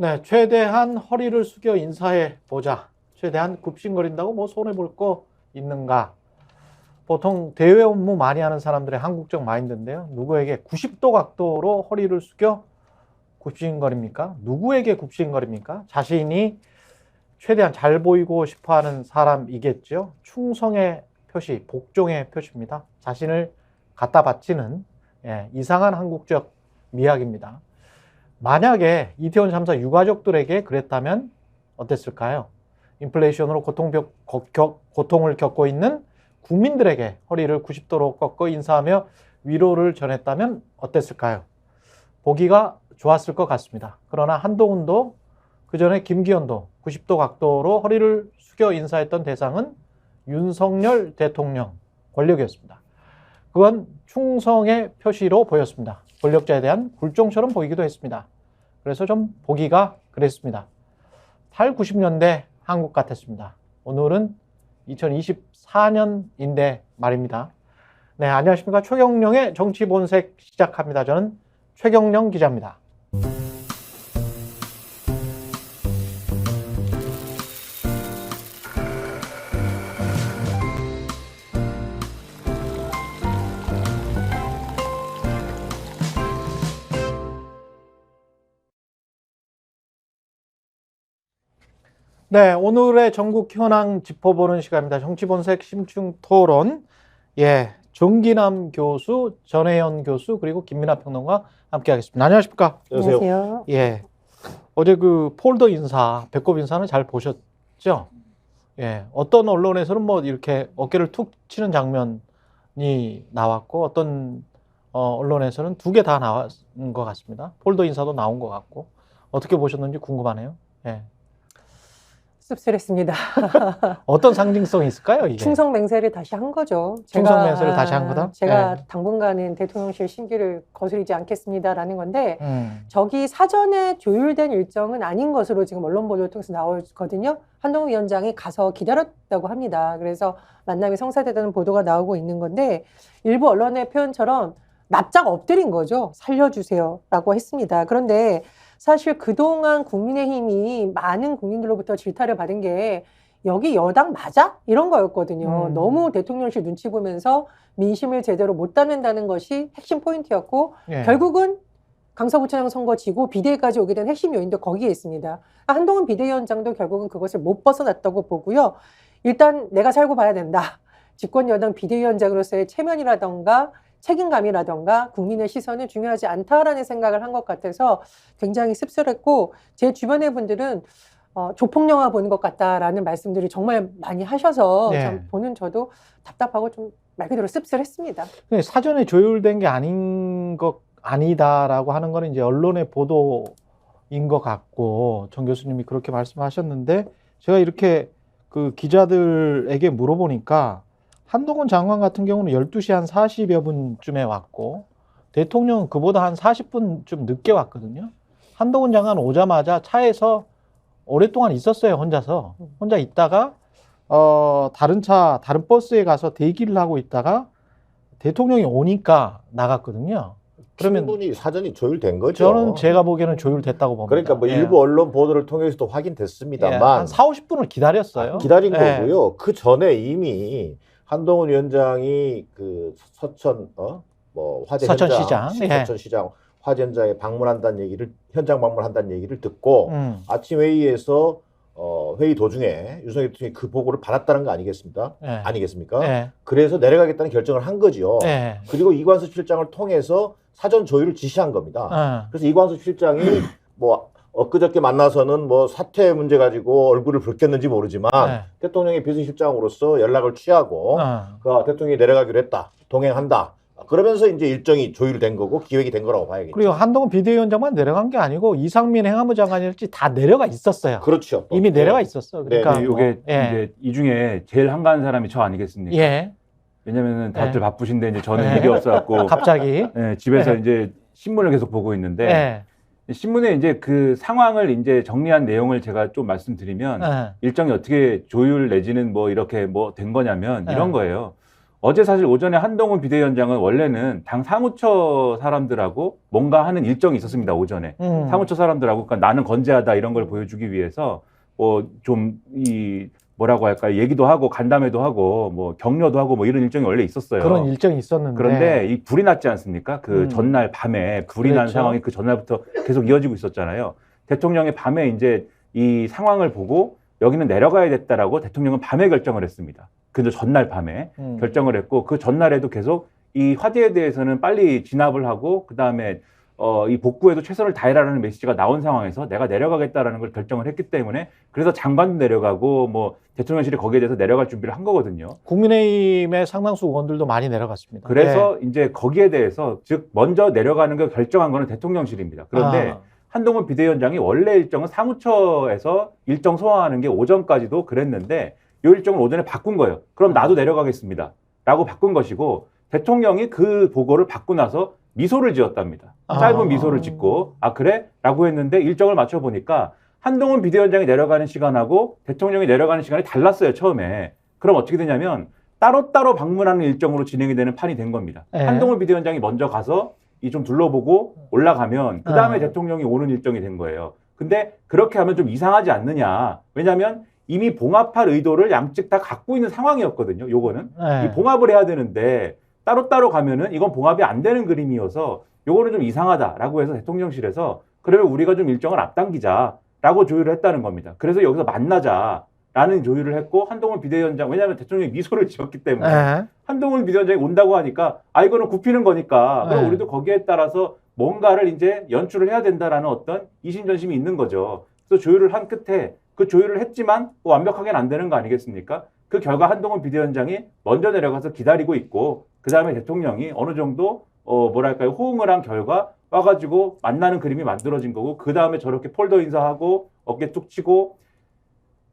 네, 최대한 허리를 숙여 인사해 보자. 최대한 굽신거린다고 뭐 손해볼 거 있는가? 보통 대외 업무 많이 하는 사람들의 한국적 마인드인데요. 누구에게 90도 각도로 허리를 숙여 굽신거립니까? 누구에게 굽신거립니까? 자신이 최대한 잘 보이고 싶어 하는 사람이겠죠. 충성의 표시, 복종의 표시입니다. 자신을 갖다 바치는 이상한 한국적 미학입니다. 만약에 이태원 참사 유가족들에게 그랬다면 어땠을까요? 인플레이션으로 고통을 겪고 있는 국민들에게 허리를 90도로 꺾어 인사하며 위로를 전했다면 어땠을까요? 보기가 좋았을 것 같습니다. 그러나 한동훈도 그 전에 김기현도 90도 각도로 허리를 숙여 인사했던 대상은 윤석열 대통령 권력이었습니다. 그건 충성의 표시로 보였습니다. 권력자에 대한 굴종처럼 보이기도 했습니다. 그래서 좀 보기가 그랬습니다. 8, 90년대 한국 같았습니다. 오늘은 2024년인데 말입니다. 네, 안녕하십니까. 최경령의 정치본색 시작합니다. 저는 최경령 기자입니다. 네, 오늘의 전국 현황 짚어보는 시간입니다. 정치본색 심층토론. 정기남 교수, 전혜연 교수, 그리고 김민하 평론가 함께하겠습니다. 안녕하십니까? 안녕하세요. 어제 그 폴더 인사, 배꼽 인사는 잘 보셨죠? 어떤 언론에서는 뭐 이렇게 어깨를 툭 치는 장면이 나왔고, 어떤 언론에서는 두 개 다 나온 것 같습니다. 폴더 인사도 나온 것 같고, 어떻게 보셨는지 궁금하네요. 씁쓸했습니다. 어떤 상징성이 있을까요, 이게? 충성 맹세를 다시 한 거죠. 충성 맹세를 다시 한 거다? 제가 당분간은 대통령실 심기를 거스르지 않겠습니다라는 건데 저기 사전에 조율된 일정은 아닌 것으로 지금 언론 보도를 통해서 나오거든요. 한동훈 위원장이 가서 기다렸다고 합니다. 그래서 만남이 성사됐다는 보도가 나오고 있는 건데 일부 언론의 표현처럼 납작 엎드린 거죠. 살려주세요라고 했습니다. 그런데 사실 그동안 국민의힘이 많은 국민들로부터 질타를 받은 게 여기 여당 맞아? 이런 거였거든요. 너무 대통령실 눈치 보면서 민심을 제대로 못 따낸다는 것이 핵심 포인트였고 결국은 강서구청장 선거 지고 비대위까지 오게 된 핵심 요인도 거기에 있습니다. 한동훈 비대위원장도 결국은 그것을 못 벗어났다고 보고요. 일단 내가 살고 봐야 된다. 집권 여당 비대위원장으로서의 체면이라던가 책임감이라던가 국민의 시선은 중요하지 않다라는 생각을 한 것 같아서 굉장히 씁쓸했고 제 주변의 분들은 조폭영화 보는 것 같다라는 말씀들을 정말 많이 하셔서 참 보는 저도 답답하고 좀 말 그대로 씁쓸했습니다. 사전에 조율된 게 아니다라고 하는 거는 이제 언론의 보도인 것 같고 정 교수님이 그렇게 말씀하셨는데 제가 이렇게 그 기자들에게 물어보니까 한동훈 장관 같은 경우는 12시 한 40여 분쯤에 왔고 대통령은 그보다 한 40분쯤 늦게 왔거든요. 한동훈 장관 오자마자 차에서 오랫동안 있었어요. 혼자 있다가 다른 버스에 가서 대기를 하고 있다가 대통령이 오니까 나갔거든요. 그러면 충분히 사전이 조율된 거죠. 저는 제가 보기에는 조율됐다고 봅니다. 그러니까 뭐 일부 언론 보도를 통해서도 확인됐습니다만 한 4, 50분을 기다렸어요. 기다린 거고요. 그 전에 이미 한동훈 위원장이 그 서천 화재 서천시장 서천시장 화재 현장에 현장 방문한다는 얘기를 듣고 아침 회의에서 회의 도중에 윤석열 대통령이 그 보고를 받았다는 거 아니겠습니까? 그래서 내려가겠다는 결정을 한 거죠. 그리고 이관섭 실장을 통해서 사전 조율을 지시한 겁니다. 그래서 이관섭 실장이 엊그저께 만나서는 사퇴 문제 가지고 얼굴을 붉혔는지 모르지만 대통령의 비서실장으로서 연락을 취하고 대통령이 내려가기로 했다. 동행한다. 그러면서 이제 일정이 조율된 거고 기획이 된 거라고 봐야겠죠. 그리고 한동훈 비대위원장만 내려간 게 아니고 이상민 행안부 장관일지 다 내려가 있었어요. 그렇죠. 이미 내려가 있었어. 그러니까 이게 이제 이 중에 제일 한가한 사람이 저 아니겠습니까? 왜냐면은 다들 바쁘신데 이제 저는 일이 없어갖고 갑자기 집에서 이제 신문을 계속 보고 있는데 신문에 이제 그 상황을 이제 정리한 내용을 제가 좀 말씀드리면 일정이 어떻게 조율 내지는 이렇게 된 거냐면 이런 거예요. 어제 사실 오전에 한동훈 비대위원장은 원래는 당 사무처 사람들하고 뭔가 하는 일정이 있었습니다. 오전에. 사무처 사람들하고 그러니까 나는 건재하다 이런 걸 보여주기 위해서 좀 뭐라고 할까요? 얘기도 하고 간담회도 하고 뭐 격려도 하고 뭐 이런 일정이 원래 있었어요. 그런 일정이 있었는데. 그런데 이 불이 났지 않습니까? 그 전날 밤에 불이 난 그랬죠. 상황이 그 전날부터 계속 이어지고 있었잖아요. 대통령이 밤에 이제 이 상황을 보고 여기는 내려가야 됐다라고 대통령은 밤에 결정을 했습니다. 그 전날 밤에 결정을 했고 그 전날에도 계속 이 화재에 대해서는 빨리 진압을 하고 그다음에 이 복구에도 최선을 다해라라는 메시지가 나온 상황에서 내가 내려가겠다라는 걸 결정을 했기 때문에 그래서 장관도 내려가고 뭐 대통령실이 거기에 대해서 내려갈 준비를 한 거거든요. 국민의힘의 상당수 의원들도 많이 내려갔습니다. 그래서 이제 거기에 대해서 즉 먼저 내려가는 걸 결정한 거는 대통령실입니다. 그런데 한동훈 비대위원장이 원래 일정은 사무처에서 일정 소화하는 게 오전까지도 그랬는데 이 일정을 오전에 바꾼 거예요. 그럼 나도 내려가겠습니다. 라고 바꾼 것이고 대통령이 그 보고를 받고 나서 미소를 지었답니다. 짧은 미소를 짓고 그래? 라고 했는데 일정을 맞춰보니까 한동훈 비대위원장이 내려가는 시간하고 대통령이 내려가는 시간이 달랐어요. 처음에. 그럼 어떻게 되냐면 따로따로 방문하는 일정으로 진행이 되는 판이 된 겁니다. 한동훈 비대위원장이 먼저 가서 좀 둘러보고 올라가면 그 다음에 대통령이 오는 일정이 된 거예요. 근데 그렇게 하면 좀 이상하지 않느냐. 왜냐하면 이미 봉합할 의도를 양측 다 갖고 있는 상황이었거든요. 요거는. 이 봉합을 해야 되는데 따로따로 가면은 이건 봉합이 안 되는 그림이어서 요거는 좀 이상하다라고 해서 대통령실에서 그러면 우리가 좀 일정을 앞당기자라고 조율을 했다는 겁니다. 그래서 여기서 만나자라는 조율을 했고 한동훈 비대위원장 왜냐하면 대통령이 미소를 지었기 때문에 한동훈 비대위원장이 온다고 하니까 이거는 굽히는 거니까 그럼 우리도 거기에 따라서 뭔가를 이제 연출을 해야 된다라는 어떤 이심전심이 있는 거죠. 그래서 조율을 한 끝에 그 조율을 했지만 완벽하게는 안 되는 거 아니겠습니까? 그 결과 한동훈 비대위원장이 먼저 내려가서 기다리고 있고 그 다음에 대통령이 어느 정도 뭐랄까요 호응을 한 결과 와가지고 만나는 그림이 만들어진 거고 그 다음에 저렇게 폴더 인사하고 어깨 뚝 치고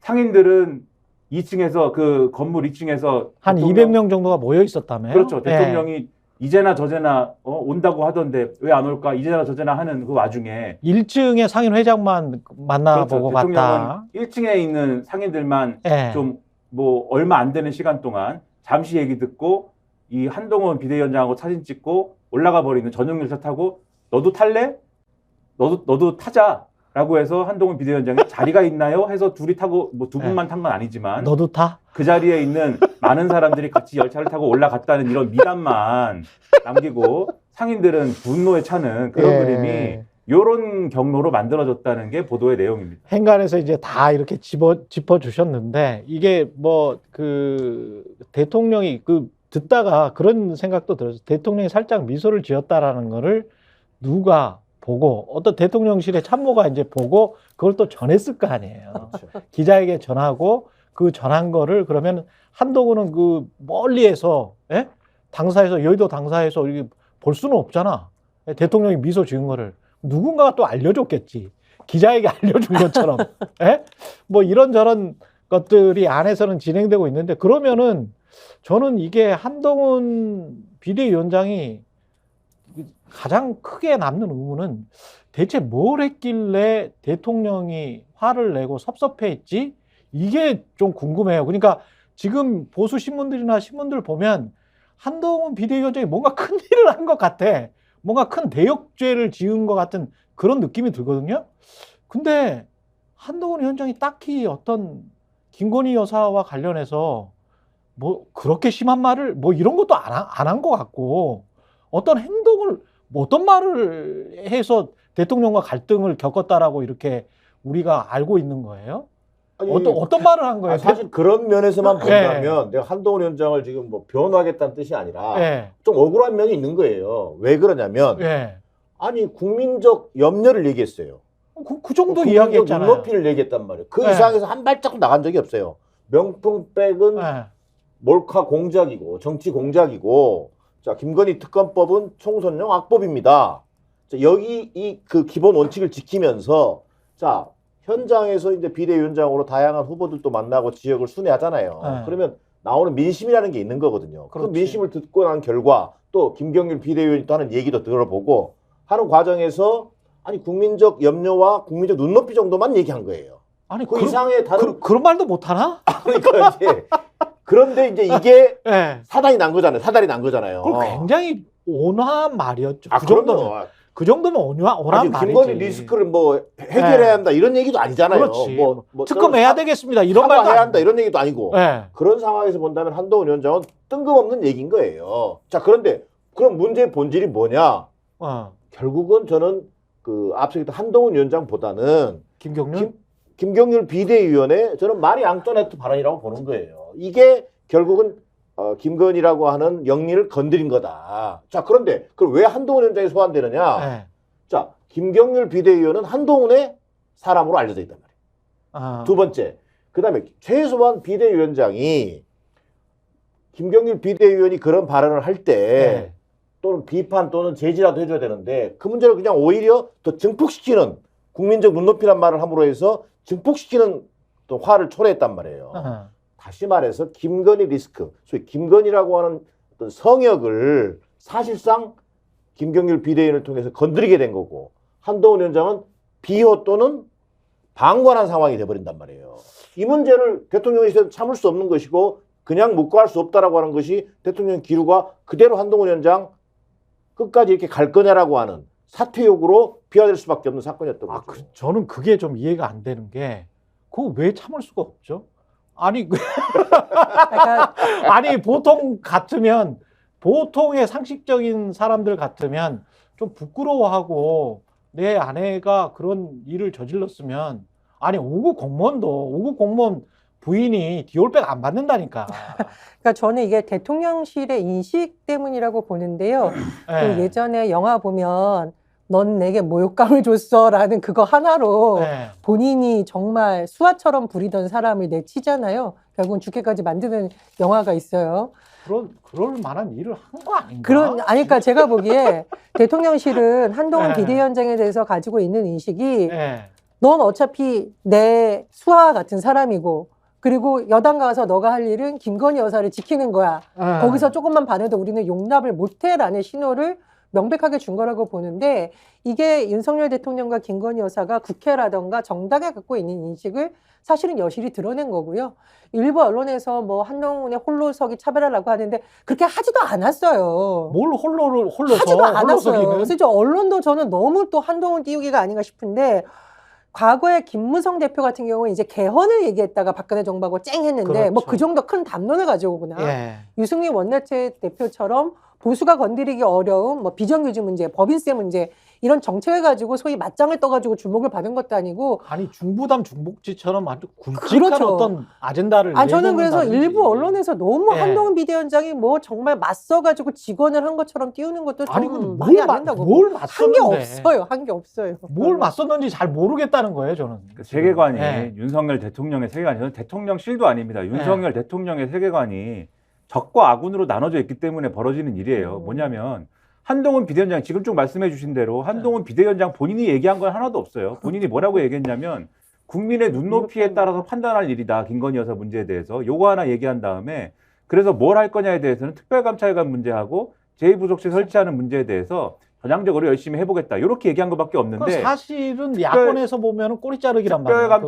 상인들은 2층에서 그 건물 2층에서 한 200명 정도가 모여 있었다며요. 그렇죠. 대통령이 이제나 저제나 온다고 하던데 왜 안 올까 이제나 저제나 하는 그 와중에 1층의 상인 회장만 만나보고 그렇죠. 갔다. 1층에 있는 상인들만 좀 뭐 얼마 안 되는 시간 동안 잠시 얘기 듣고 이 한동훈 비대위원장하고 사진 찍고 올라가 버리는 전용 열차 타고 너도 탈래? 너도 타자라고 해서 한동훈 비대위원장이 자리가 있나요? 해서 둘이 타고 뭐 두 분만 탄 건 아니지만 너도 타? 그 자리에 있는 많은 사람들이 같이 열차를 타고 올라갔다는 이런 미담만 남기고 상인들은 분노에 차는 그런 그림이 이런 경로로 만들어졌다는 게 보도의 내용입니다. 행간에서 이제 다 이렇게 짚어주셨는데 이게 뭐 그 대통령이 듣다가 그런 생각도 들었어요. 대통령이 살짝 미소를 지었다라는 거를 누가 보고 어떤 대통령실의 참모가 이제 보고 그걸 또 전했을 거 아니에요. 그렇죠. 기자에게 전하고 그 전한 거를 그러면 한동훈은 그 멀리에서 당사에서 여의도 당사에서 이렇게 볼 수는 없잖아. 대통령이 미소 지은 거를 누군가가 또 알려줬겠지. 기자에게 알려준 것처럼. 뭐 이런저런 것들이 안에서는 진행되고 있는데 그러면은 저는 이게 한동훈 비대위원장이 가장 크게 남는 의문은 대체 뭘 했길래 대통령이 화를 내고 섭섭해했지? 이게 좀 궁금해요. 그러니까 지금 보수 신문들이나 신문들 보면 한동훈 비대위원장이 뭔가 큰 일을 한 것 같아. 뭔가 큰 대역죄를 지은 것 같은 그런 느낌이 들거든요. 근데 한동훈 위원장이 딱히 어떤 김건희 여사와 관련해서 뭐 그렇게 심한 말을 뭐 이런 것도 안 한 것 같고 어떤 행동을 뭐 어떤 말을 해서 대통령과 갈등을 겪었다라고 이렇게 우리가 알고 있는 거예요? 아니, 어떤 말을 한 거예요? 사실 그런 면에서만 본다면 내가 한동훈 위원장을 지금 뭐 변호하겠다는 뜻이 아니라 좀 억울한 면이 있는 거예요. 왜 그러냐면 아니 국민적 염려를 얘기했어요. 그 정도 국민적 이야기했잖아요. 눈높이를 얘기했단 말이에요. 그 이상에서 한 발자국 나간 적이 없어요. 명품백은 몰카 공작이고 정치 공작이고 자 김건희 특검법은 총선용 악법입니다. 자, 여기 그 기본 원칙을 지키면서 자 현장에서 이제 비대위원장으로 다양한 후보들도 만나고 지역을 순회하잖아요. 그러면 나오는 민심이라는 게 있는 거거든요. 그 민심을 듣고 난 결과 또 김경률 비대위원이 또 하는 얘기도 들어보고 하는 과정에서 아니 국민적 염려와 국민적 눈높이 정도만 얘기한 거예요. 아니 그 이상의 다른 그런 말도 못 하나? 그러니까 이제 그런데 이제 이게 예. 사단이 난 거잖아요. 사달이 난 거잖아요. 그건 굉장히 온화한 말이었죠. 아, 그 정도면. 그럼요. 그 정도면 온화한 아니, 말이지. 김건희 리스크를 뭐 해결해야 네. 한다 이런 얘기도 아니잖아요. 그렇지. 뭐 특검해야 되겠습니다. 이런 말도 사과해야 한다 아니고. 이런 얘기도 아니고. 예. 그런 상황에서 본다면 한동훈 위원장은 뜬금없는 얘기인 거예요. 자, 그런데 그럼 문제의 본질이 뭐냐? 결국은 저는 그 앞서 얘기했던 한동훈 위원장보다는 김경률 비대위원회 저는 말이 앙토네트 발언이라고 보는 거예요. 이게 결국은 김건희라고 하는 영리를 건드린 거다. 자, 그런데 그걸 왜 한동훈 위원장이 소환되느냐? 네. 자, 김경률 비대위원은 한동훈의 사람으로 알려져 있단 말이에요. 두 번째, 그 다음에 최소한 비대위원장이 김경률 비대위원이 그런 발언을 할 때 또는 비판 또는 제지라도 해줘야 되는데 그 문제를 그냥 오히려 더 증폭시키는 국민적 눈높이란 말을 함으로 해서 증폭시키는 또 화를 초래했단 말이에요. 다시 말해서 김건희 리스크, 소위 김건희라고 하는 어떤 성역을 사실상 김경률 비대위원을 통해서 건드리게 된 거고 한동훈 위원장은 비호 또는 방관한 상황이 돼버린단 말이에요. 이 문제를 대통령이 참을 수 없는 것이고 그냥 묵고할 수 없다라고 하는 것이 대통령 기류가 그대로 한동훈 위원장 끝까지 이렇게 갈 거냐라고 하는 사퇴욕으로 비화될 수밖에 없는 사건이었던 거죠. 저는 그게 좀 이해가 안 되는 게 그거 왜 참을 수가 없죠? 아니, 아니 보통 같으면 보통의 상식적인 사람들 같으면 좀 부끄러워하고 내 아내가 그런 일을 저질렀으면 아니 5급 공무원 부인이 디올백 안 받는다니까. 그러니까 저는 이게 대통령실의 인식 때문이라고 보는데요. 그 예전에 영화 보면 넌 내게 모욕감을 줬어라는 그거 하나로 본인이 정말 수아처럼 부리던 사람을 내치잖아요. 결국은 죽게까지 만드는 영화가 있어요. 그럴 만한 일을 한 거 아닌가? 그러니까 제가 보기에 대통령실은 한동훈 비대위원장에 대해서 가지고 있는 인식이 넌 어차피 내 수아 같은 사람이고 그리고 여당 가서 너가 할 일은 김건희 여사를 지키는 거야. 거기서 조금만 반해도 우리는 용납을 못해라는 신호를 명백하게 준 거라고 보는데 이게 윤석열 대통령과 김건희 여사가 국회라던가 정당에 갖고 있는 인식을 사실은 여실히 드러낸 거고요. 일부 언론에서 뭐 한동훈의 홀로서기 차별하라고 하는데 그렇게 하지도 않았어요. 뭘 홀로서? 하지도 않았어요. 그래서 저 언론도 저는 너무 또 한동훈 띄우기가 아닌가 싶은데 과거에 김무성 대표 같은 경우는 이제 개헌을 얘기했다가 박근혜 정부하고 쨍 했는데 뭐 그 정도 큰 담론을 가지고 오구나. 유승민 원내대 대표처럼 보수가 건드리기 어려운 뭐 비정규직 문제, 법인세 문제 이런 정책을 가지고 소위 맞짱을 떠가지고 주목을 받은 것도 아니고 아니 중부담 중복지처럼 아주 굵직한 어떤 아젠다를 저는 그래서 일부 언론에서 너무 한동훈 비대위원장이 뭐 정말 맞서가지고 직원을 한 것처럼 띄우는 것도 좀 말이 안 된다고. 뭘 맞섰는데? 한 게 없어요. 뭘 맞섰는지 잘 모르겠다는 거예요, 저는. 세계관이 윤석열 대통령의 세계관이 저는 대통령실도 아닙니다. 윤석열 대통령의 세계관이 적과 아군으로 나눠져 있기 때문에 벌어지는 일이에요. 뭐냐면 한동훈 비대위원장 지금 쭉 말씀해 주신 대로 한동훈 비대위원장 본인이 얘기한 건 하나도 없어요. 본인이 뭐라고 얘기했냐면 국민의 눈높이에 따라서 판단할 일이다. 김건희 여사 문제에 대해서 요거 하나 얘기한 다음에 그래서 뭘 할 거냐에 대해서는 특별감찰관 문제하고 제2부속실 설치하는 문제에 대해서 전향적으로 열심히 해보겠다. 이렇게 얘기한 것밖에 없는데 사실은 야권에서 보면 꼬리 자르기란 말이에요.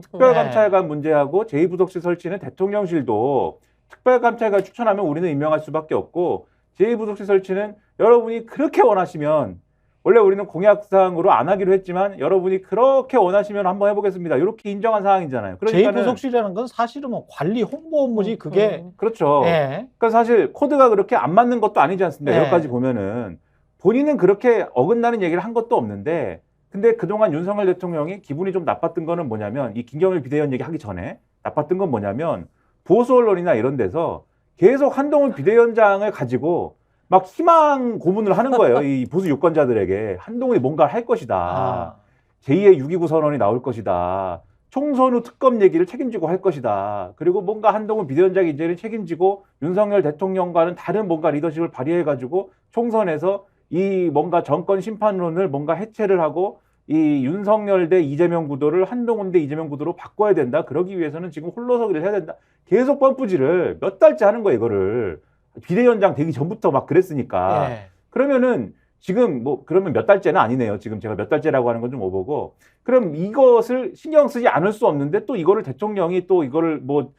특별감찰관 문제하고 제2부속실 설치는 대통령실도 특별감찰관 추천하면 우리는 임명할 수밖에 없고 제2부속실 설치는 여러분이 그렇게 원하시면 원래 우리는 공약상으로 안 하기로 했지만 여러분이 그렇게 원하시면 한번 해보겠습니다. 이렇게 인정한 상황이잖아요. 그러니까는 제2부속실이라는 건 사실은 뭐 관리 홍보 업무지 그게 그렇죠. 그러니까 사실 코드가 그렇게 안 맞는 것도 아니지 않습니까? 여기까지 보면은 본인은 그렇게 어긋나는 얘기를 한 것도 없는데 근데 그동안 윤석열 대통령이 기분이 좀 나빴던 거는 뭐냐면 이 김경일 비대위원 얘기 하기 전에 나빴던 건 뭐냐면 보수 언론이나 이런 데서 계속 한동훈 비대위원장을 가지고 막 희망 고문을 하는 거예요. 이 보수 유권자들에게 한동훈이 뭔가를 할 것이다. 제2의 6.29 선언이 나올 것이다. 총선 후 특검 얘기를 책임지고 할 것이다. 그리고 뭔가 한동훈 비대위원장이 이제는 책임지고 윤석열 대통령과는 다른 뭔가 리더십을 발휘해가지고 총선에서 이 뭔가 정권 심판론을 뭔가 해체를 하고 이 윤석열 대 이재명 구도를 한동훈 대 이재명 구도로 바꿔야 된다. 그러기 위해서는 지금 홀로서기를 해야 된다. 계속 펌프질을 몇 달째 하는 거예요, 이거를. 비대위원장 되기 전부터 막 그랬으니까. 그러면은 지금 뭐 그러면 몇 달째는 아니네요. 지금 제가 몇 달째라고 하는 건 좀 오보고. 그럼 이것을 신경 쓰지 않을 수 없는데 또 이거를 대통령이 또 이거를 뭐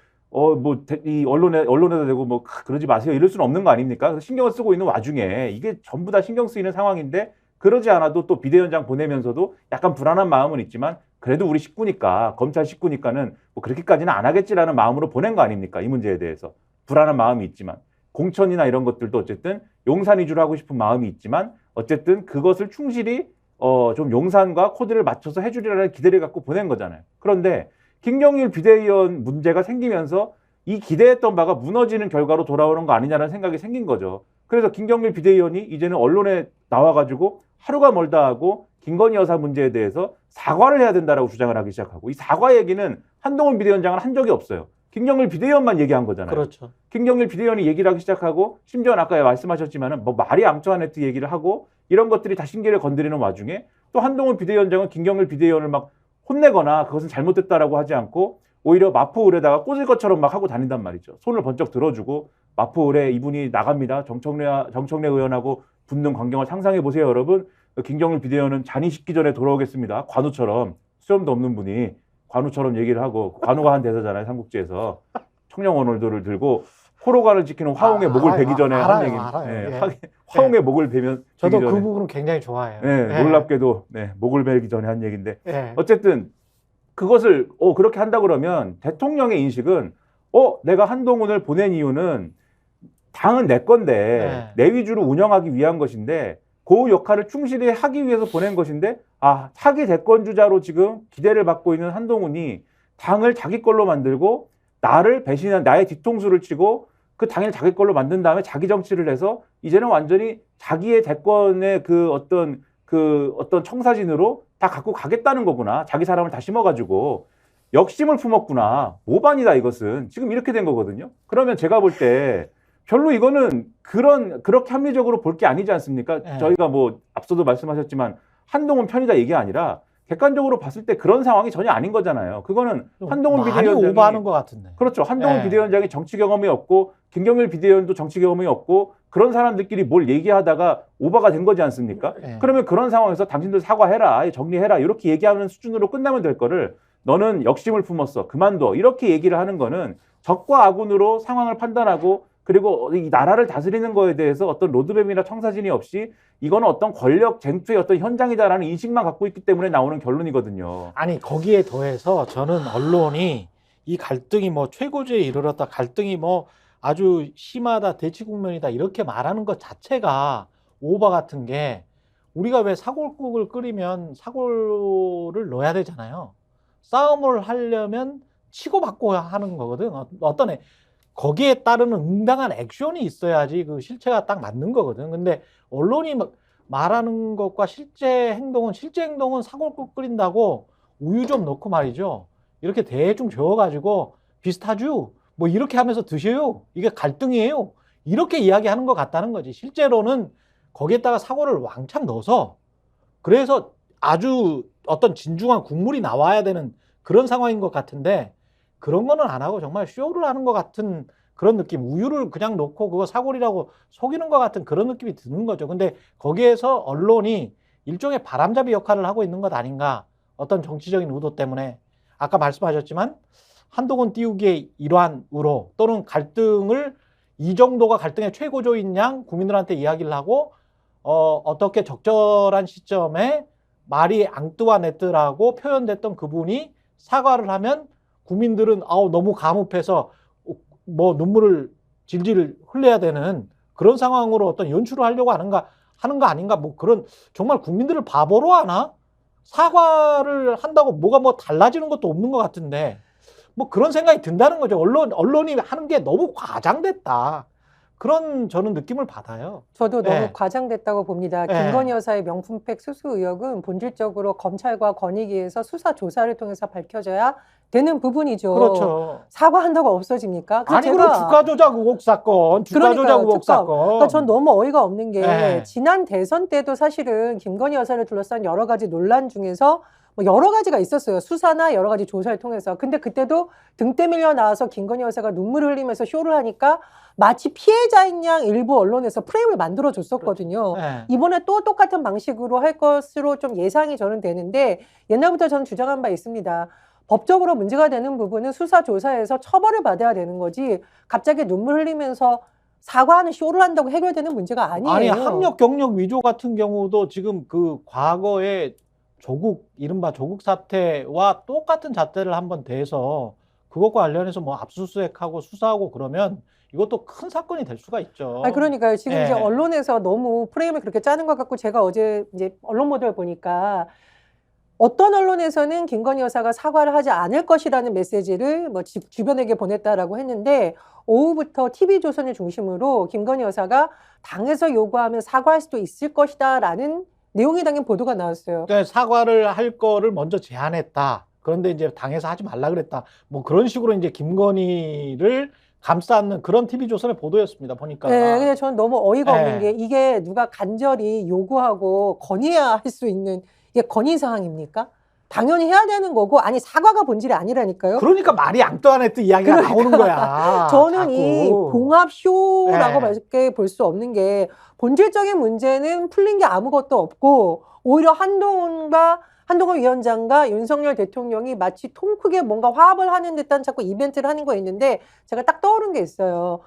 이 언론에다 대고 뭐 그러지 마세요 이럴 수는 없는 거 아닙니까? 그래서 신경을 쓰고 있는 와중에 이게 전부 다 신경 쓰이는 상황인데 그러지 않아도 또 비대위원장 보내면서도 약간 불안한 마음은 있지만 그래도 우리 식구니까 검찰 식구니까는 뭐 그렇게까지는 안 하겠지라는 마음으로 보낸 거 아닙니까? 이 문제에 대해서 불안한 마음이 있지만 공천이나 이런 것들도 어쨌든 용산 위주로 하고 싶은 마음이 있지만 어쨌든 그것을 충실히 좀 용산과 코드를 맞춰서 해주리라는 기대를 갖고 보낸 거잖아요. 그런데 김경률 비대위원 문제가 생기면서 이 기대했던 바가 무너지는 결과로 돌아오는 거 아니냐는 생각이 생긴 거죠. 그래서 김경률 비대위원이 이제는 언론에 나와가지고 하루가 멀다 하고 김건희 여사 문제에 대해서 사과를 해야 된다라고 주장을 하기 시작하고 이 사과 얘기는 한동훈 비대위원장은 한 적이 없어요. 김경률 비대위원만 얘기한 거잖아요. 그렇죠. 김경률 비대위원이 얘기를 하기 시작하고 심지어 아까 말씀하셨지만은 뭐 마리 앙투아네트 얘기를 하고 이런 것들이 다 신기를 건드리는 와중에 또 한동훈 비대위원장은 김경률 비대위원을 막 혼내거나 그것은 잘못됐다라고 하지 않고 오히려 마포을에다가 꽂을 것처럼 막 하고 다닌단 말이죠. 손을 번쩍 들어주고 마포을에 이분이 나갑니다. 정청래 의원하고 붙는 광경을 상상해 보세요, 여러분. 김경률 비대위원은 잔이 식기 전에 돌아오겠습니다. 관우처럼 수염도 없는 분이 관우처럼 얘기를 하고 관우가 한 대사잖아요. 삼국지에서 청령 오늘도를 들고 호로관을 지키는 화홍의 목을 베기 전에 한 얘기. 화홍의 목을 베면 저도 베기 그 전에. 부분은 굉장히 좋아해요. 놀랍게도 목을 베기 전에 한 얘기인데 예. 어쨌든 그것을 그렇게 한다 그러면 대통령의 인식은 내가 한동훈을 보낸 이유는 당은 내 건데 내 위주로 운영하기 위한 것인데 그 역할을 충실히 하기 위해서 보낸 것인데 차기 대권주자로 지금 기대를 받고 있는 한동훈이 당을 자기 걸로 만들고 나를 배신한 나의 뒤통수를 치고 그 당을 자기 걸로 만든 다음에 자기 정치를 해서 이제는 완전히 자기의 대권의 그 어떤 청사진으로 다 갖고 가겠다는 거구나. 자기 사람을 다 심어가지고 역심을 품었구나. 모반이다 이것은. 지금 이렇게 된 거거든요. 그러면 제가 볼 때 별로 이거는 그렇게 합리적으로 볼 게 아니지 않습니까? 저희가 뭐 앞서도 말씀하셨지만 한동훈 편이다 이게 아니라 객관적으로 봤을 때 그런 상황이 전혀 아닌 거잖아요. 그거는 한동훈 비대위원장이 많이 오버하는 것 같은데. 그렇죠. 한동훈 비대위원장이 정치 경험이 없고 김경률 비대위원도 정치 경험이 없고 그런 사람들끼리 뭘 얘기하다가 오버가 된 거지 않습니까? 그러면 그런 상황에서 당신들 사과해라, 정리해라 이렇게 얘기하는 수준으로 끝나면 될 거를 너는 역심을 품었어, 그만둬 이렇게 얘기를 하는 거는 적과 아군으로 상황을 판단하고 그리고 이 나라를 다스리는 거에 대해서 어떤 로드맵이나 청사진이 없이 이거는 어떤 권력 쟁투의 어떤 현장이다라는 인식만 갖고 있기 때문에 나오는 결론이거든요. 아니 거기에 더해서 저는 언론이 이 갈등이 뭐 최고조에 이르렀다, 갈등이 뭐 아주 심하다, 대치 국면이다 이렇게 말하는 것 자체가 오바 같은 게 우리가 왜 사골국을 끓이면 사골을 넣어야 되잖아요. 싸움을 하려면 치고받고 하는 거거든. 어떤 거기에 따르는 응당한 액션이 있어야지 그 실체가 딱 맞는 거거든. 근데 언론이 말하는 것과 실제 행동은 사골국 끓인다고 우유 좀 넣고 말이죠. 이렇게 대충 저어가지고 비슷하죠? 뭐 이렇게 하면서 드셔요. 이게 갈등이에요. 이렇게 이야기하는 것 같다는 거지. 실제로는 거기에다가 사골을 왕창 넣어서 그래서 아주 어떤 진중한 국물이 나와야 되는 그런 상황인 것 같은데 그런 거는 안 하고 정말 쇼를 하는 것 같은 그런 느낌. 우유를 그냥 넣고 그거 사골이라고 속이는 것 같은 그런 느낌이 드는 거죠. 근데 거기에서 언론이 일종의 바람잡이 역할을 하고 있는 것 아닌가. 어떤 정치적인 의도 때문에. 아까 말씀하셨지만 한동훈 띄우기의 일환으로 또는 갈등을 이 정도가 갈등의 최고조인 양 국민들한테 이야기를 하고 어떻게 적절한 시점에 마리 앙뚜아네트라고 표현됐던 그분이 사과를 하면 국민들은 너무 감옥해서 뭐 눈물을 질질 흘려야 되는 그런 상황으로 어떤 연출을 하려고 하는 거 아닌가. 뭐 그런 정말 국민들을 바보로 하나? 사과를 한다고 뭐가 뭐 달라지는 것도 없는 것 같은데 뭐 그런 생각이 든다는 거죠. 언론이 하는 게 너무 과장됐다. 그런 저는 느낌을 받아요. 저도 너무 과장됐다고 봅니다. 김건희 여사의 명품백 수수 의혹은 본질적으로 검찰과 권익위에서 수사 조사를 통해서 밝혀져야 되는 부분이죠. 그렇죠. 사과한다고 없어집니까? 아니 그리고 주가 조작 의혹 사건, 주가 조작 의혹 사건. 그러니까 전 너무 어이가 없는 게 지난 대선 때도 사실은 김건희 여사를 둘러싼 여러 가지 논란 중에서 뭐 여러 가지가 있었어요. 수사나 여러 가지 조사를 통해서. 근데 그때도 등대 밀려 나와서 김건희 여사가 눈물을 흘리면서 쇼를 하니까 마치 피해자인 양 일부 언론에서 프레임을 만들어줬었거든요. 이번에 또 똑같은 방식으로 할 것으로 좀 예상이 저는 되는데 옛날부터 저는 주장한 바 있습니다. 법적으로 문제가 되는 부분은 수사 조사에서 처벌을 받아야 되는 거지 갑자기 눈물 흘리면서 사과하는 쇼를 한다고 해결되는 문제가 아니에요. 아니 학력 경력 위조 같은 경우도 지금 그 과거에 이른바 조국 사태와 똑같은 잣대를 한번 대서 그것과 관련해서 뭐 압수수색하고 수사하고 그러면 이것도 큰 사건이 될 수가 있죠. 아니 그러니까요. 지금 예. 이제 언론에서 너무 프레임을 그렇게 짜는 것 같고 제가 어제 이제 언론 보도를 보니까 어떤 언론에서는 김건희 여사가 사과를 하지 않을 것이라는 메시지를 뭐 주변에게 보냈다라고 했는데 오후부터 TV조선을 중심으로 김건희 여사가 당에서 요구하면 사과할 수도 있을 것이다라는 내용이 담긴 보도가 나왔어요. 그러니까 사과를 할 거를 먼저 제안했다. 그런데 이제 당에서 하지 말라 그랬다. 뭐 그런 식으로 이제 김건희를 감싸는 그런 TV조선의 보도였습니다. 보니까. 네, 근데 저는 너무 어이가 네. 없는 게 이게 누가 간절히 요구하고 건의해야 할 수 있는 이게 건의 사항입니까? 당연히 해야 되는 거고 아니 사과가 본질이 아니라니까요. 그러니까 말이 앙뚜아네트 이야기가 그러니까 나오는 거야. 저는 자꾸. 이 봉합쇼라고 네. 밖에 볼 수 없는 게 본질적인 문제는 풀린 게 아무것도 없고 오히려 한동훈 위원장과 윤석열 대통령이 마치 통 크게 뭔가 화합을 하는 듯한 자꾸 이벤트를 하는 거 있는데 제가 딱 떠오른 게 있어요.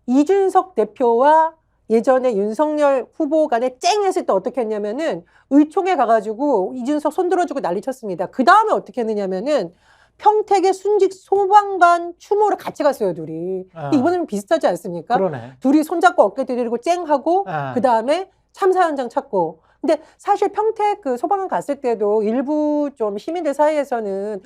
이준석 대표와 예전에 윤석열 후보 간에 쨍 했을 때 어떻게 했냐면은 의총에 가가지고 이준석 손들어주고 난리 쳤습니다. 그 다음에 어떻게 했느냐면은 평택의 순직 소방관 추모를 같이 갔어요, 둘이. 이번에는 비슷하지 않습니까? 그러네. 둘이 손잡고 어깨 들이고 쨍하고 아. 그 다음에 참사 현장 찾고. 근데 사실 평택 그 소방관 갔을 때도 일부 좀 시민들 사이에서는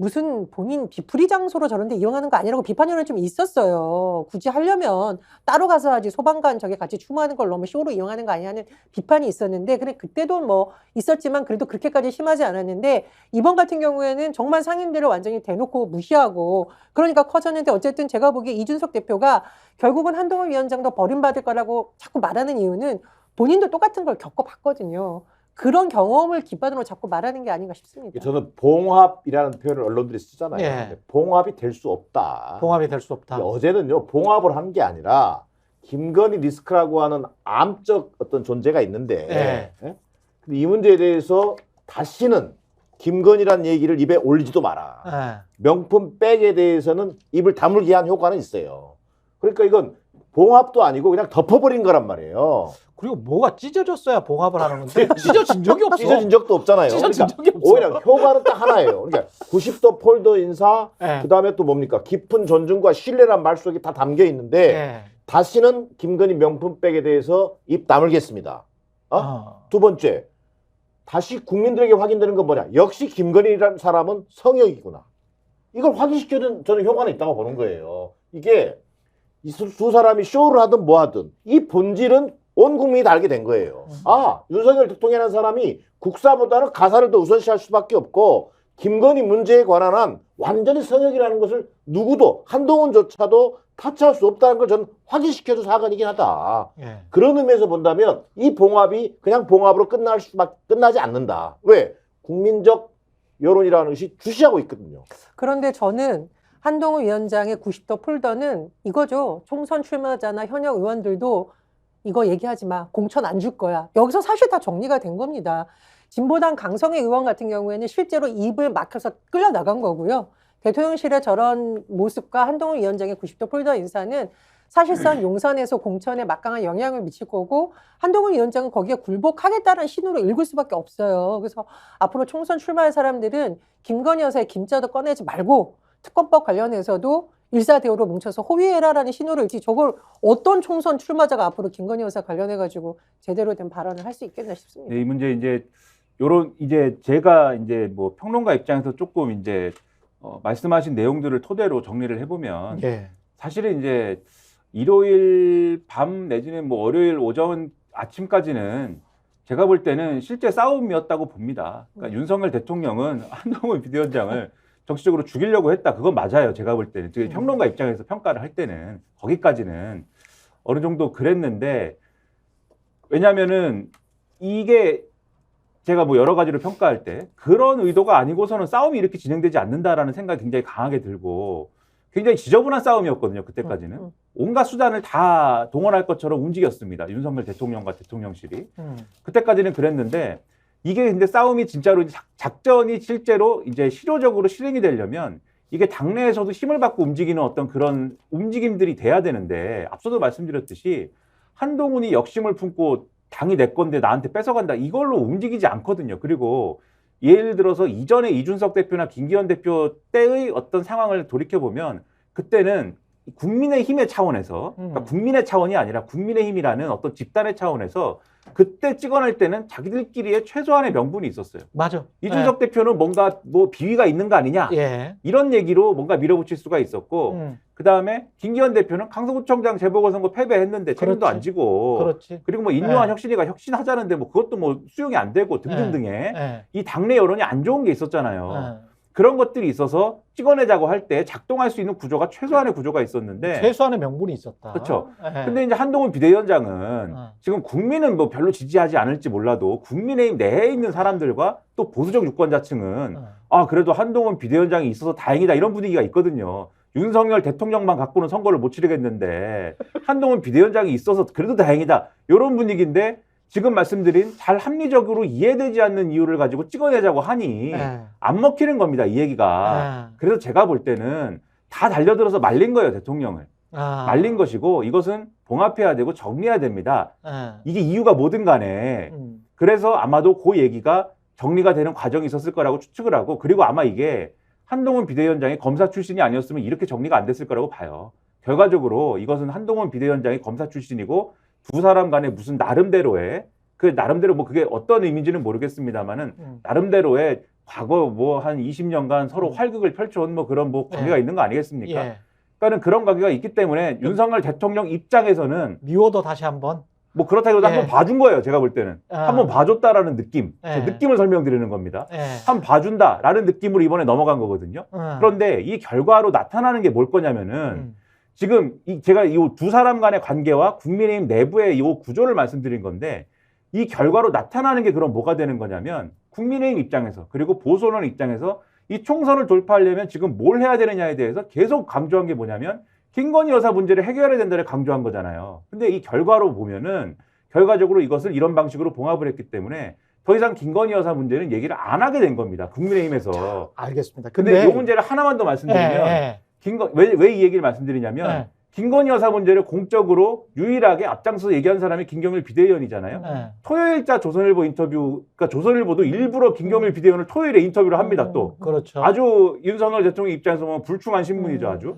무슨 본인 뒤풀이 장소로 저런 데 이용하는 거 아니라고 비판이 좀 있었어요. 굳이 하려면 따로 가서 하지 소방관 저기 같이 추모하는 걸 너무 쇼로 이용하는 거 아니냐는 비판이 있었는데 근데 그때도 뭐 있었지만 그래도 그렇게까지 심하지 않았는데 이번 같은 경우에는 정말 상인들을 완전히 대놓고 무시하고 그러니까 커졌는데 어쨌든 제가 보기에 이준석 대표가 결국은 한동훈 위원장도 버림받을 거라고 자꾸 말하는 이유는 본인도 똑같은 걸 겪어봤거든요. 그런 경험을 기반으로 자꾸 말하는 게 아닌가 싶습니다. 저는 봉합이라는 표현을 언론들이 쓰잖아요. 예. 근데 봉합이 될 수 없다. 봉합이 될 수 없다. 어제는요 봉합을 한 게 아니라 김건희 리스크라고 하는 암적 어떤 존재가 있는데 예. 예? 근데 이 문제에 대해서 다시는 김건희란 얘기를 입에 올리지도 마라. 예. 명품 백에 대해서는 입을 다물게 한 효과는 있어요. 그러니까 이건 봉합도 아니고 그냥 덮어버린 거란 말이에요. 그리고 뭐가 찢어졌어야 봉합을 하는 건데 찢어진 적이 없어. 찢어진 적도 없잖아요. 찢어진 그러니까 적이 없어. 오히려 효과는 딱 하나예요. 그러니까 90도 폴더 인사, 예. 그다음에 또 뭡니까? 깊은 존중과 신뢰란 말 속에 다 담겨 있는데 예. 다시는 김건희 명품백에 대해서 입 다물겠습니다. 두 번째, 다시 국민들에게 확인되는 건 뭐냐? 역시 김건희라는 사람은 성역이구나. 이걸 확인시켜준 저는 효과는 있다고 보는 거예요. 이게 이 두 사람이 쇼를 하든 뭐 하든 이 본질은 온 국민이 다 알게 된 거예요. 아, 윤석열 대통령이라는 사람이 국사보다는 가사를 더 우선시할 수밖에 없고 김건희 문제에 관한 한 완전히 성역이라는 것을 누구도 한동훈조차도 타치할 수 없다는 걸 저는 확인시켜준 사건이긴 하다. 예. 그런 의미에서 본다면 이 봉합이 그냥 봉합으로 끝나지 않는다. 왜? 국민적 여론이라는 것이 주시하고 있거든요. 그런데 저는 한동훈 위원장의 90도 폴더는 이거죠. 총선 출마자나 현역 의원들도 이거 얘기하지 마. 공천 안 줄 거야. 여기서 사실 다 정리가 된 겁니다. 진보당 강성의 의원 같은 경우에는 실제로 입을 막혀서 끌려나간 거고요. 대통령실의 저런 모습과 한동훈 위원장의 90도 폴더 인사는 사실상 용산에서 공천에 막강한 영향을 미칠 거고 한동훈 위원장은 거기에 굴복하겠다는 신호로 읽을 수밖에 없어요. 그래서 앞으로 총선 출마할 사람들은 김건희 여사의 김자도 꺼내지 말고 특검법 관련해서도 일사대오로 뭉쳐서 호위해라라는 신호를 읽지 저걸 어떤 총선 출마자가 앞으로 김건희 여사 관련해가지고 제대로 된 발언을 할 수 있겠나 싶습니다. 네, 이 문제 이제 제가 이제 뭐 평론가 입장에서 조금 이제 말씀하신 내용들을 토대로 정리를 해보면 예. 사실은 이제 일요일 밤 내지는 뭐 월요일 오전 아침까지는 제가 볼 때는 실제 싸움이었다고 봅니다. 그러니까 윤석열 대통령은 한동훈 비대위원장을 정치적으로 죽이려고 했다. 그건 맞아요. 제가 볼 때는. 평론가 입장에서 평가를 할 때는 거기까지는 어느 정도 그랬는데 왜냐면은 이게 제가 뭐 여러 가지로 평가할 때 그런 의도가 아니고서는 싸움이 이렇게 진행되지 않는다라는 생각이 굉장히 강하게 들고 굉장히 지저분한 싸움이었거든요. 그때까지는. 온갖 수단을 다 동원할 것처럼 움직였습니다. 윤석열 대통령과 대통령실이. 그때까지는 그랬는데 이게 근데 싸움이 진짜로 작전이 실제로 이제 실효적으로 실행이 되려면 이게 당내에서도 힘을 받고 움직이는 어떤 그런 움직임들이 돼야 되는데 앞서도 말씀드렸듯이 한동훈이 역심을 품고 당이 내 건데 나한테 뺏어간다 이걸로 움직이지 않거든요. 그리고 예를 들어서 이전에 이준석 대표나 김기현 대표 때의 어떤 상황을 돌이켜보면 그때는 국민의힘의 차원에서 그러니까 국민의 차원이 아니라 국민의힘이라는 어떤 집단의 차원에서 그때 찍어낼 때는 자기들끼리의 최소한의 명분이 있었어요. 맞아. 이준석 대표는 뭔가 뭐 비위가 있는 거 아니냐 이런 얘기로 뭔가 밀어붙일 수가 있었고 그다음에 김기현 대표는 강서구청장 재보궐선거 패배했는데 책임도 안 지고 그리고 뭐 인요한 혁신이가 혁신하자는데 뭐 그것도 뭐 수용이 안 되고 등등등의 이 당내 여론이 안 좋은 게 있었잖아요. 그런 것들이 있어서 찍어내자고 할 때 작동할 수 있는 구조가 최소한의 구조가 있었는데 최소한의 명분이 있었다. 그렇죠. 근데 이제 한동훈 비대위원장은 지금 국민은 뭐 별로 지지하지 않을지 몰라도 국민의힘 내에 있는 사람들과 또 보수적 유권자층은 아 그래도 한동훈 비대위원장이 있어서 다행이다 이런 분위기가 있거든요. 윤석열 대통령만 갖고는 선거를 못 치르겠는데 한동훈 비대위원장이 있어서 그래도 다행이다 이런 분위기인데 지금 말씀드린 잘 합리적으로 이해되지 않는 이유를 가지고 찍어내자고 하니 안 먹히는 겁니다. 이 얘기가. 그래서 제가 볼 때는 다 달려들어서 말린 거예요. 대통령을. 말린 것이고 이것은 봉합해야 되고 정리해야 됩니다. 이게 이유가 뭐든 간에 그래서 아마도 그 얘기가 정리가 되는 과정이 있었을 거라고 추측을 하고 그리고 아마 이게 한동훈 비대위원장이 검사 출신이 아니었으면 이렇게 정리가 안 됐을 거라고 봐요. 결과적으로 이것은 한동훈 비대위원장이 검사 출신이고 두 사람 간에 무슨 나름대로의 그 나름대로 뭐 그게 어떤 의미인지는 모르겠습니다만은 나름대로의 과거 뭐 한 20년간 서로 활극을 펼쳐온 뭐 그런 뭐 관계가 있는 거 아니겠습니까? 그러니까는 그런 관계가 있기 때문에 윤석열 대통령 입장에서는 미워도 다시 한번 뭐 그렇다고 해도 한번 봐준 거예요. 제가 볼 때는 한번 봐줬다라는 느낌, 제 느낌을 설명드리는 겁니다. 한번 봐준다라는 느낌으로 이번에 넘어간 거거든요. 그런데 이 결과로 나타나는 게 뭘 거냐면은. 지금 제가 이 두 사람 간의 관계와 국민의힘 내부의 이 구조를 말씀드린 건데 이 결과로 나타나는 게 그럼 뭐가 되는 거냐면 국민의힘 입장에서 그리고 보수언론 입장에서 이 총선을 돌파하려면 지금 뭘 해야 되느냐에 대해서 계속 강조한 게 뭐냐면 김건희 여사 문제를 해결해야 된다를 강조한 거잖아요. 근데 이 결과로 보면은 결과적으로 이것을 이런 방식으로 봉합을 했기 때문에 더 이상 김건희 여사 문제는 얘기를 안 하게 된 겁니다. 국민의힘에서. 자, 알겠습니다. 근데 이 문제를 하나만 더 말씀드리면 왜 이 얘기를 말씀드리냐면 김건희 여사 문제를 공적으로 유일하게 앞장서서 얘기한 사람이 김경일 비대위원이잖아요. 토요일자 조선일보 인터뷰, 그러니까 조선일보도 일부러 김경일 비대위원을 토요일에 인터뷰를 합니다. 또 그렇죠. 아주 윤석열 대통령 입장에서 보면 불충한 신문이죠, 아주.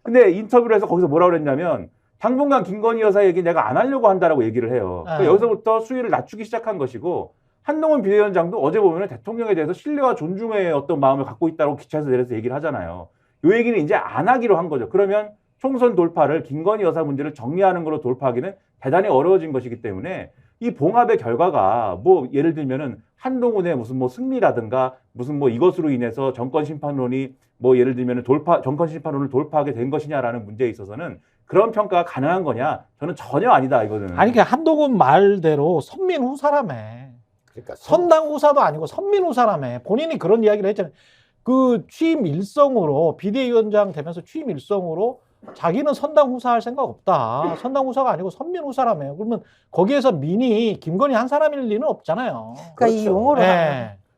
근데 인터뷰를 해서 거기서 뭐라고 그랬냐면 당분간 김건희 여사 얘기 내가 안 하려고 한다라고 얘기를 해요. 그러니까 여기서부터 수위를 낮추기 시작한 것이고 한동훈 비대위원장도 어제 보면 대통령에 대해서 신뢰와 존중의 어떤 마음을 갖고 있다고 기차에서 내려서 얘기를 하잖아요. 이 얘기는 이제 안 하기로 한 거죠. 그러면 총선 돌파를 김건희 여사 문제를 정리하는 걸로 돌파하기는 대단히 어려워진 것이기 때문에 이 봉합의 결과가 뭐 예를 들면은 한동훈의 무슨 뭐 승리라든가 무슨 뭐 이것으로 인해서 정권 심판론이 뭐 예를 들면은 정권 심판론을 돌파하게 된 것이냐라는 문제에 있어서는 그런 평가가 가능한 거냐? 저는 전혀 아니다 이거는. 아니 그러니까 한동훈 말대로 선민후사라며. 그러니까 선당후사도 아니고 선민후사라며. 본인이 그런 이야기를 했잖아요. 그 취임 일성으로 비대위원장 되면서 취임 일성으로 자기는 선당후사할 생각 없다. 선당후사가 아니고 선민후사라며. 그러면 거기에서 민이 김건희 한 사람일 리는 없잖아요. 그러니까 그렇죠. 이 용어로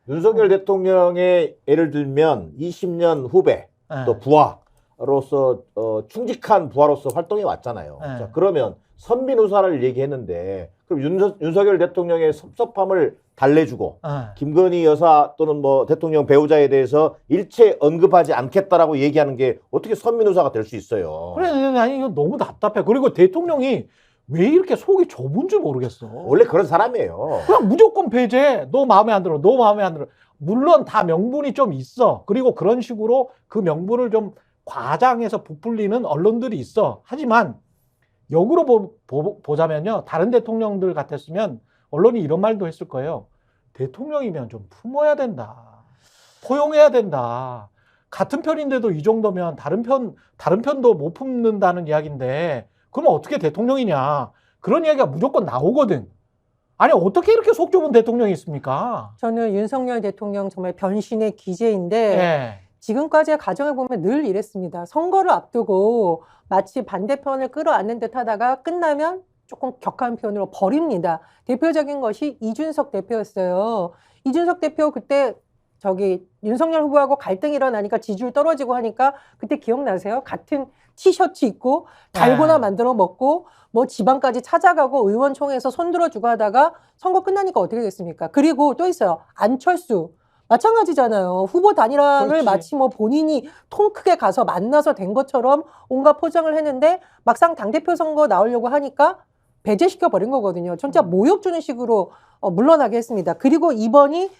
윤석열 대통령의 예를 들면 20년 후배 또 부하로서 충직한 부하로서 활동해 왔잖아요. 자, 그러면 선민후사를 얘기했는데 그럼 윤석열 대통령의 섭섭함을 달래주고 김건희 여사 또는 뭐 대통령 배우자에 대해서 일체 언급하지 않겠다라고 얘기하는 게 어떻게 선민후사가 될 수 있어요? 그래, 아니 이거 너무 답답해. 그리고 대통령이 왜 이렇게 속이 좁은 줄 모르겠어. 원래 그런 사람이에요. 그냥 무조건 배제. 너 마음에 안 들어. 너 마음에 안 들어. 물론 다 명분이 좀 있어. 그리고 그런 식으로 그 명분을 좀 과장해서 부풀리는 언론들이 있어. 하지만 역으로 보자면요. 다른 대통령들 같았으면 언론이 이런 말도 했을 거예요. 대통령이면 좀 품어야 된다. 포용해야 된다. 같은 편인데도 이 정도면 다른 편도 못 품는다는 이야기인데 그러면 어떻게 대통령이냐. 그런 이야기가 무조건 나오거든. 아니 어떻게 이렇게 속 좁은 대통령이 있습니까? 저는 윤석열 대통령 정말 변신의 기제인데 지금까지의 과정을 보면 늘 이랬습니다. 선거를 앞두고 마치 반대편을 끌어안는 듯 하다가 끝나면 조금 격한 표현으로 버립니다. 대표적인 것이 이준석 대표였어요. 이준석 대표 그때 윤석열 후보하고 갈등이 일어나니까 지지율 떨어지고 하니까 그때 기억나세요? 같은 티셔츠 입고 달고나 만들어 먹고 뭐 지방까지 찾아가고 의원총회에서 손들어주고 하다가 선거 끝나니까 어떻게 됐습니까? 그리고 또 있어요. 안철수. 마찬가지잖아요. 후보 단일화를 그렇지. 마치 뭐 본인이 통 크게 가서 만나서 된 것처럼 온갖 포장을 했는데 막상 당대표 선거 나오려고 하니까 배제시켜 버린 거거든요. 진짜 모욕 주는 식으로 물러나게 했습니다. 그리고 이번이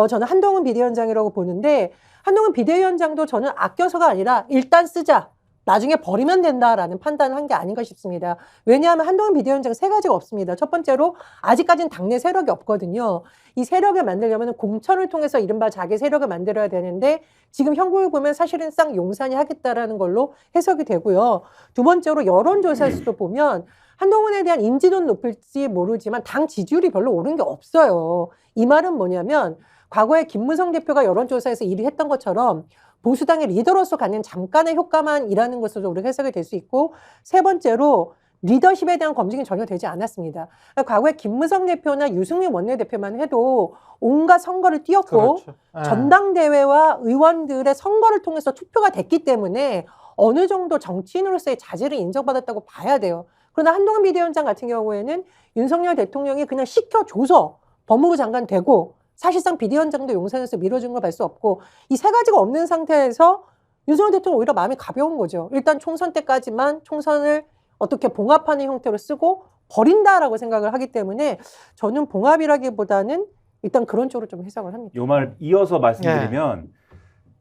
저는 한동훈 비대위원장이라고 보는데 한동훈 비대위원장도 저는 아껴서가 아니라 일단 쓰자. 나중에 버리면 된다라는 판단을 한 게 아닌가 싶습니다. 왜냐하면 한동훈 비대위원장 세 가지가 없습니다. 첫 번째로 아직까지는 당내 세력이 없거든요. 이 세력을 만들려면 공천을 통해서 이른바 자기 세력을 만들어야 되는데 지금 형국을 보면 사실은 쌍용산이 하겠다라는 걸로 해석이 되고요. 두 번째로 여론조사에서도 보면 한동훈에 대한 인지도는 높을지 모르지만 당 지지율이 별로 오른 게 없어요. 이 말은 뭐냐면 과거에 김무성 대표가 여론조사에서 1위 했던 것처럼 보수당의 리더로서 갖는 잠깐의 효과만 일하는 것으로 우리가 해석이 될 수 있고 세 번째로 리더십에 대한 검증이 전혀 되지 않았습니다. 과거에 김무성 대표나 유승민 원내대표만 해도 온갖 선거를 뛰었고 그렇죠. 전당대회와 의원들의 선거를 통해서 투표가 됐기 때문에 어느 정도 정치인으로서의 자질을 인정받았다고 봐야 돼요. 그러나 한동훈 비대위원장 같은 경우에는 윤석열 대통령이 그냥 시켜줘서 법무부 장관 되고 사실상 비대위원장도 용산에서 밀어준 걸 볼 수 없고 이 세 가지가 없는 상태에서 윤석열 대통령 오히려 마음이 가벼운 거죠. 일단 총선 때까지만 총선을 어떻게 봉합하는 형태로 쓰고 버린다라고 생각을 하기 때문에 저는 봉합이라기보다는 일단 그런 쪽으로 좀 해석을 합니다. 요 말 이어서 말씀드리면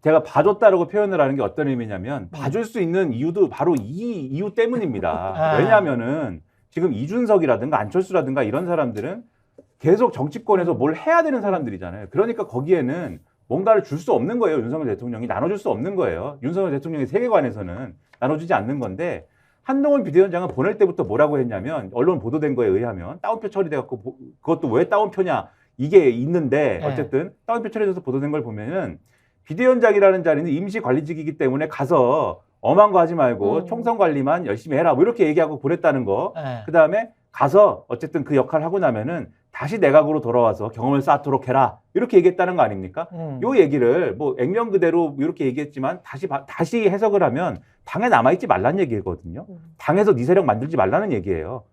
제가 봐줬다라고 표현을 하는 게 어떤 의미냐면 봐줄 수 있는 이유도 바로 이 이유 때문입니다. 왜냐하면은 지금 이준석이라든가 안철수라든가 이런 사람들은 계속 정치권에서 뭘 해야 되는 사람들이잖아요. 그러니까 거기에는 뭔가를 줄 수 없는 거예요. 윤석열 대통령이 나눠줄 수 없는 거예요. 윤석열 대통령의 세계관에서는 나눠주지 않는 건데 한동훈 비대위원장은 보낼 때부터 뭐라고 했냐면 언론 보도된 거에 의하면 다운표 처리돼갖고 그것도 왜 다운표냐 이게 있는데 어쨌든 다운표 처리돼서 보도된 걸 보면은 비대위원장이라는 자리는 임시관리직이기 때문에 가서 엄한 거 하지 말고 총선 관리만 열심히 해라 뭐 이렇게 얘기하고 보냈다는 거. 그다음에 가서 어쨌든 그 역할을 하고 나면은 다시 내각으로 돌아와서 경험을 쌓도록 해라 이렇게 얘기했다는 거 아닙니까? 요 얘기를 뭐 액면 그대로 이렇게 얘기했지만 다시 해석을 하면 당에 남아있지 말라는 얘기거든요. 당에서 네 세력 만들지 말라는 얘기예요.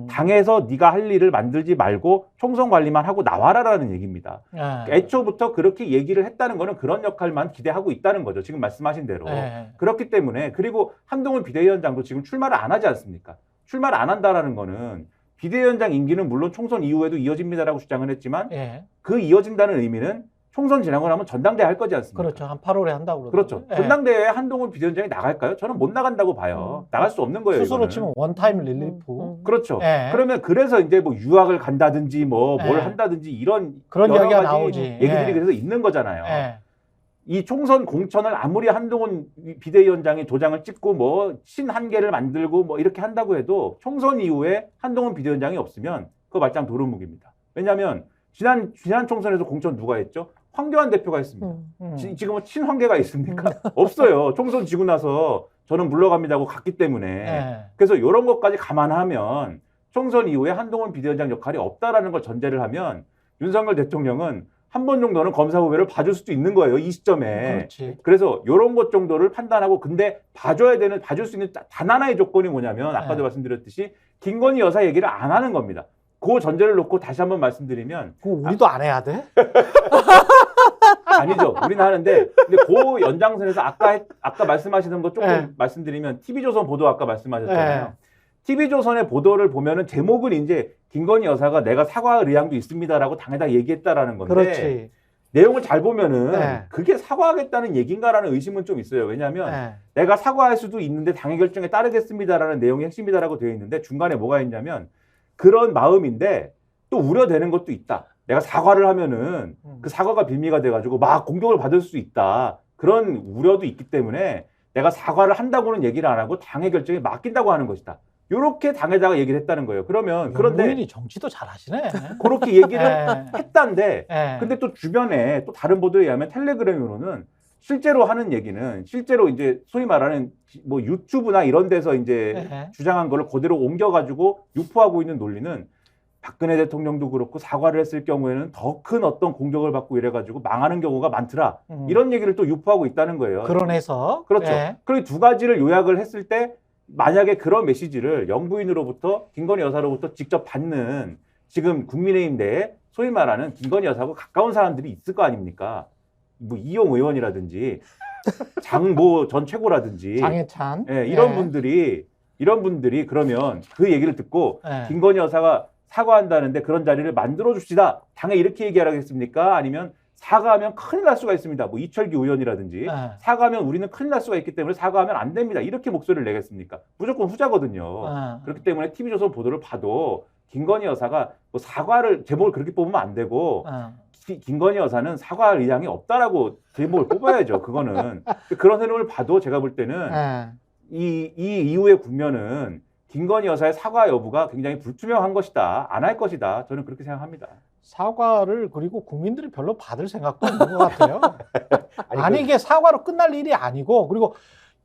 당에서 네가 할 일을 만들지 말고 총선 관리만 하고 나와라라는 얘기입니다. 애초부터 그렇게 얘기를 했다는 거는 그런 역할만 기대하고 있다는 거죠. 지금 말씀하신 대로. 그렇기 때문에 그리고 한동훈 비대위원장도 지금 출마를 안 하지 않습니까? 출마를 안 한다라는 거는 비대위원장 임기는 물론 총선 이후에도 이어집니다라고 주장을 했지만 그 이어진다는 의미는 총선 지나고 나면 전당대회 할 거지 않습니까? 그렇죠. 한 8월에 한다고 그러죠. 전당대회에 한동훈 비대위원장이 나갈까요? 저는 못 나간다고 봐요. 나갈 수 없는 거예요. 스스로 이거는. 치면 원타임 릴리프. 그렇죠. 그러면 그래서 이제 뭐 유학을 간다든지 뭐 뭘 한다든지 이런 그런 여러 이야기가 가지 나오지. 얘기들이 그래서 있는 거잖아요. 이 총선 공천을 아무리 한동훈 비대위원장이 도장을 찍고 뭐 신한계를 만들고 뭐 이렇게 한다고 해도 총선 이후에 한동훈 비대위원장이 없으면 그거 말짱 도루묵입니다. 왜냐하면 지난 총선에서 공천 누가 했죠? 황교안 대표가 했습니다. 지금은 친황계가 있습니까? 없어요. 총선 지고 나서 저는 물러갑니다 하고 갔기 때문에. 그래서 이런 것까지 감안하면 총선 이후에 한동훈 비대위원장 역할이 없다라는 걸 전제를 하면 윤석열 대통령은 한 번 정도는 검사 후배를 봐줄 수도 있는 거예요. 이 시점에. 그렇지. 그래서 이런 것 정도를 판단하고 근데 봐줄 수 있는 단 하나의 조건이 뭐냐면 아까도 말씀드렸듯이 김건희 여사 얘기를 안 하는 겁니다. 그 전제를 놓고 다시 한번 말씀드리면 우리도 안 해야 돼? 아니죠. 우리는 하는데 근데 그 연장선에서 아까 말씀하시던 거 조금 말씀드리면 TV조선 보도 아까 말씀하셨잖아요. TV조선의 보도를 보면은 제목은 이제 김건희 여사가 내가 사과할 의향도 있습니다라고 당에다 얘기했다라는 건데 그렇지. 내용을 잘 보면은 그게 사과하겠다는 얘기인가라는 의심은 좀 있어요. 왜냐하면 내가 사과할 수도 있는데 당의 결정에 따르겠습니다라는 내용이 핵심이다라고 되어 있는데 중간에 뭐가 있냐면 그런 마음인데 또 우려되는 것도 있다. 내가 사과를 하면은 그 사과가 빌미가 돼가지고 막 공격을 받을 수 있다. 그런 우려도 있기 때문에 내가 사과를 한다고는 얘기를 안 하고 당의 결정에 맡긴다고 하는 것이다. 이렇게 당에다가 얘기를 했다는 거예요. 그러면 그런데 본인이 정치도 잘하시네. 그렇게 얘기를 했다는데 근데 또 주변에 또 다른 보도에 의하면 텔레그램으로는 실제로 하는 얘기는 실제로 이제 소위 말하는 뭐 유튜브나 이런 데서 이제 네. 주장한 거를 그대로 옮겨가지고 유포하고 있는 논리는 박근혜 대통령도 그렇고 사과를 했을 경우에는 더 큰 어떤 공격을 받고 이래가지고 망하는 경우가 많더라. 이런 얘기를 또 유포하고 있다는 거예요. 그런 해석. 그렇죠. 네. 그리고 두 가지를 요약을 했을 때 만약에 그런 메시지를 영부인으로부터 김건희 여사로부터 직접 받는 지금 국민의힘 내에 소위 말하는 김건희 여사하고 가까운 사람들이 있을 거 아닙니까? 뭐 이용 의원이라든지 장모 전 최고라든지 장해찬. 예, 이런 분들이 그러면 그 얘기를 듣고 네. 김건희 여사가 사과한다는데 그런 자리를 만들어 줍시다. 당에 이렇게 얘기하라겠습니까? 아니면 사과하면 큰일 날 수가 있습니다. 뭐 이철규 의원이라든지 네. 사과하면 우리는 큰일 날 수가 있기 때문에 사과하면 안 됩니다. 이렇게 목소리를 내겠습니까? 무조건 후자거든요. 네. 그렇기 때문에 TV조선 보도를 봐도 김건희 여사가 뭐 사과를 제목을 그렇게 뽑으면 안 되고 김건희 여사는 사과할 의향이 없다라고 제목을 뽑아야죠. 그거는 그런 흐름을 봐도 제가 볼 때는 네. 이 이후의 국면은 김건희 여사의 사과 여부가 굉장히 불투명한 것이다. 안 할 것이다. 저는 그렇게 생각합니다. 사과를 그리고 국민들이 별로 받을 생각도 없는 것 같아요. 아니 그 이게 사과로 끝날 일이 아니고 그리고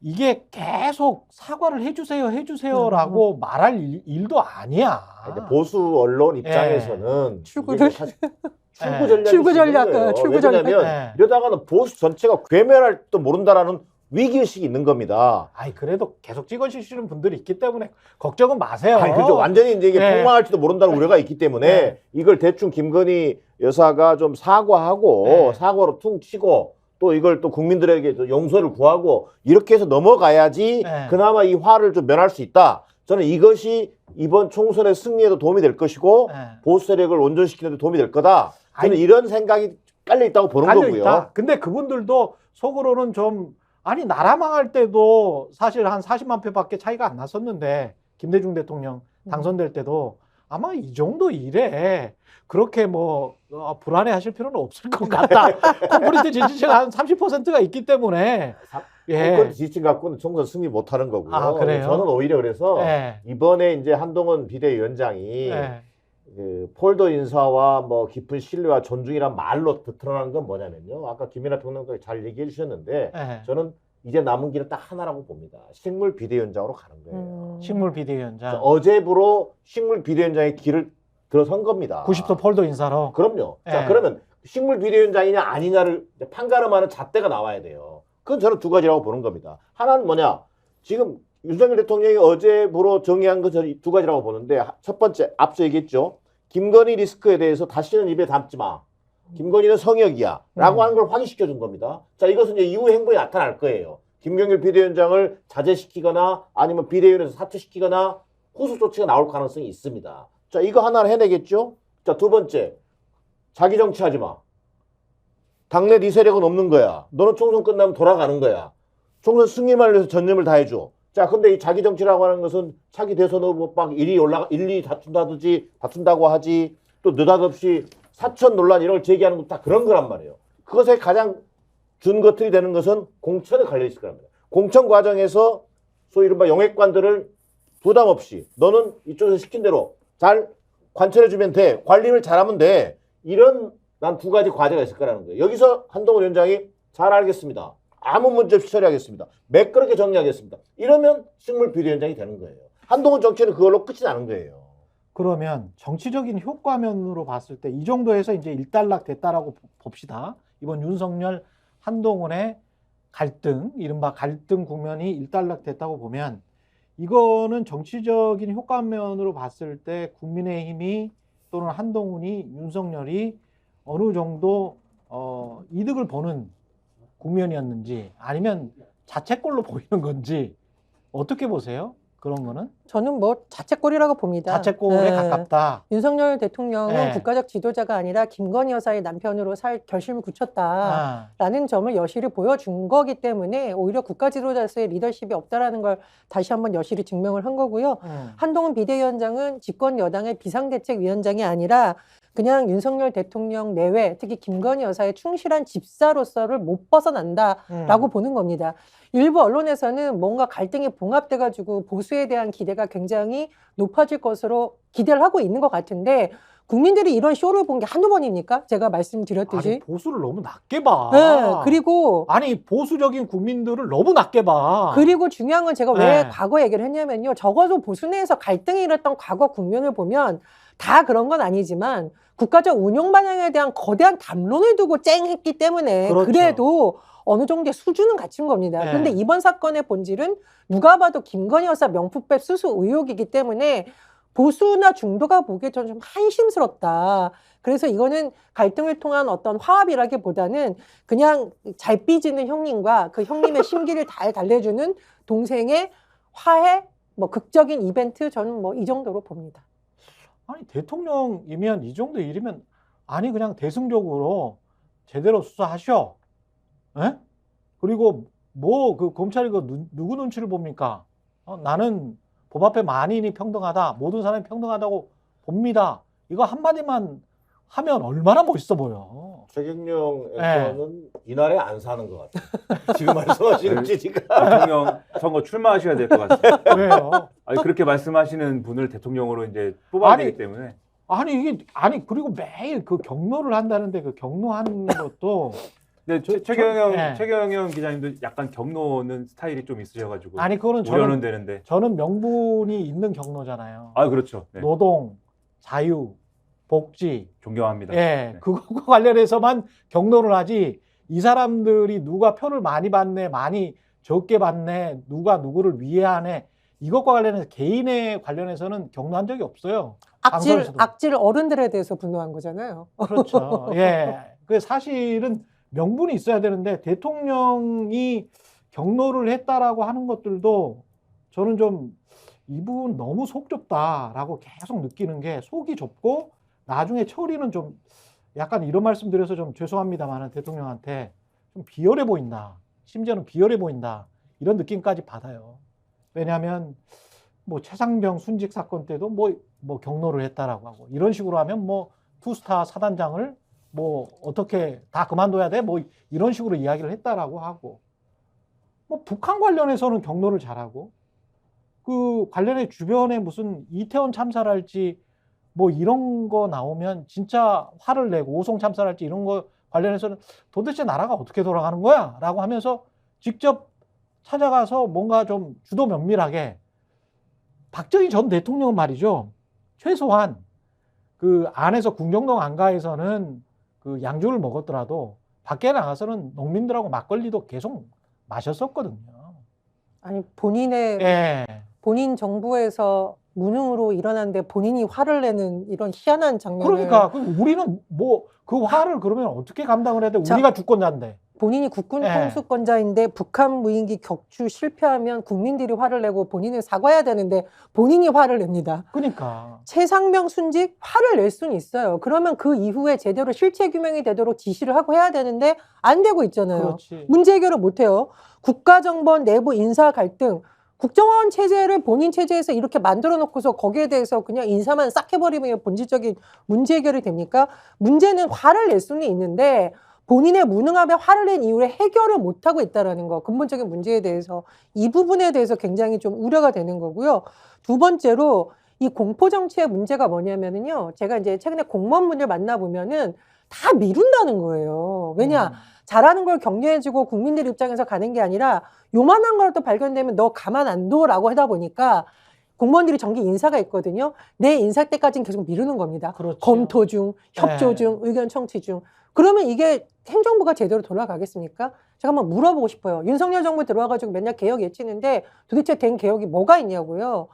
이게 계속 사과를 해주세요라고 말할 일도 아니야. 이제 보수 언론 입장에서는 출구 이게 사실 예. 출구 전략이 출구 전략, 있는 거예요. 출구 전략. 왜냐하면 예. 이러다가는 보수 전체가 괴멸할지도 모른다라는 위기의식이 있는 겁니다. 아니 그래도 계속 찍어주시는 분들이 있기 때문에 걱정은 마세요. 아니, 그죠. 완전히 이제 이게 네. 폭망할지도 모른다는 우려가 있기 때문에 네. 이걸 대충 김건희 여사가 좀 사과하고 네. 사과로 퉁치고 또 이걸 또 국민들에게 또 용서를 구하고 이렇게 해서 넘어가야지 네. 그나마 이 화를 좀 면할 수 있다. 저는 이것이 이번 총선의 승리에도 도움이 될 것이고 네. 보수 세력을 온전시키는 데 도움이 될 거다. 저는 아니, 이런 생각이 깔려 있다고 보는 깔려 거고요. 있다. 근데 그분들도 속으로는 좀 아니 나라 망할 때도 사실 한 40만 표밖에 차이가 안 났었는데 김대중 대통령 당선될 때도 아마 이 정도 일에 그렇게 뭐 불안해하실 필요는 없을 것 같다. 콘크리트 지지층 한 30%가 있기 때문에 콘크리트 지지층 갖고는 총선 승리 못하는 거고요. 아, 그래요? 저는 오히려 그래서 예. 이번에 이제 한동훈 비대위원장이 예. 그 폴더 인사와 뭐 깊은 신뢰와 존중이란 말로 드러나는 건 뭐냐면요. 아까 김연아 평론가가 잘 얘기해 주셨는데 예. 저는 이제 남은 길은 딱 하나라고 봅니다. 식물 비대위원장으로 가는 거예요. 식물 비대위원장 어제부로 식물 비대위원장의 길을 들어선 겁니다. 90도 폴더 인사로. 그럼요. 자, 예. 그러면 식물 비대위원장이냐 아니냐를 판가름하는 잣대가 나와야 돼요. 그건 저는 두 가지라고 보는 겁니다. 하나는 뭐냐? 지금 윤석열 대통령이 어제부로 정의한 것은 두 가지라고 보는데 첫 번째 앞서 얘기했죠. 김건희 리스크에 대해서 다시는 입에 담지 마. 김건희는 성역이야. 라고 하는 걸 확인시켜 준 겁니다. 자, 이것은 이제 이후 행보에 나타날 거예요. 김경일 비대위원장을 자제시키거나 아니면 비대위원회에서 사퇴시키거나 후속 조치가 나올 가능성이 있습니다. 자, 이거 하나를 해내겠죠? 자, 두 번째. 자기 정치하지 마. 당내 네 세력은 없는 거야. 너는 총선 끝나면 돌아가는 거야. 총선 승리만 위해서 전념을 다해줘. 자, 근데 이 자기 정치라고 하는 것은 차기 대선 후보 막 1위 다툰다고 하지. 또 느닷없이 사천 논란 이런 걸 제기하는 것도 다 그런 거란 말이에요. 그것에 가장 준거틀이 되는 것은 공천에 걸려 있을 거란 말이에요. 공천 과정에서 소위 이른바 영액관들을 부담 없이 너는 이쪽에서 시킨 대로 잘 관철해주면 돼. 관리를 잘하면 돼. 이런 난 두 가지 과제가 있을 거라는 거예요. 여기서 한동훈 위원장이 잘 알겠습니다. 아무 문제 없이 처리하겠습니다. 매끄럽게 정리하겠습니다. 이러면 식물 비대위원장이 되는 거예요. 한동훈 정치는 그걸로 끝이 나는 거예요. 그러면 정치적인 효과면으로 봤을 때 이 정도에서 이제 일단락 됐다라고 봅시다. 이번 윤석열 한동훈의 갈등, 이른바 갈등 국면이 일단락 됐다고 보면 이거는 정치적인 효과면으로 봤을 때 국민의힘이 또는 한동훈이 윤석열이 어느 정도 이득을 보는 국면이었는지 아니면 자책골로 보이는 건지 어떻게 보세요? 그런 거는? 저는 뭐 자책골이라고 봅니다. 자책골에 네. 가깝다. 윤석열 대통령은 네. 국가적 지도자가 아니라 김건희 여사의 남편으로 살 결심을 굳혔다라는 아, 점을 여실히 보여준 거기 때문에 오히려 국가 지도자로서의 리더십이 없다라는 걸 다시 한번 여실히 증명을 한 거고요. 한동훈 비대위원장은 집권 여당의 비상대책위원장이 아니라 그냥 윤석열 대통령 내외 특히 김건희 여사의 충실한 집사로서를 못 벗어난다라고 보는 겁니다. 일부 언론에서는 뭔가 갈등이 봉합돼가지고 보수에 대한 기대가 굉장히 높아질 것으로 기대를 하고 있는 것 같은데 국민들이 이런 쇼를 본 게 한두 번입니까? 제가 말씀드렸듯이. 아니, 보수를 너무 낮게 봐. 네, 그리고 아니, 보수적인 국민들을 너무 낮게 봐. 그리고 중요한 건 제가 왜 네. 과거 얘기를 했냐면요. 적어도 보수 내에서 갈등이 일었던 과거 국면을 보면 다 그런 건 아니지만 국가적 운영 방향에 대한 거대한 담론을 두고 쨍했기 때문에 그렇죠. 그래도 어느 정도의 수준은 갖춘 겁니다. 네. 그런데 이번 사건의 본질은 누가 봐도 김건희 여사 명품백 수수 의혹이기 때문에 보수나 중도가 보기에 저는 좀 한심스럽다. 그래서 이거는 갈등을 통한 어떤 화합이라기보다는 그냥 잘 삐지는 형님과 그 형님의 심기를 잘 달래주는 동생의 화해, 뭐 극적인 이벤트, 저는 뭐 이 정도로 봅니다. 아니, 대통령이면 이 정도 일이면 아니 그냥 대승적으로 제대로 수사하셔. 에? 그리고 뭐 그 검찰이 그 누구 눈치를 봅니까? 나는 법 앞에 만인이 평등하다. 모든 사람이 평등하다고 봅니다. 이거 한마디만 하면 얼마나 멋있어 보여. 최경영 앵커는 이날에 안 사는 것 같아요. 지금 말씀하시는 취지가. 대통령 선거 출마하셔야 될 것 같습니다. 왜요? 아니, 그렇게 말씀하시는 분을 대통령으로 이제 뽑아야 아니, 되기 때문에. 아니 이게 아니 그리고 매일 그 경로를 한다는데 그 경로하는 것도 근데 최경영 네. 최경영 기자님도 약간 경로는 스타일이 좀 있으셔가지고 아니 그거는 우려는 되는데. 저는 명분이 있는 경로잖아요. 아, 그렇죠. 네. 노동, 자유, 복지. 존경합니다. 예, 네. 그것과 관련해서만 경로를 하지 이 사람들이 누가 표를 많이 받네, 많이 적게 받네, 누가 누구를 위해하네 이것과 관련해서 개인에 관련해서는 경로한 적이 없어요. 방송에서도. 악질 어른들에 대해서 분노한 거잖아요. 그렇죠. 예, 그 사실은 명분이 있어야 되는데 대통령이 경로를 했다라고 하는 것들도 저는 좀 이 부분 너무 속 좁다라고 계속 느끼는 게 속이 좁고 나중에 처리는 좀 약간 이런 말씀 드려서 좀 죄송합니다만 대통령한테 좀 비열해 보인다. 심지어는 비열해 보인다. 이런 느낌까지 받아요. 왜냐하면 뭐 최상병 순직 사건 때도 뭐 경로를 했다라고 하고 이런 식으로 하면 뭐 투스타 사단장을 뭐 어떻게 다 그만둬야 돼? 뭐 이런 식으로 이야기를 했다라고 하고 뭐 북한 관련해서는 경로를 잘하고 그 관련해 주변에 무슨 이태원 참사랄지 뭐 이런 거 나오면 진짜 화를 내고 오송 참사랄지 이런 거 관련해서는 도대체 나라가 어떻게 돌아가는 거야? 라고 하면서 직접 찾아가서 뭔가 좀 주도 면밀하게 박정희 전 대통령은 말이죠. 최소한 그 안에서 궁정동 안가에서는 그 양주를 먹었더라도 밖에 나가서는 농민들하고 막걸리도 계속 마셨었거든요. 아니 본인의 예. 본인 정부에서 무능으로 일어났는데 본인이 화를 내는 이런 희한한 장면을 그러니까 우리는 뭐 그 화를 그러면 어떻게 감당을 해야 돼? 자, 우리가 주권자인데. 본인이 국군 예. 통수권자인데 북한 무인기 격추 실패하면 국민들이 화를 내고 본인은 사과해야 되는데 본인이 화를 냅니다. 그러니까. 최상병 순직 화를 낼 수는 있어요. 그러면 그 이후에 제대로 실체 규명이 되도록 지시를 하고 해야 되는데 안 되고 있잖아요. 그렇지. 문제 해결을 못 해요. 국가정보원 내부 인사 갈등, 국정원 체제를 본인 체제에서 이렇게 만들어 놓고서 거기에 대해서 그냥 인사만 싹 해버리면 본질적인 문제 해결이 됩니까? 문제는 화를 낼 수는 있는데 본인의 무능함에 화를 낸 이후에 해결을 못하고 있다는 거, 근본적인 문제에 대해서 이 부분에 대해서 굉장히 좀 우려가 되는 거고요. 두 번째로 이 공포정치의 문제가 뭐냐면은요. 제가 이제 최근에 공무원분들 만나보면은 다 미룬다는 거예요. 왜냐? 잘하는 걸 격려해주고 국민들 입장에서 가는 게 아니라 요만한 거라도 발견되면 너 가만 안 둬라고 하다 보니까 공무원들이 정기 인사가 있거든요. 내 인사 때까지는 계속 미루는 겁니다. 그렇죠. 검토 중, 협조 네. 중, 의견 청취 중. 그러면 이게 행정부가 제대로 돌아가겠습니까? 제가 한번 물어보고 싶어요. 윤석열 정부 들어와가지고 맨날 개혁 외치는데 도대체 된 개혁이 뭐가 있냐고요.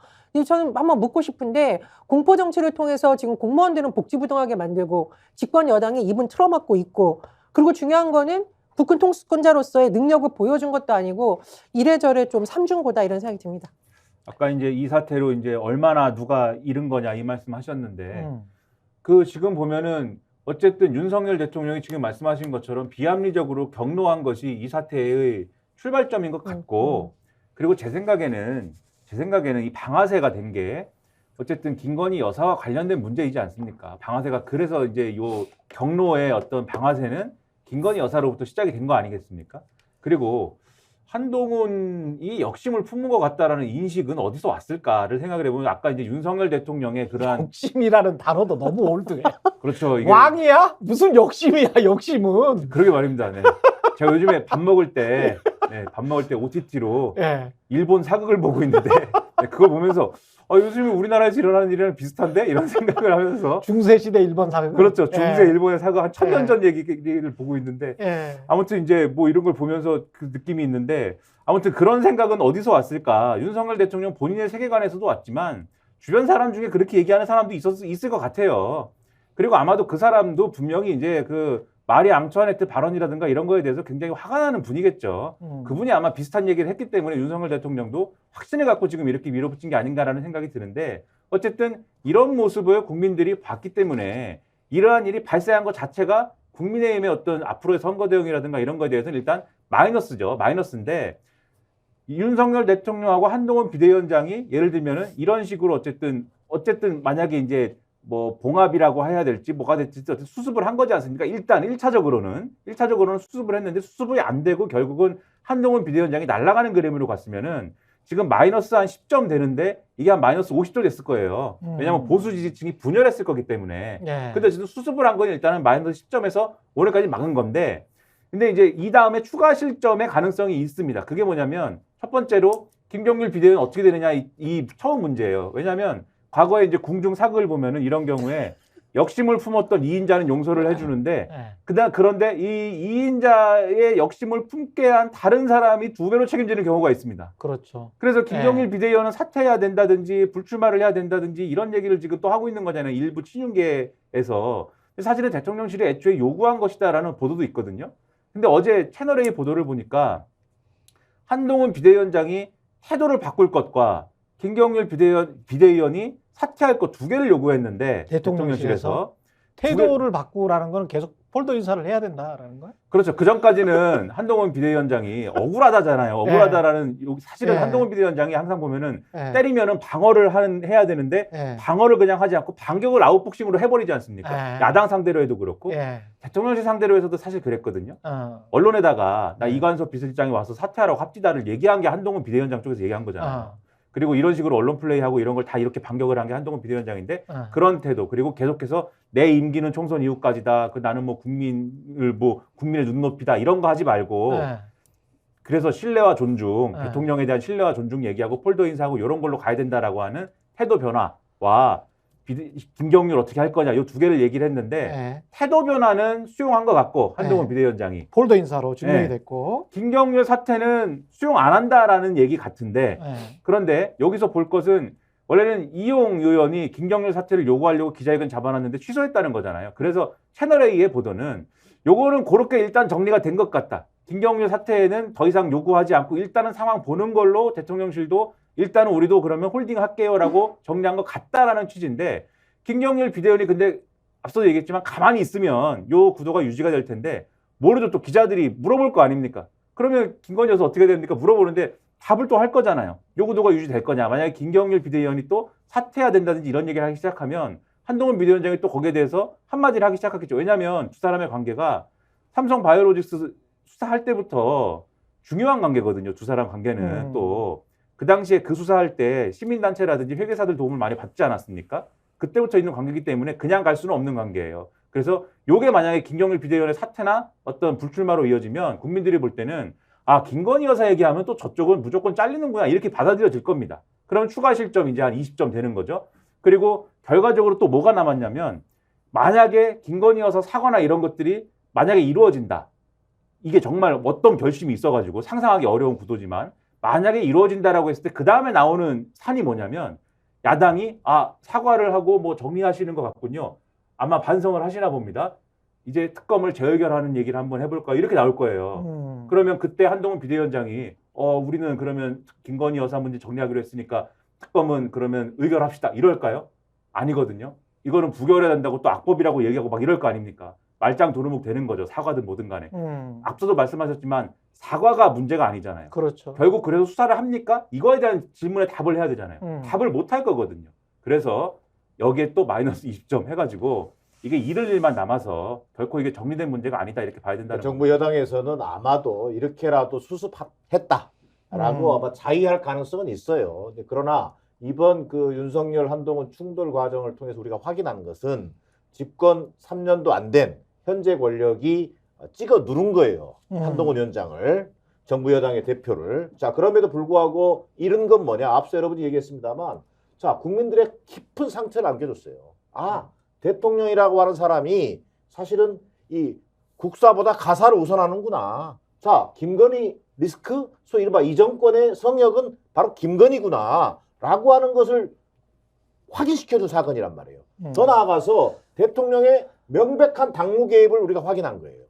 저는 한번 묻고 싶은데 공포정치를 통해서 지금 공무원들은 복지부동하게 만들고 집권 여당이 입은 틀어막고 있고 그리고 중요한 거는 국군 통수권자로서의 능력을 보여준 것도 아니고 이래저래 좀 삼중고다 이런 생각이 듭니다. 아까 이제 이 사태로 이제 얼마나 누가 잃은 거냐 이 말씀하셨는데 그 지금 보면은 어쨌든 윤석열 대통령이 지금 말씀하신 것처럼 비합리적으로 경로한 것이 이 사태의 출발점인 것 같고 그리고 제 생각에는 이 방아쇠가 된 게 어쨌든 김건희 여사와 관련된 문제이지 않습니까? 방아쇠가 그래서 이제 요 경로의 어떤 방아쇠는 김건희 여사로부터 시작이 된 거 아니겠습니까? 그리고 한동훈이 욕심을 품은 것 같다라는 인식은 어디서 왔을까를 생각을 해보면 아까 이제 윤석열 대통령의 그러한 욕심이라는 단어도 너무 올드해. 그렇죠. 이게 왕이야? 무슨 욕심이야, 욕심은. 그러게 말입니다. 네. 제가 요즘에 밥 먹을 때 OTT로 예. 일본 사극을 보고 있는데 네, 그걸 보면서 요즘 우리나라에서 일어나는 일이랑 비슷한데 이런 생각을 하면서 중세시대 일본 사극. 그렇죠. 중세 일본의 사극 한 1000년 예. 전 얘기를 보고 있는데 예. 아무튼 이제 뭐 이런 걸 보면서 그 느낌이 있는데 아무튼 그런 생각은 어디서 왔을까? 윤석열 대통령 본인의 세계관에서도 왔지만 주변 사람 중에 그렇게 얘기하는 사람도 있을 것 같아요. 그리고 아마도 그 사람도 분명히 이제 그 마리 앙투아네트 발언이라든가 이런 거에 대해서 굉장히 화가 나는 분이겠죠. 그분이 아마 비슷한 얘기를 했기 때문에 윤석열 대통령도 확신을 갖고 지금 이렇게 밀어붙인 게 아닌가라는 생각이 드는데 어쨌든 이런 모습을 국민들이 봤기 때문에 이러한 일이 발생한 것 자체가 국민의힘의 어떤 앞으로의 선거 대응이라든가 이런 거에 대해서는 일단 마이너스죠. 마이너스인데 윤석열 대통령하고 한동훈 비대위원장이 예를 들면은 이런 식으로 어쨌든 만약에 이제 뭐 봉합이라고 해야 될지 뭐가 될지 어쨌든 수습을 한 거지 않습니까? 일단 1차적으로는 수습을 했는데 수습이 안 되고 결국은 한동훈 비대위원장이 날아가는 그림으로 갔으면은 지금 마이너스 한 10점 되는데 이게 한 마이너스 50점 됐을 거예요. 왜냐하면 보수 지지층이 분열했을 거기 때문에. 예. 근데 지금 수습을 한 건 일단은 마이너스 10점에서 오늘까지 막은 건데 근데 이제 이 다음에 추가 실점의 가능성이 있습니다. 그게 뭐냐면 첫 번째로 김경률 비대위원 어떻게 되느냐 이 처음 문제예요. 왜냐하면 과거에 이제 궁중 사극을 보면은 이런 경우에 역심을 품었던 2인자는 용서를 해주는데 그런데 이 2인자의 역심을 품게 한 다른 사람이 2배로 책임지는 경우가 있습니다. 그렇죠. 그래서 김경일 비대위원은 사퇴해야 된다든지 불출마를 해야 된다든지 이런 얘기를 지금 또 하고 있는 거잖아요. 일부 친윤계에서. 사실은 대통령실이 애초에 요구한 것이다라는 보도도 있거든요. 근데 어제 채널A 보도를 보니까 한동훈 비대위원장이 태도를 바꿀 것과 김경률 비대위원이 사퇴할 것 2개를 요구했는데 대통령실에서 태도를 바꾸라는 건 계속 폴더 인사를 해야 된다라는 거예요? 그렇죠. 그 전까지는 한동훈 비대위원장이 억울하다잖아요. 억울하다라는 사실은 한동훈 비대위원장이 항상 보면은 때리면은 방어를 해야 되는데 방어를 그냥 하지 않고 반격을 아웃복싱으로 해버리지 않습니까? 야당 상대로 해도 그렇고 대통령실 상대로 해서도 사실 그랬거든요. 언론에다가 나 이관섭 비서실장이 와서 사퇴하라고 합디다를 얘기한 게 한동훈 비대위원장 쪽에서 얘기한 거잖아요. 그리고 이런 식으로 언론 플레이하고 이런 걸 다 이렇게 반격을 한 게 한동훈 비대위원장인데 그런 태도 그리고 계속해서 내 임기는 총선 이후까지다. 나는 뭐 국민의 눈높이다 이런 거 하지 말고 그래서 신뢰와 존중 대통령에 대한 신뢰와 존중 얘기하고 폴더 인사하고 이런 걸로 가야 된다라고 하는 태도 변화와 김경률 어떻게 할 거냐 이 2개를 얘기를 했는데 태도 변화는 수용한 것 같고 한동훈 비대위원장이 폴더 인사로 증명이 됐고 김경률 사퇴는 수용 안 한다라는 얘기 같은데 그런데 여기서 볼 것은 원래는 이용 의원이 김경률 사퇴를 요구하려고 기자회견 잡아놨는데 취소했다는 거잖아요. 그래서 채널A의 보도는 요거는 그렇게 일단 정리가 된 것 같다. 김경률 사퇴는 더 이상 요구하지 않고 일단은 상황 보는 걸로 대통령실도 일단은 우리도 그러면 홀딩 할게요라고 정리한 것 같다라는 취지인데 김경률 비대위원이 근데 앞서도 얘기했지만 가만히 있으면 요 구도가 유지가 될 텐데 모르죠. 또 기자들이 물어볼 거 아닙니까? 그러면 김건희 여사 어떻게 됩니까? 물어보는데 답을 또 할 거잖아요. 요 구도가 유지될 거냐. 만약에 김경률 비대위원이 또 사퇴해야 된다든지 이런 얘기를 하기 시작하면 한동훈 비대위원장이 또 거기에 대해서 한마디를 하기 시작하겠죠. 왜냐하면 두 사람의 관계가 삼성 바이오로직스 수사할 때부터 중요한 관계거든요. 두 사람 관계는 또 그 당시에 그 수사할 때 시민단체라든지 회계사들 도움을 많이 받지 않았습니까? 그때부터 있는 관계이기 때문에 그냥 갈 수는 없는 관계예요. 그래서 요게 만약에 김경률 비대위원의 사퇴나 어떤 불출마로 이어지면 국민들이 볼 때는 아 김건희 여사 얘기하면 또 저쪽은 무조건 잘리는구나 이렇게 받아들여질 겁니다. 그러면 추가 실점 이제 한 20점 되는 거죠. 그리고 결과적으로 또 뭐가 남았냐면 만약에 김건희 여사 사과나 이런 것들이 만약에 이루어진다. 이게 정말 어떤 결심이 있어가지고 상상하기 어려운 구도지만 만약에 이루어진다라고 했을 때 그 다음에 나오는 산이 뭐냐면 야당이 사과를 하고 뭐 정리하시는 것 같군요. 아마 반성을 하시나 봅니다. 이제 특검을 재의결하는 얘기를 한번 해볼까 이렇게 나올 거예요. 그러면 그때 한동훈 비대위원장이 우리는 그러면 김건희 여사 문제 정리하기로 했으니까 특검은 그러면 의결합시다 이럴까요? 아니거든요. 이거는 부결해야 된다고 또 악법이라고 얘기하고 막 이럴 거 아닙니까? 말짱 도루묵 되는 거죠. 사과든 뭐든 간에. 앞서도 말씀하셨지만 사과가 문제가 아니잖아요. 그렇죠. 결국 그래서 수사를 합니까? 이거에 대한 질문에 답을 해야 되잖아요. 답을 못 할 거거든요. 그래서 여기에 또 마이너스 20점 해가지고 이게 잃을 일만 남아서 결코 이게 정리된 문제가 아니다 이렇게 봐야 된다는 정부 여당에서는 아마도 이렇게라도 수습했다라고 아마 자의할 가능성은 있어요. 근데 그러나 이번 그 윤석열 한동훈 충돌 과정을 통해서 우리가 확인한 것은 집권 3년도 안 된 현재 권력이 찍어 누른 거예요. 한동훈 위원장을, 정부 여당의 대표를. 자, 그럼에도 불구하고 잃은 건 뭐냐? 앞서 여러분이 얘기했습니다만, 자, 국민들의 깊은 상처를 안겨줬어요. 아, 대통령이라고 하는 사람이 사실은 이 국사보다 가사를 우선하는구나. 자, 김건희 리스크, 소위 이른바 이 정권의 성역은 바로 김건희구나 라고 하는 것을 확인시켜준 사건이란 말이에요. 더 나아가서 대통령의 명백한 당무 개입을 우리가 확인한 거예요.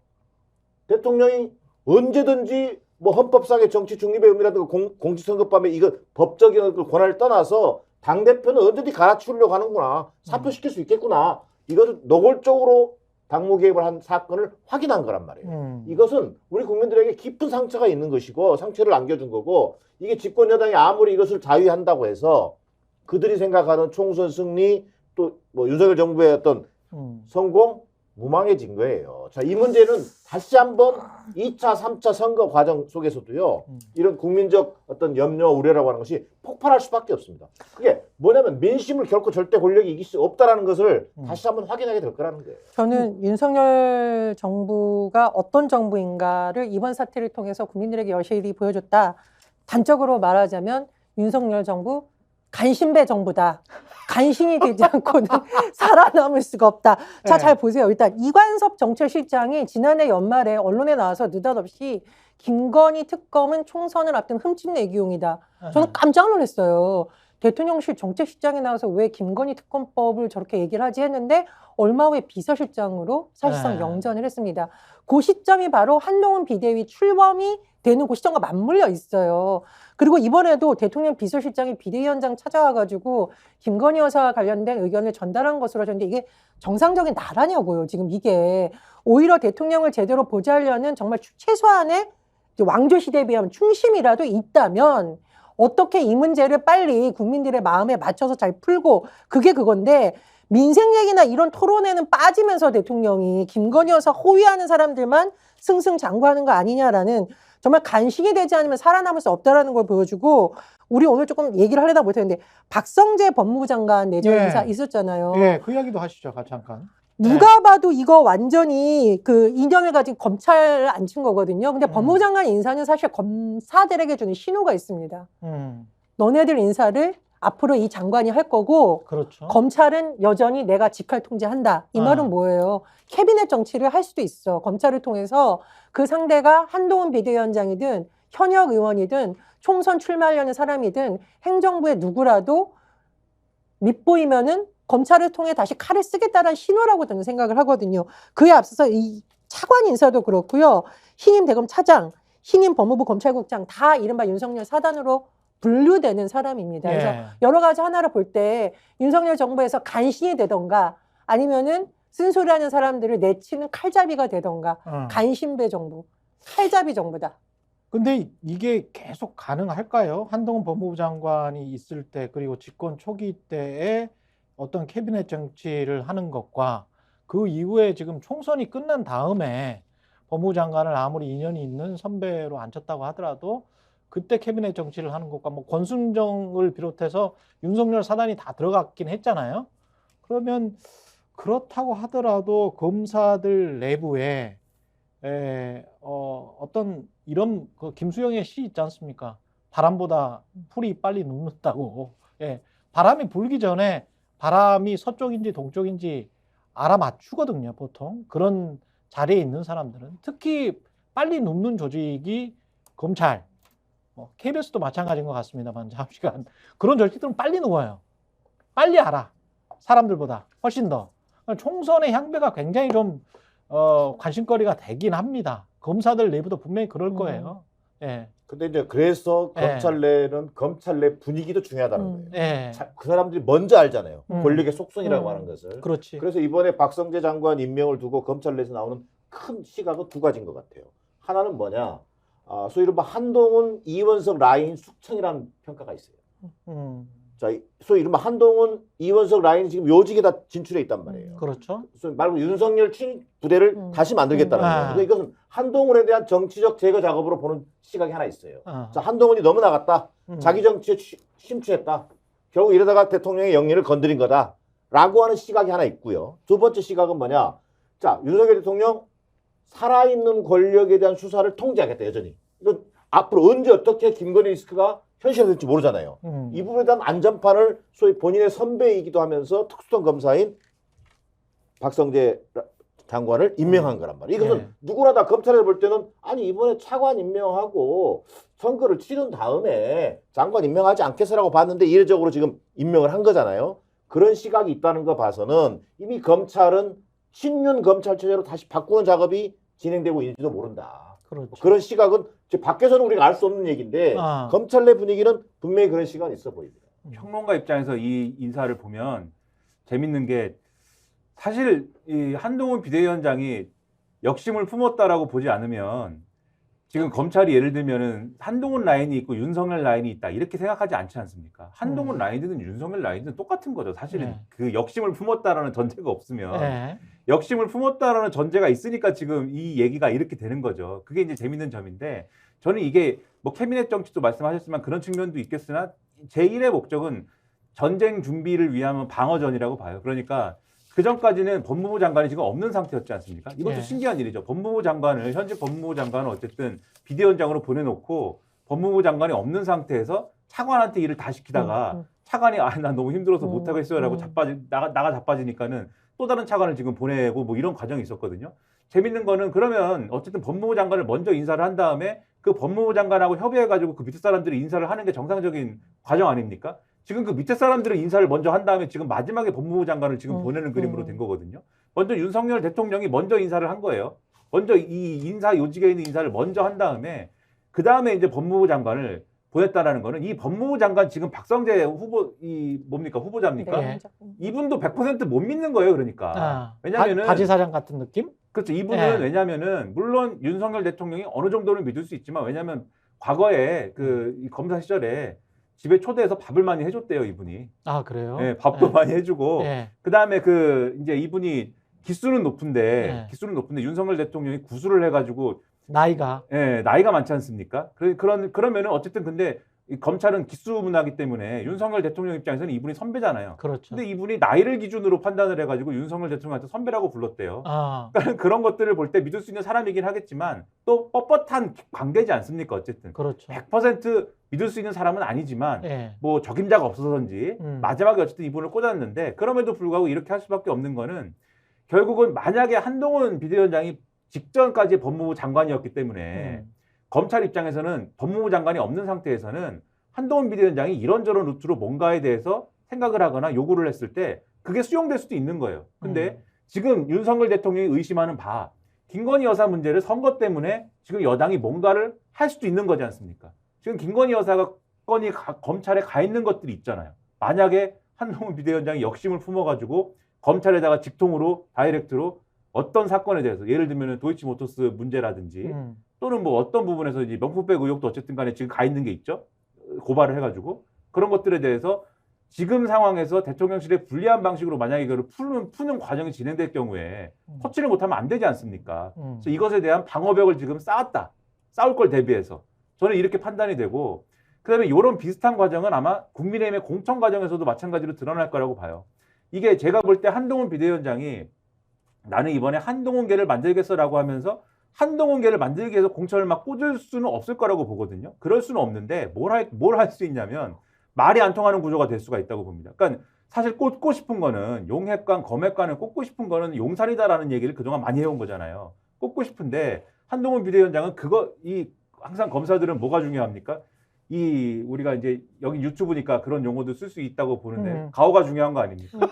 대통령이 언제든지 뭐 헌법상의 정치 중립의 의미라든가 공직선거법에 이거 법적인 권한을 떠나서 당대표는 언제든지 갈아치우려고 하는구나. 사표시킬 수 있겠구나. 이것을 노골적으로 당무 개입을 한 사건을 확인한 거란 말이에요. 이것은 우리 국민들에게 깊은 상처가 있는 것이고 상처를 안겨준 거고 이게 집권 여당이 아무리 이것을 자위한다고 해서 그들이 생각하는 총선 승리 또 뭐 윤석열 정부의 어떤 성공 무망해진 거예요. 자, 이 문제는 다시 한번 2차, 3차 선거 과정 속에서도요. 이런 국민적 어떤 염려, 우려라고 하는 것이 폭발할 수밖에 없습니다. 그게 뭐냐면 민심을 결코 절대 권력이 이길 수 없다라는 것을 다시 한번 확인하게 될 거라는 거예요. 저는 윤석열 정부가 어떤 정부인가를 이번 사태를 통해서 국민들에게 여실히 보여줬다. 단적으로 말하자면 윤석열 정부 간신배 정부다. 간신이 되지 않고는 살아남을 수가 없다. 자, 네. 잘 보세요. 일단 이관섭 정책실장이 지난해 연말에 언론에 나와서 느닷없이 김건희 특검은 총선을 앞둔 흠집내기용이다. 저는 깜짝 놀랐어요. 대통령실 정책실장이 나와서 왜 김건희 특검법을 저렇게 얘기를 하지 했는데 얼마 후에 비서실장으로 사실상 네. 영전을 했습니다. 그 시점이 바로 한동훈 비대위 출범이 되는 그 시점과 맞물려 있어요. 그리고 이번에도 대통령 비서실장이 비대위원장 찾아와가지고 김건희 여사와 관련된 의견을 전달한 것으로 하셨는데 이게 정상적인 나라냐고요. 지금 이게 오히려 대통령을 제대로 보좌하려는 정말 최소한의 왕조시대에 비하면 충심이라도 있다면 어떻게 이 문제를 빨리 국민들의 마음에 맞춰서 잘 풀고 그게 그건데 민생 얘기나 이런 토론에는 빠지면서 대통령이 김건희 여사 호위하는 사람들만 승승장구하는 거 아니냐라는 정말 간신이 되지 않으면 살아남을 수 없다라는 걸 보여주고 우리 오늘 조금 얘기를 하려다 못했는데 박성재 법무부 장관 내정 인사 있었잖아요. 예, 그 이야기도 하시죠, 잠깐. 누가 봐도 이거 완전히 그 인연을 가진 검찰을 앉힌 거거든요. 근데 법무부 장관 인사는 사실 검사들에게 주는 신호가 있습니다. 너네들 인사를 앞으로 이 장관이 할 거고 그렇죠. 검찰은 여전히 내가 직할 통제한다. 이 말은 뭐예요? 캐비넷 정치를 할 수도 있어. 검찰을 통해서 그 상대가 한동훈 비대위원장이든 현역 의원이든 총선 출마하려는 사람이든 행정부의 누구라도 밉보이면은 검찰을 통해 다시 칼을 쓰겠다는 신호라고 저는 생각을 하거든요. 그에 앞서서 이 차관 인사도 그렇고요. 신임 대검 차장, 신임 법무부 검찰국장 다 이른바 윤석열 사단으로 분류되는 사람입니다. 그래서 여러 가지 하나를 볼 때 윤석열 정부에서 간신이 되던가 아니면은 쓴소리하는 사람들을 내치는 칼잡이가 되던가 간신배 정부, 칼잡이 정부다. 근데 이게 계속 가능할까요? 한동훈 법무부 장관이 있을 때 그리고 집권 초기 때에 어떤 캐비넷 정치를 하는 것과 그 이후에 지금 총선이 끝난 다음에 법무부 장관을 아무리 인연이 있는 선배로 앉혔다고 하더라도 그때 캐비넷 정치를 하는 것과 뭐 권순정을 비롯해서 윤석열 사단이 다 들어갔긴 했잖아요. 그러면 그렇다고 하더라도 검사들 내부에 어떤 이런 그 김수영의 시 있지 않습니까? 바람보다 풀이 빨리 눕는다고. 예, 바람이 불기 전에 바람이 서쪽인지 동쪽인지 알아맞추거든요. 보통 그런 자리에 있는 사람들은 특히 빨리 눕는 조직이 검찰, 뭐 KBS도 마찬가지인 것 같습니다만 잠시간 그런 조직들은 빨리 누워요. 빨리 알아. 사람들보다 훨씬 더. 총선의 향배가 굉장히 좀 관심거리가 되긴 합니다. 검사들 내부도 분명히 그럴 거예요. 예. 근데 이제 그래서 검찰 내는 검찰 내 분위기도 중요하다는 거예요. 그 사람들이 먼저 알잖아요. 권력의 속성이라고 하는 것을. 그렇지. 그래서 이번에 박성재 장관 임명을 두고 검찰 내에서 나오는 큰 시각은 두 가지인 것 같아요. 하나는 뭐냐? 소위 이른바 한동훈, 이원석 라인 숙청이라는 평가가 있어요. 자, 소위 이른바 한동훈, 이원석 라인이 지금 요직에 다 진출해 있단 말이에요. 그렇죠. 소위 말고 윤석열 부대를 다시 만들겠다는 거예요. 그러니까 이것은 한동훈에 대한 정치적 제거 작업으로 보는 시각이 하나 있어요. 자, 한동훈이 너무 나갔다. 자기 정치에 심취했다. 결국 이러다가 대통령의 영리를 건드린 거다라고 하는 시각이 하나 있고요. 두 번째 시각은 뭐냐? 자, 윤석열 대통령 살아있는 권력에 대한 수사를 통제하겠다, 여전히. 이건 앞으로 언제 어떻게 김건희 리스크가 현실화될지 모르잖아요. 이 부분에 대한 안전판을 소위 본인의 선배이기도 하면서 특수통 검사인 박성재 장관을 임명한 거란 말이에요. 이것은 누구나 다 검찰에서 볼 때는 아니 이번에 차관 임명하고 선거를 치른 다음에 장관 임명하지 않겠어라고 봤는데 이례적으로 지금 임명을 한 거잖아요. 그런 시각이 있다는 거 봐서는 이미 검찰은 신윤 검찰 체제로 다시 바꾸는 작업이 진행되고 있는지도 모른다. 그렇죠. 그런 시각은 밖에서는 우리가 알 수 없는 얘기인데 검찰 내 분위기는 분명히 그런 시각이 있어 보입니다. 평론가 입장에서 이 인사를 보면 재밌는 게 사실 이 한동훈 비대위원장이 역심을 품었다라고 보지 않으면 지금 검찰이 예를 들면은 한동훈 라인이 있고 윤석열 라인이 있다 이렇게 생각하지 않지 않습니까? 한동훈 라인이든 윤석열 라인이든 똑같은 거죠. 사실은 그 역심을 품었다라는 전제가 없으면 역심을 품었다라는 전제가 있으니까 지금 이 얘기가 이렇게 되는 거죠. 그게 이제 재밌는 점인데 저는 이게 뭐 캐비넷 정치도 말씀하셨지만 그런 측면도 있겠으나 제1의 목적은 전쟁 준비를 위한 방어전이라고 봐요. 그러니까 그 전까지는 법무부 장관이 지금 없는 상태였지 않습니까? 이것도 신기한 일이죠. 법무부 장관을 현직 법무부 장관을 어쨌든 비대위원장으로 보내놓고 법무부 장관이 없는 상태에서 차관한테 일을 다 시키다가 차관이 난 너무 힘들어서 못하겠어요라고 나가 자빠지니까는 또 다른 차관을 지금 보내고 뭐 이런 과정이 있었거든요. 재밌는 거는 그러면 어쨌든 법무부 장관을 먼저 인사를 한 다음에 그 법무부 장관하고 협의해가지고 그 밑에 사람들이 인사를 하는 게 정상적인 과정 아닙니까? 지금 그 밑에 사람들은 인사를 먼저 한 다음에 지금 마지막에 법무부 장관을 지금 보내는 그림으로 된 거거든요. 먼저 윤석열 대통령이 먼저 인사를 한 거예요. 먼저 이 인사 요직에 있는 인사를 먼저 한 다음에 그 다음에 이제 법무부 장관을 보냈다라는 거는 이 법무부 장관 지금 박성재 후보 이 뭡니까 후보자입니까? 네. 이분도 100% 못 믿는 거예요. 그러니까 왜냐면은 바지사장 같은 느낌? 그렇죠. 이분은 왜냐면은 물론 윤석열 대통령이 어느 정도는 믿을 수 있지만 왜냐면 과거에 이 검사 시절에 집에 초대해서 밥을 많이 해줬대요, 이분이. 아, 그래요? 네, 밥도 많이 해주고. 그 다음에 이제 이분이 기수는 높은데 윤석열 대통령이 구수를 해가지고. 나이가 많지 않습니까? 그러면은 어쨌든 근데 이 검찰은 기수 문화기 때문에 윤석열 대통령 입장에서는 이분이 선배잖아요. 그렇죠. 근데 이분이 나이를 기준으로 판단을 해가지고 윤석열 대통령한테 선배라고 불렀대요. 그러니까 그런 것들을 볼 때 믿을 수 있는 사람이긴 하겠지만 또 뻣뻣한 관계지 않습니까? 어쨌든. 그렇죠. 100% 믿을 수 있는 사람은 아니지만 뭐 적임자가 없어서인지 마지막에 어쨌든 이분을 꽂았는데 그럼에도 불구하고 이렇게 할 수밖에 없는 거는 결국은 만약에 한동훈 비대위원장이 직전까지 법무부 장관이었기 때문에 검찰 입장에서는 법무부 장관이 없는 상태에서는 한동훈 비대위원장이 이런저런 루트로 뭔가에 대해서 생각을 하거나 요구를 했을 때 그게 수용될 수도 있는 거예요. 근데 지금 윤석열 대통령이 의심하는 바 김건희 여사 문제를 선거 때문에 지금 여당이 뭔가를 할 수도 있는 거지 않습니까? 지금 김건희 여사가 건이 검찰에 가 있는 것들이 있잖아요. 만약에 한동훈 비대위원장이 역심을 품어가지고 검찰에다가 직통으로 다이렉트로 어떤 사건에 대해서 예를 들면 도이치모터스 문제라든지 또는 뭐 어떤 부분에서 이제 명품백 의혹도 어쨌든 간에 지금 가 있는 게 있죠. 고발을 해가지고 그런 것들에 대해서 지금 상황에서 대통령실에 불리한 방식으로 만약에 이거를 푸는 과정이 진행될 경우에 터치를 못하면 안 되지 않습니까? 그래서 이것에 대한 방어벽을 지금 쌓았다. 싸울 걸 대비해서. 저는 이렇게 판단이 되고 그다음에 이런 비슷한 과정은 아마 국민의힘의 공천 과정에서도 마찬가지로 드러날 거라고 봐요. 이게 제가 볼 때 한동훈 비대위원장이 나는 이번에 한동훈계를 만들겠어라고 하면서 한동훈계를 만들기 위해서 공천을 막 꽂을 수는 없을 거라고 보거든요. 그럴 수는 없는데 뭘 할 수 있냐면 말이 안 통하는 구조가 될 수가 있다고 봅니다. 그러니까 사실 꽂고 싶은 거는 용핵관, 검핵관을 꽂고 싶은 거는 용산이다라는 얘기를 그동안 많이 해온 거잖아요. 꽂고 싶은데 한동훈 비대위원장은 항상 검사들은 뭐가 중요합니까? 우리가 이제 여기 유튜브니까 그런 용어도 쓸 수 있다고 보는데 가오가 중요한 거 아닙니까?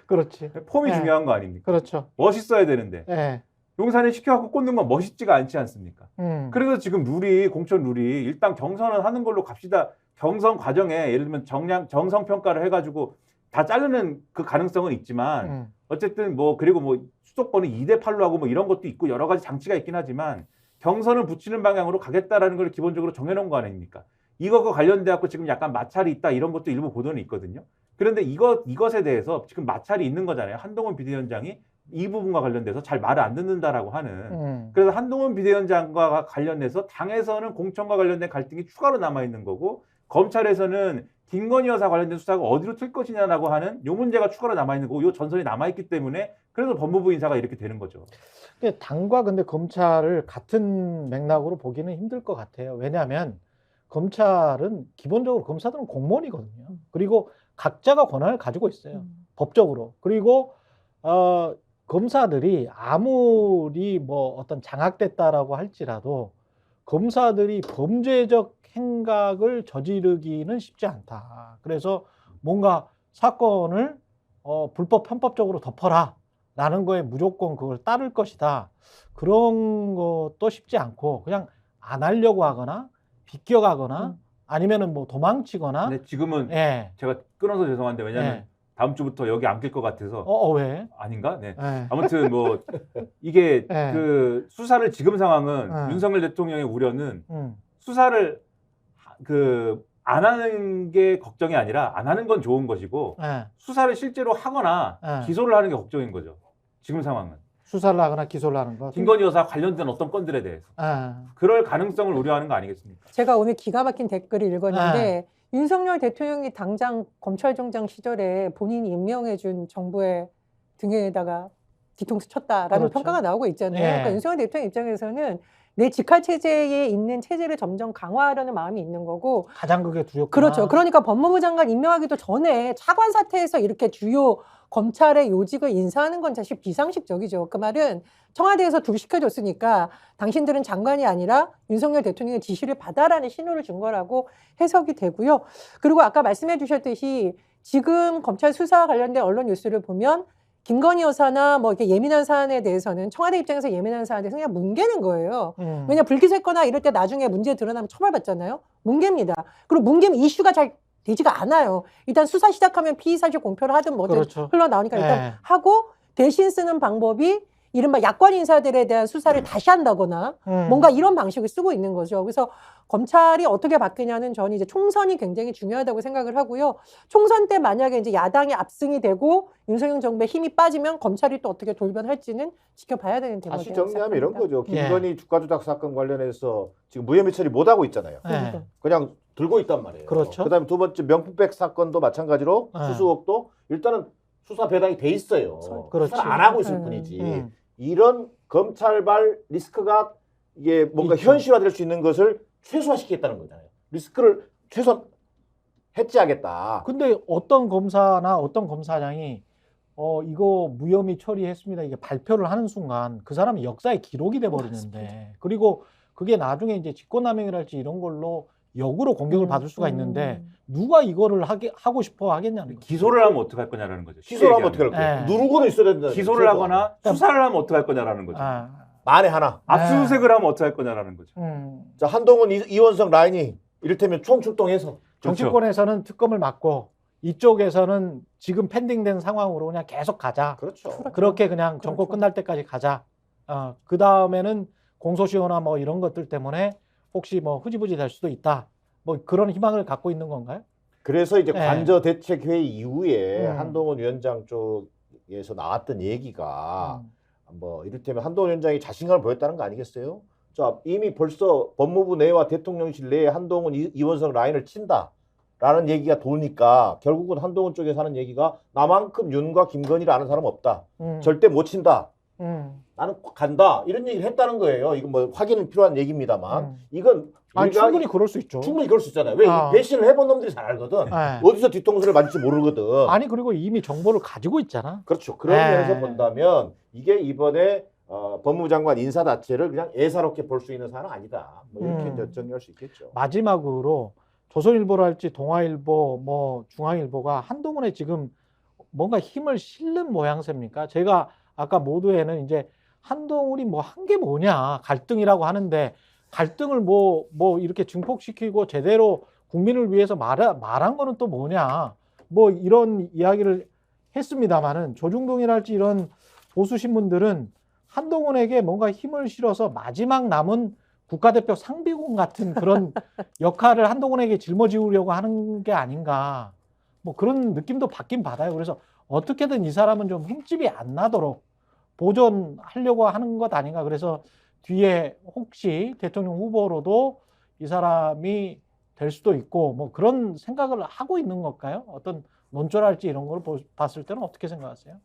그렇지. 폼이 중요한 거 아닙니까? 그렇죠. 멋있어야 되는데 용산에 시켜갖고 꽂는 건 멋있지가 않지 않습니까? 그래서 지금 공천 룰이 일단 경선을 하는 걸로 갑시다. 경선 과정에 예를 들면 정성 평가를 해가지고 다 자르는 그 가능성은 있지만 어쨌든 그리고 수도권이 2대8로 하고 이런 것도 있고 여러 가지 장치가 있긴 하지만 경선을 붙이는 방향으로 가겠다라는 걸 기본적으로 정해놓은 거 아닙니까? 이것과 관련돼 갖고 지금 약간 마찰이 있다 이런 것도 일부 보도는 있거든요. 그런데 이것에 대해서 지금 마찰이 있는 거잖아요. 한동훈 비대위원장이 이 부분과 관련돼서 잘 말을 안 듣는다라고 하는. 그래서 한동훈 비대위원장과 관련해서 당에서는 공천과 관련된 갈등이 추가로 남아 있는 거고 검찰에서는 김건희 여사 관련된 수사가 어디로 튈 것이냐라고 하는 요 문제가 추가로 남아 있는 거고 요 전선이 남아 있기 때문에 그래서 법무부 인사가 이렇게 되는 거죠. 근데 당과 근데 검찰을 같은 맥락으로 보기는 힘들 것 같아요. 왜냐하면 검찰은 기본적으로 검사들은 공무원이거든요. 그리고 각자가 권한을 가지고 있어요. 법적으로. 그리고 검사들이 아무리 뭐 어떤 장악됐다라고 할지라도 검사들이 범죄적 행각을 저지르기는 쉽지 않다. 그래서 뭔가 사건을 불법 편법적으로 덮어라 라는 거에 무조건 그걸 따를 것이다. 그런 것도 쉽지 않고 그냥 안 하려고 하거나 비껴가거나 아니면은 뭐 도망치거나. 근데 지금은 예. 제가 끊어서 죄송한데 왜냐면 예. 다음 주부터 여기 안 낄 것 같아서. 왜? 아닌가? 네. 예. 아무튼 뭐 이게 예. 그 수사를 지금 상황은 예. 윤석열 대통령의 우려는 수사를 안 하는 게 걱정이 아니라 안 하는 건 좋은 것이고 예. 수사를 실제로 하거나 예. 기소를 하는 게 걱정인 거죠. 지금 상황은. 수사를 하거나 기소를 하는 거. 김건희 여사 관련된 어떤 건들에 대해서. 그럴 가능성을 우려하는 거 아니겠습니까? 제가 오늘 기가 막힌 댓글을 읽었는데 윤석열 대통령이 당장 검찰총장 시절에 본인이 임명해준 정부의 등에다가 뒤통수 쳤다라는 그렇죠. 평가가 나오고 있잖아요. 예. 그러니까 윤석열 대통령 입장에서는 내 직할 체제에 있는 체제를 점점 강화하려는 마음이 있는 거고 가장 그게 두렵구나. 그렇죠. 그러니까 법무부 장관 임명하기도 전에 차관 사퇴해서 이렇게 주요 검찰의 요직을 인사하는 건 사실 비상식적이죠. 그 말은 청와대에서 둘 시켜줬으니까 당신들은 장관이 아니라 윤석열 대통령의 지시를 받아라는 신호를 준 거라고 해석이 되고요. 그리고 아까 말씀해 주셨듯이 지금 검찰 수사와 관련된 언론 뉴스를 보면 김건희 여사나 뭐 이렇게 예민한 사안에 대해서는 청와대 입장에서 예민한 사안에 대해서 그냥 뭉개는 거예요. 왜냐 불기소했거나 이럴 때 나중에 문제 드러나면 처벌받잖아요. 뭉갭니다. 그리고 뭉개면 이슈가 잘 되지가 않아요. 일단 수사 시작하면 피의사실 공표를 하든 뭐든 그렇죠. 흘러나오니까 일단 하고 대신 쓰는 방법이 이른바 야권 인사들에 대한 수사를 다시 한다거나 뭔가 이런 방식을 쓰고 있는 거죠. 그래서 검찰이 어떻게 바뀌냐는 저는 이제 총선이 굉장히 중요하다고 생각을 하고요. 총선 때 만약에 이제 야당이 압승이 되고 윤석열 정부의 힘이 빠지면 검찰이 또 어떻게 돌변할지는 지켜봐야 되는 대목이라고 다시 정리하면 이런 생각합니다. 거죠. 김건희 주가 조작 사건 관련해서 지금 무혐의 처리 못 하고 있잖아요. 그냥 들고 있단 말이에요. 그렇죠. 그다음에 두 번째 명품백 사건도 마찬가지로 네. 수수 의혹도 일단은 수사 배당이 돼 있어요. 그렇지. 수사를 안 하고 있을 뿐이지. 이런 검찰발 리스크가 이게 뭔가 있죠. 현실화될 수 있는 것을 최소화시키겠다는 거잖아요. 리스크를 최소한 해지하겠다. 근데 어떤 검사나 어떤 검사장이 이거 무혐의 처리했습니다. 이게 발표를 하는 순간 그 사람이 역사의 기록이 돼 버리는데 그리고 그게 나중에 이제 직권남용이랄지 이런 걸로 역으로 공격을 받을 수가 있는데 누가 이거를 하고 싶어 하겠냐는 거죠. 기소를 하면 어떡할 거냐라는 거죠. 기소를 하면 어떻게 할 거예요? 누르고는 있어야 된다. 기소를 하거나 수사를 하면 어떡할 거냐라는 거죠. 만에 하나. 압수수색을 하면 어떡할 거냐라는 거죠. 자, 한동훈 이원석 라인이 이를테면 총출동해서 정치권에서는 특검을 막고 이쪽에서는 지금 펜딩된 상황으로 그냥 계속 가자. 그렇죠. 그렇게 그냥 정권 끝날 때까지 가자. 그 다음에는 공소시효나 뭐 이런 것들 때문에 혹시 뭐 흐지부지 될 수도 있다. 뭐 그런 희망을 갖고 있는 건가요? 그래서 이제 네. 관저 대책 회의 이후에 한동훈 위원장 쪽에서 나왔던 얘기가 뭐 이를테면 한동훈 위원장이 자신감을 보였다는 거 아니겠어요? 자, 이미 벌써 법무부 내와 대통령실 내에 한동훈 이원석 라인을 친다라는 얘기가 도니까 결국은 한동훈 쪽에서 하는 얘기가 나만큼 윤과 김건희를 아는 사람 없다. 절대 못 친다. 나는 간다. 이런 얘기를 했다는 거예요. 이건 뭐 확인은 필요한 얘기입니다만 이건 충분히 그럴 수 있죠. 충분히 그럴 수 있잖아요. 왜 배신을 해본 놈들이 잘 알거든. 어디서 뒤통수를 맞을지 모르거든. 아니 그리고 이미 정보를 가지고 있잖아. 그렇죠. 그런 면에서 본다면 이게 이번에 법무부 장관 인사 자체를 그냥 예사롭게 볼 수 있는 사안은 아니다. 뭐 이렇게 정리할 수 있겠죠. 마지막으로 조선일보랄지 동아일보, 뭐 중앙일보가 한동훈의 지금 뭔가 힘을 실는 모양새입니까? 제가 아까 모두에는 이제 한동훈이 뭐 한 게 뭐냐 갈등이라고 하는데 갈등을 뭐 이렇게 증폭시키고 제대로 국민을 위해서 말한 거는 또 뭐냐 뭐 이런 이야기를 했습니다만은 조중동이랄지 이런 보수 신문들은 한동훈에게 뭔가 힘을 실어서 마지막 남은 국가대표 상비군 같은 그런 역할을 한동훈에게 짊어지우려고 하는 게 아닌가. 뭐 그런 느낌도 받긴 받아요. 그래서 어떻게든 이 사람은 좀 흠집이 안 나도록 보존하려고 하는 것 아닌가. 그래서 뒤에 혹시 대통령 후보로도 이 사람이 될 수도 있고 뭐 그런 생각을 하고 있는 걸까요? 어떤 논조랄지 이런 걸 봤을 때는 어떻게 생각하세요?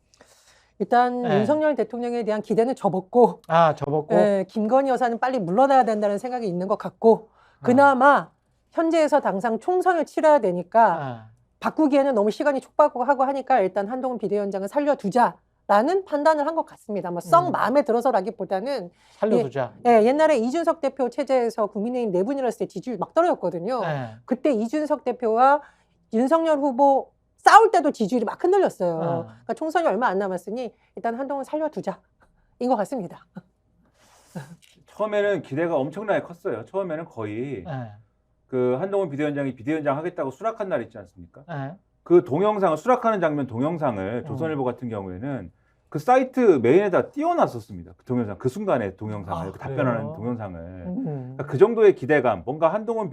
일단 네. 윤석열 대통령에 대한 기대는 접었고, 접었고. 김건희 여사는 빨리 물러나야 된다는 생각이 있는 것 같고, 그나마 현재에서 당장 총선을 치러야 되니까 바꾸기에는 너무 시간이 촉박하고 하니까 일단 한동훈 비대위원장을 살려두자라는 판단을 한 것 같습니다. 뭐 썩 마음에 들어서라기보다는 살려두자. 옛날에 이준석 대표 체제에서 국민의힘 내분이었을 때 지지율 막 떨어졌거든요. 그때 이준석 대표와 윤석열 후보 싸울 때도 지지율이 막 흔들렸어요. 그러니까 총선이 얼마 안 남았으니 일단 한동훈 살려두자인 것 같습니다. 처음에는 기대가 엄청나게 컸어요. 처음에는 거의 그 한동훈 비대위원장이 비대위원장 하겠다고 수락한 날 있지 않습니까? 그 동영상을 수락하는 장면 동영상을 조선일보 같은 경우에는 그 사이트 메인에다 띄워놨었습니다. 그 동영상, 그 순간에 동영상을, 그 답변하는 동영상을. 그러니까 그 정도의 기대감, 뭔가 한동훈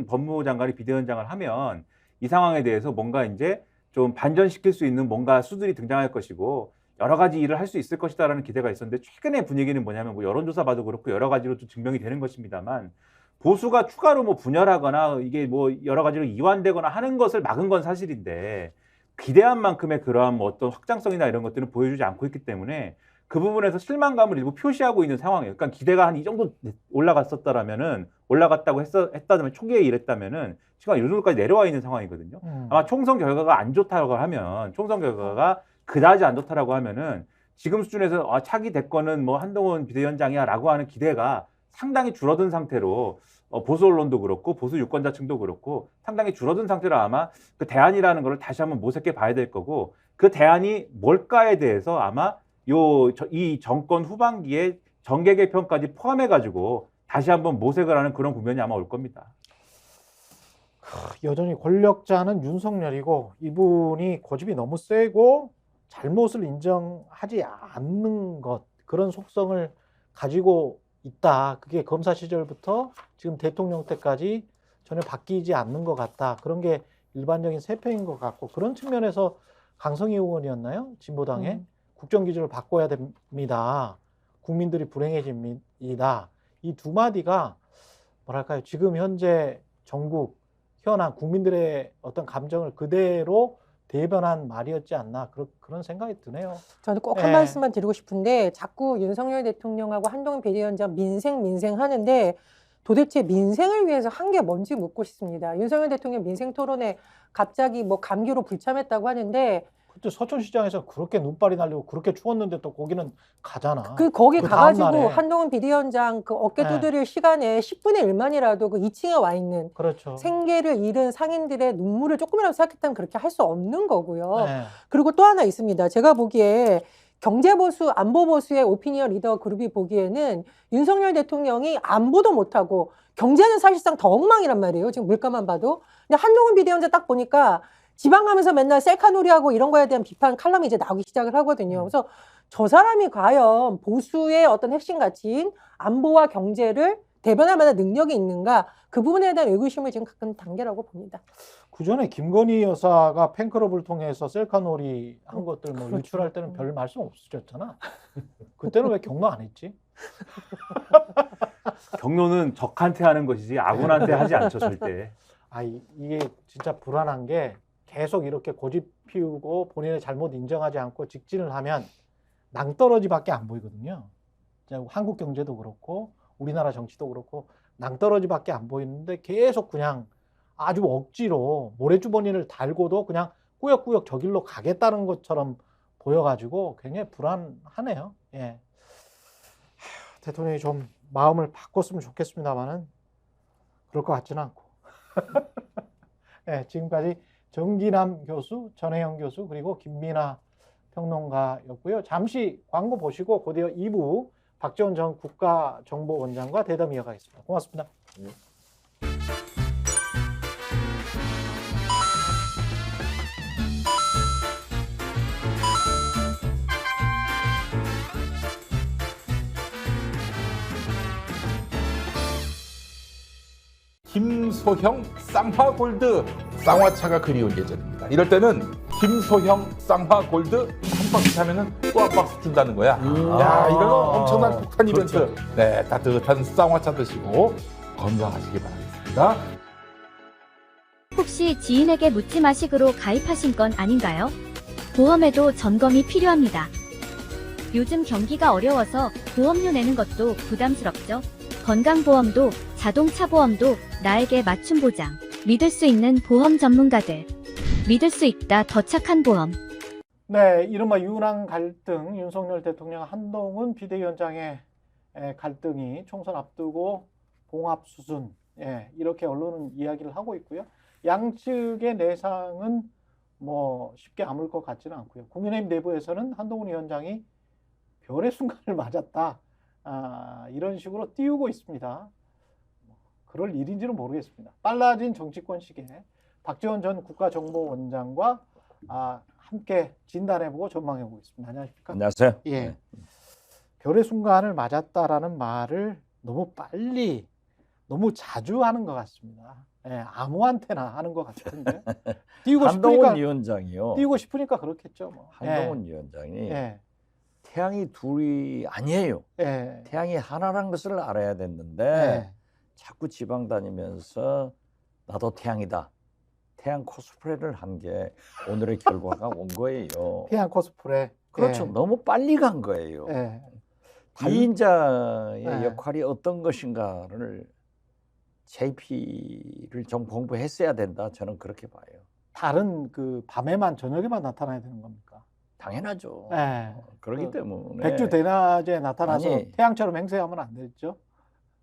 법무부 장관이 비대위원장을 하면 이 상황에 대해서 뭔가 이제 좀 반전시킬 수 있는 뭔가 수들이 등장할 것이고 여러 가지 일을 할 수 있을 것이다라는 기대가 있었는데 최근의 분위기는 뭐냐면 뭐 여론조사 봐도 그렇고 여러 가지로 좀 증명이 되는 것입니다만 보수가 추가로 뭐 분열하거나 이게 뭐 여러 가지로 이완되거나 하는 것을 막은 건 사실인데 기대한 만큼의 그러한 뭐 어떤 확장성이나 이런 것들은 보여주지 않고 있기 때문에 그 부분에서 실망감을 일부 표시하고 있는 상황이에요. 그러니까 기대가 한 이 정도 올라갔다고 했다면 초기에 이랬다면은 지금 이 정도까지 내려와 있는 상황이거든요. 아마 총선 결과가 안 좋다고 하면 총선 결과가 그다지 안 좋다라고 하면은 지금 수준에서 차기 대권은 뭐 한동훈 비대위원장이야라고 하는 기대가 상당히 줄어든 상태로 보수 언론도 그렇고 보수 유권자층도 그렇고 상당히 줄어든 상태로 아마 그 대안이라는 걸 다시 한번 모색해 봐야 될 거고 그 대안이 뭘까에 대해서 아마 이 정권 후반기에 정계 개편까지 포함해 가지고 다시 한번 모색을 하는 그런 국면이 아마 올 겁니다. 여전히 권력자는 윤석열이고 이분이 고집이 너무 세고 잘못을 인정하지 않는 것 그런 속성을 가지고 있다. 그게 검사 시절부터 지금 대통령 때까지 전혀 바뀌지 않는 것 같다. 그런 게 일반적인 세평인 것 같고 그런 측면에서 강성희 의원이었나요? 진보당의 국정기조를 바꿔야 됩니다. 국민들이 불행해집니다. 이 두 마디가 뭐랄까요? 지금 현재 전국 현안 국민들의 어떤 감정을 그대로 대변한 말이었지 않나 그런 생각이 드네요. 저는 꼭 한 말씀만 드리고 싶은데 자꾸 윤석열 대통령하고 한동훈 비대위원장 민생 하는데 도대체 민생을 위해서 한 게 뭔지 묻고 싶습니다. 윤석열 대통령 민생 토론에 갑자기 뭐 감기로 불참했다고 하는데 그때 서촌시장에서 그렇게 눈발이 날리고 그렇게 추웠는데 또 거기는 가잖아. 거기 그 가가지고 다음날에. 한동훈 비대위원장 그 어깨 두드릴 시간에 10분의 1만이라도 그 2층에 와 있는 그렇죠. 생계를 잃은 상인들의 눈물을 조금이라도 생각했다면 그렇게 할 수 없는 거고요. 네. 그리고 또 하나 있습니다. 제가 보기에 경제보수, 안보보수의 오피니언 리더 그룹이 보기에는 윤석열 대통령이 안보도 못하고 경제는 사실상 더 엉망이란 말이에요. 지금 물가만 봐도. 근데 한동훈 비대위원장 딱 보니까 지방 가면서 맨날 셀카놀이하고 이런 거에 대한 비판 칼럼이 이제 나오기 시작을 하거든요. 그래서 저 사람이 과연 보수의 어떤 핵심 가치인 안보와 경제를 대변할 만한 능력이 있는가 그 부분에 대한 의구심을 지금 갖는 단계라고 봅니다. 그 전에 김건희 여사가 팬클럽을 통해서 셀카놀이 한 것들 뭐 그렇죠. 유출할 때는 별 말씀 없으셨잖아. 그때는 왜 격려 안 했지? 격려는 적한테 하는 것이지 아군한테 하지 않죠 절대. 이게 진짜 불안한 게 계속 이렇게 고집 피우고 본인의 잘못 인정하지 않고 직진을 하면 낭떠러지밖에 안 보이거든요. 한국 경제도 그렇고 우리나라 정치도 그렇고 낭떠러지밖에 안 보이는데 계속 그냥 아주 억지로 모래주머니를 달고도 그냥 꾸역꾸역 저 길로 가겠다는 것처럼 보여가지고 굉장히 불안하네요. 예. 대통령이 좀 마음을 바꿨으면 좋겠습니다만은 그럴 것 같지는 않고. 네, 지금까지 정기남 교수, 전혜영 교수 그리고 김민아 평론가였고요. 잠시 광고 보시고 곧이어 2부 박지원 전 국가정보원장과 대담 이어가겠습니다. 고맙습니다. 김소형 쌍화골드 쌍화차가 그리운 예정입니다. 이럴 때는 김소형 쌍화골드 한 박스 사면은 또 한 박스 준다는 거야. 야, 이거는 엄청난 폭탄 이벤트. 그렇죠. 네, 따뜻한 쌍화차 드시고 건강하시기 바라겠습니다. 혹시 지인에게 묻지 마식으로 가입하신 건 아닌가요? 보험에도 점검이 필요합니다. 요즘 경기가 어려워서 보험료 내는 것도 부담스럽죠? 건강보험도 자동차 보험도 나에게 맞춤 보장. 믿을 수 있는 보험 전문가들. 믿을 수 있다 더 착한 보험. 네, 이른바 유난 갈등, 윤석열 대통령 한동훈 비대위원장의 갈등이 총선 앞두고 봉합 수순, 이렇게 언론은 이야기를 하고 있고요. 양측의 내상은 뭐 쉽게 아물 것 같지는 않고요. 국민의힘 내부에서는 한동훈 위원장이 별의 순간을 맞았다, 이런 식으로 띄우고 있습니다. 그럴 일인지는 모르겠습니다. 빨라진 정치권 시기에 박지원 전 국가정보원장과 함께 진단해보고 전망해보겠습니다. 안녕하십니까? 안녕하세요. 예. 별의 순간을 맞았다라는 말을 너무 빨리, 너무 자주 하는 것 같습니다. 아무한테나 하는 것 같은데. 띄우고 싶으니까, 한동훈 위원장이요. 띄우고 싶으니까 그렇겠죠. 뭐. 한동훈 위원장이 예. 태양이 둘이 아니에요. 예. 태양이 하나라는 것을 알아야 됐는데 예. 자꾸 지방 다니면서 나도 태양이다. 태양 코스프레를 한 게 오늘의 결과가 온 거예요. 태양 코스프레. 그렇죠. 예. 너무 빨리 간 거예요. 예. 비인자의 예. 역할이 어떤 것인가를 JP를 좀 공부했어야 된다. 저는 그렇게 봐요. 다른 그 밤에만, 저녁에만 나타나야 되는 겁니까? 당연하죠. 예. 그렇기 그 때문에 백주 대낮에 나타나서 아니, 태양처럼 행세하면 안 되죠.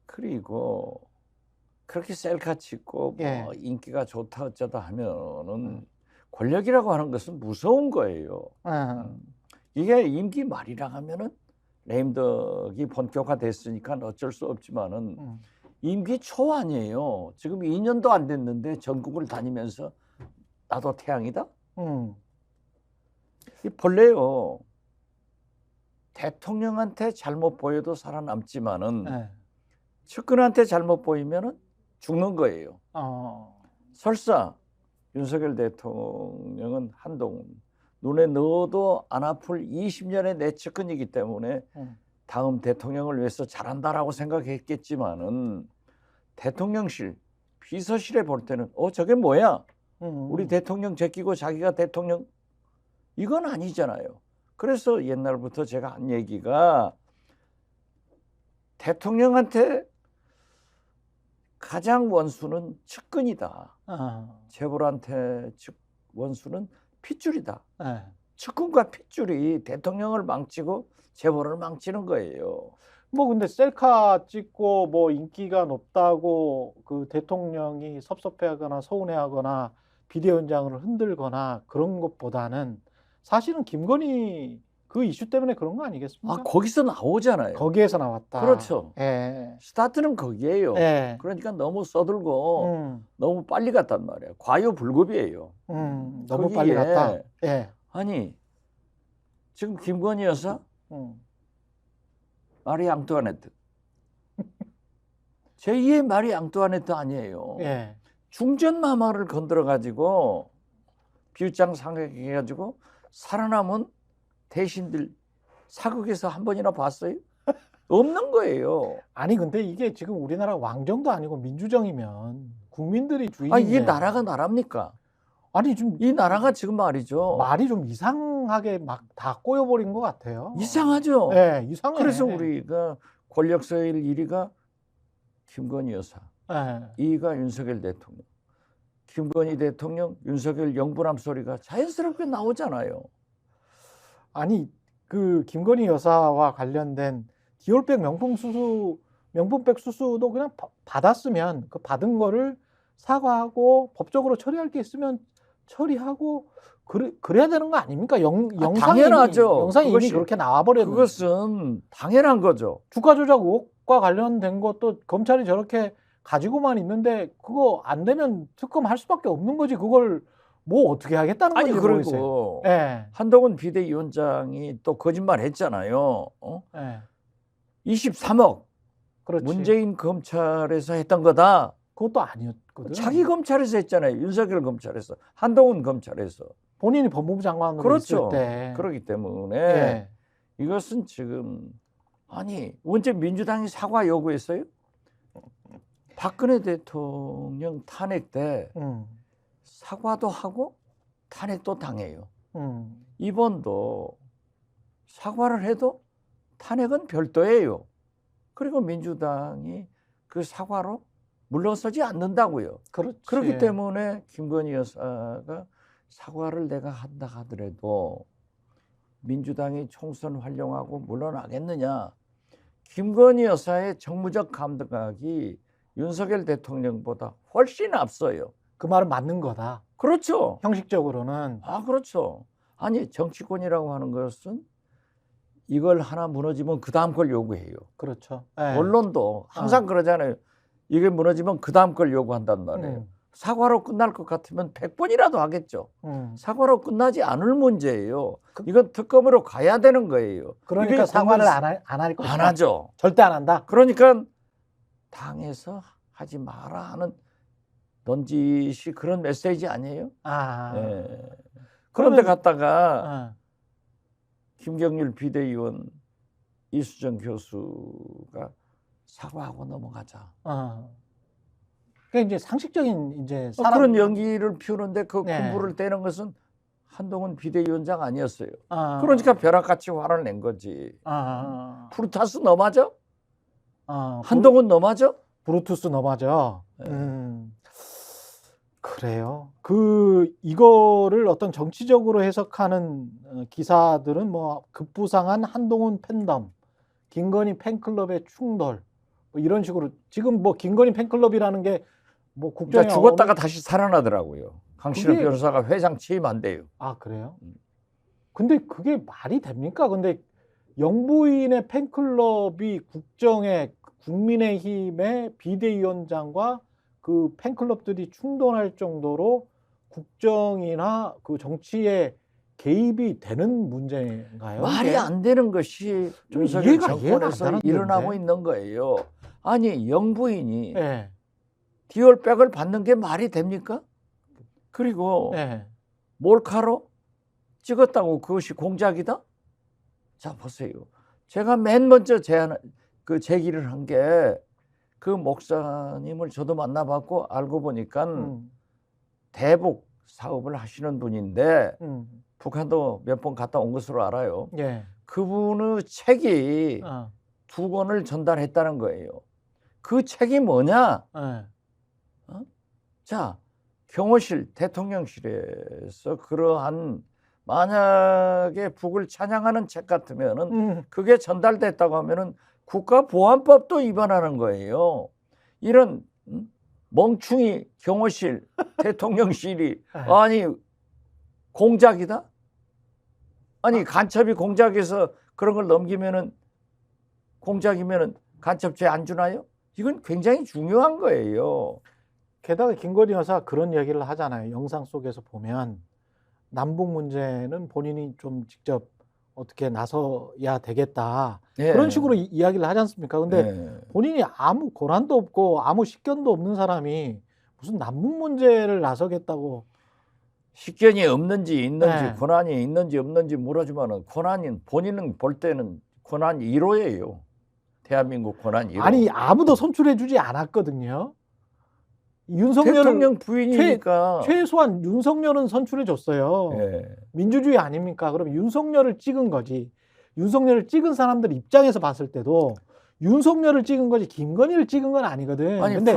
그리고 그렇게 셀카 찍고 예. 뭐 인기가 좋다 어쩌다 하면은 권력이라고 하는 것은 무서운 거예요. 이게 임기 말이라 하면은 레임덕이 본격화됐으니까 어쩔 수 없지만은 임기 초 아니에요. 지금 2년도 안 됐는데 전국을 다니면서 나도 태양이다? 이 본래요. 대통령한테 잘못 보여도 살아남지만은 예. 측근한테 잘못 보이면은 죽는 거예요. 설사 윤석열 대통령은 한동훈 눈에 넣어도 안 아플 20년의 내 측근이기 때문에 다음 대통령을 위해서 잘한다라고 생각했겠지만은 대통령실 비서실에 볼 때는 저게 뭐야? 우리 대통령 제끼고 자기가 대통령 이건 아니잖아요. 그래서 옛날부터 제가 한 얘기가 대통령한테 가장 원수는 측근이다. 재벌한테 원수는 핏줄이다. 측근과 핏줄이 대통령을 망치고 재벌을 망치는 거예요. 뭐 근데 셀카 찍고 뭐 인기가 높다고 그 대통령이 섭섭해하거나 서운해하거나 비대위원장을 흔들거나 그런 것보다는 사실은 김건희 그 이슈 때문에 그런 거 아니겠습니까? 거기서 나오잖아요. 거기에서 나왔다. 그렇죠. 예. 스타트는 거기에요. 예. 그러니까 너무 써들고 너무 빨리 갔단 말이에요. 과유불급이에요. 너무 빨리 갔다. 예. 아니 지금 김건희 여사 마리 앙뚜아네트 제2의 마리 앙뚜아네트 아니에요. 예. 중전마마를 건드려 가지고 비웃장 상하게 해가지고 살아남은 대신들 사극에서 한 번이나 봤어요? 없는 거예요. 아니 근데 이게 지금 우리나라 왕정도 아니고 민주정이면 국민들이 주인인데. 이게 나라가 나랍니까? 아니 좀 이 나라가 지금 말이죠. 말이 좀 이상하게 막 다 꼬여버린 것 같아요. 이상하죠. 네, 이상해. 그래서 우리가 권력서열 1위가 김건희 여사, 2위가 윤석열 대통령. 김건희 대통령, 윤석열 영부남 소리가 자연스럽게 나오잖아요. 아니 그 김건희 여사와 관련된 디올백 명품백 수수도 그냥 받았으면 그 받은 거를 사과하고 법적으로 처리할 게 있으면 처리하고 그래야 되는 거 아닙니까? 영상이 당연하죠. 영상이 이미 그렇게 나와버렸는데. 그것은 당연한 거죠. 주가 조작 의혹과 관련된 것도 검찰이 저렇게 가지고만 있는데 그거 안 되면 특검할 수밖에 없는 거지. 그걸 뭐 어떻게 하겠다는 건지 모르겠어요. 그리고 네. 한동훈 비대위원장이 또 거짓말 했잖아요. 네. 23억 그렇지. 문재인 검찰에서 했던 거다. 그것도 아니었거든. 자기 검찰에서 했잖아요. 윤석열 검찰에서, 한동훈 검찰에서. 본인이 법무부 장관으로 그렇죠. 있을 때. 그렇기 때문에 예. 이것은 지금 아니 언제 민주당이 사과 요구했어요? 박근혜 대통령 탄핵 때 사과도 하고 탄핵도 당해요. 이번도 사과를 해도 탄핵은 별도예요. 그리고 민주당이 그 사과로 물러서지 않는다고요. 그렇지. 그렇기 때문에 김건희 여사가 사과를 내가 한다 하더라도 민주당이 총선 활용하고 물러나겠느냐. 김건희 여사의 정무적 감각이 윤석열 대통령보다 훨씬 앞서요. 그 말은 맞는 거다. 그렇죠. 형식적으로는. 아, 그렇죠. 아니, 정치권이라고 하는 것은 이걸 하나 무너지면 그 다음 걸 요구해요. 그렇죠. 예. 언론도 항상 그러잖아요. 이게 무너지면 그 다음 걸 요구한단 말이에요. 사과로 끝날 것 같으면 100번이라도 하겠죠. 사과로 끝나지 않을 문제예요. 이건 특검으로 가야 되는 거예요. 그러니까 사과를 안 할 거다. 안 하죠. 절대 안 한다. 그러니까 당에서 하지 마라 하는 넌지시 그런 메시지 아니에요? 아. 네. 그런데 그러면- 갔다가 김경률 비대위원, 이수정 교수가 사과하고 넘어가자. 그러니까 이제 상식적인 이제 그런 연기를 피우는데 그 네. 군부를 떼는 것은 한동훈 비대위원장 아니었어요. 아. 그러니까 벼락같이 화를 낸 거지. 아. 프루타스 너마저? 아. 한동훈 너마저? 브루투스 넘어져. 네. 그래요. 이거를 어떤 정치적으로 해석하는 기사들은 뭐 급부상한 한동훈 팬덤, 김건희 팬클럽의 충돌, 뭐 이런 식으로 지금 뭐 김건희 팬클럽이라는 게 뭐 국정에 그러니까 죽었다가 다시 살아나더라고요. 강신업 그게- 변호사가 회장 취임한대요. 아, 그래요? 근데 그게 말이 됩니까? 근데 영부인의 팬클럽이 국민의힘의 비대위원장과 그 팬클럽들이 충돌할 정도로 국정이나 그 정치에 개입이 되는 문제인가요? 말이 이게? 안 되는 것이 좀 윤석열 이해가 안 정권에서 되는 일어나고 건데. 있는 거예요. 아니 영부인이 예. 디올백을 받는 게 말이 됩니까? 그리고 예. 몰카로 찍었다고 그것이 공작이다? 자 보세요. 제가 맨 먼저 제기를 한 게 그 목사님을 저도 만나봤고 알고 보니까 대북 사업을 하시는 분인데 북한도 몇 번 갔다 온 것으로 알아요. 예. 그분의 책이 2권을 전달했다는 거예요. 그 책이 뭐냐? 예. 자, 경호실, 대통령실에서 그러한 만약에 북을 찬양하는 책 같으면은 그게 전달됐다고 하면은 국가보안법도 위반하는 거예요. 이런 멍충이 경호실, 대통령실이 아니 공작이다? 아니 간첩이 공작해서 그런 걸 넘기면은 공작이면은 간첩죄 안 주나요? 이건 굉장히 중요한 거예요. 게다가 김건희 여사 그런 얘기를 하잖아요. 영상 속에서 보면 남북 문제는 본인이 좀 직접 어떻게 나서야 되겠다. 예. 그런 식으로 이야기를 하지 않습니까? 근데 예. 본인이 아무 권한도 없고 아무 식견도 없는 사람이 무슨 남북 문제를 나서겠다고. 식견이 없는지 있는지 네. 권한이 있는지 없는지 물어주면은 본인은 볼 때는 권한 1호예요. 대한민국 권한 1호. 아니 아무도 선출해주지 않았거든요. 윤석열은 대통령 부인이니까. 최소한 윤석열은 선출해줬어요. 예. 민주주의 아닙니까? 그럼 윤석열을 찍은 거지. 윤석열을 찍은 사람들 입장에서 봤을 때도 윤석열을 찍은 거지 김건희를 찍은 건 아니거든. 아니 근데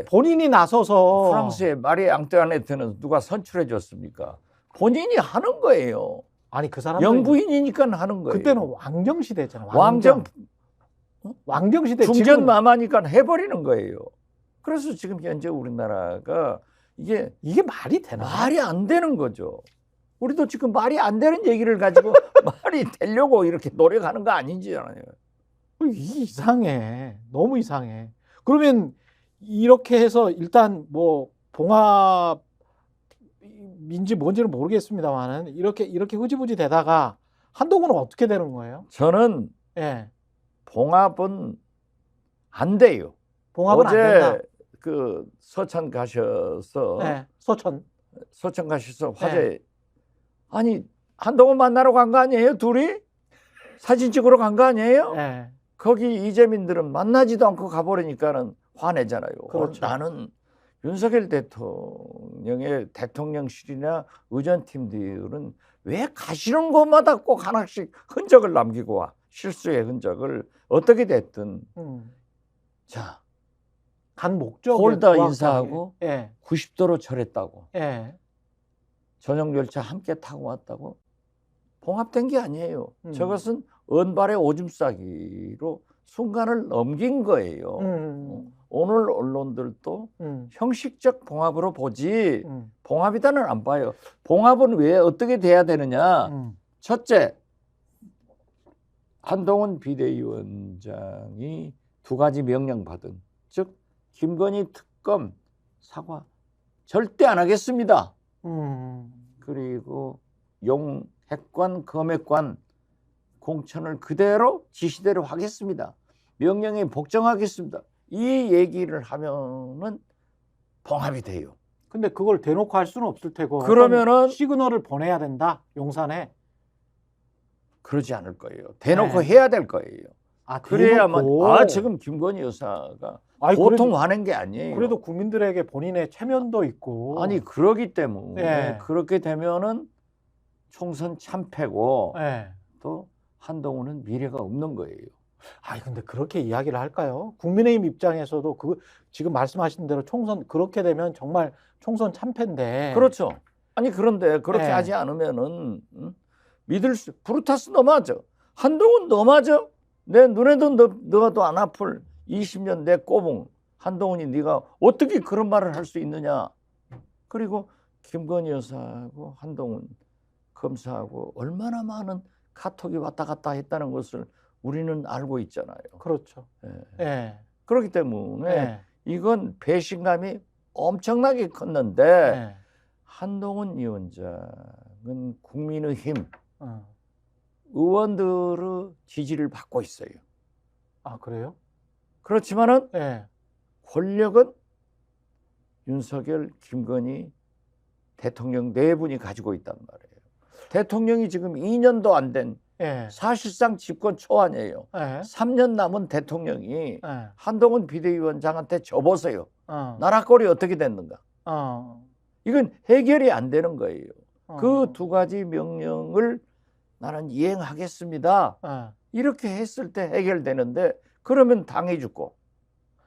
본인이 나서서 프랑스의 마리 앙뚜아네트는 누가 선출해 줬습니까? 본인이 하는 거예요. 아니 그 사람 영부인이니까 하는 거예요. 그때는 왕정 시대잖아. 왕정 시대 중전마마니까 해버리는 거예요. 그래서 지금 현재 우리나라가 이게 말이 되나? 말이 안 되는 거죠. 우리도 지금 말이 안 되는 얘기를 가지고 말이 되려고 이렇게 노력하는 거 아닌지잖아요. 이상해. 너무 이상해. 그러면 이렇게 해서 일단 뭐 봉합인지 뭔지는 모르겠습니다만은 이렇게 흐지부지 되다가 한동훈은 어떻게 되는 거예요? 저는 예. 봉합은 안 돼요. 봉합은 안 된다. 그 서천 가셔서 네, 서천. 화재 아니 한동훈 만나러 간 거 아니에요? 둘이 사진 찍으러 간 거 아니에요? 네. 거기 이재민들은 만나지도 않고 가버리니까는 화내잖아요. 그렇죠. 나는 윤석열 대통령의 대통령실이나 의전팀들은 왜 가시는 곳마다 꼭 하나씩 흔적을 남기고 와. 실수의 흔적을 어떻게 됐든 자, 간 목적에 홀더 정확하게. 인사하고 예. 90도로 절했다고. 예. 전용 열차 함께 타고 왔다고. 봉합된 게 아니에요. 음. 저것은 은발의 오줌 싸기로 순간을 넘긴 거예요. 오늘 언론들도 형식적 봉합으로 보지 봉합이다는 안 봐요. 봉합은 왜 어떻게 돼야 되느냐. 첫째, 한동훈 비대위원장이 두 가지 명령받은, 즉 김건희 특검 사과 절대 안 하겠습니다. 그리고 용핵관, 검핵관 공천을 그대로 지시대로 하겠습니다. 명령에 복종하겠습니다. 이 얘기를 하면은 봉합이 돼요. 근데 그걸 대놓고 할 수는 없을 테고. 그러면은 시그널을 보내야 된다. 용산에. 그러지 않을 거예요. 대놓고 네. 해야 될 거예요. 아, 그래야만. 대놓고. 지금 김건희 여사가 아니, 보통 화낸 게 아니에요. 그래도 국민들에게 본인의 체면도 있고. 아니 그러기 때문에 네. 그렇게 되면은 총선 참패고 네. 또 한동훈은 미래가 없는 거예요. 아니 근데 그렇게 이야기를 할까요? 국민의힘 입장에서도 그 지금 말씀하신 대로 총선 그렇게 되면 정말 총선 참패인데. 그렇죠. 아니 그런데 그렇게 네. 하지 않으면은 믿을 수 브루타스 너 맞아. 한동훈 너 맞아. 내 눈에도 너도 안 아플 20년 내 꼬붕 한동훈이 네가 어떻게 그런 말을 할 수 있느냐. 그리고 김건희 여사하고 한동훈 검사하고 얼마나 많은 카톡이 왔다 갔다 했다는 것을 우리는 알고 있잖아요. 그렇죠. 예. 예. 그렇기 때문에 예. 이건 배신감이 엄청나게 컸는데 예. 한동훈 위원장은 국민의힘 어. 의원들의 지지를 받고 있어요. 아 그래요? 그렇지만은 예. 권력은 윤석열, 김건희 대통령 네 분이 가지고 있단 말이에요. 대통령이 지금 2년도 안 된 예. 사실상 집권 초안이에요. 예. 3년 남은 대통령이 예. 한동훈 비대위원장한테 접어서요. 어. 나라 꼴이 어떻게 됐는가? 어. 이건 해결이 안 되는 거예요. 어. 그 두 가지 명령을 나는 이행하겠습니다. 예. 이렇게 했을 때 해결되는데 그러면 당해 죽고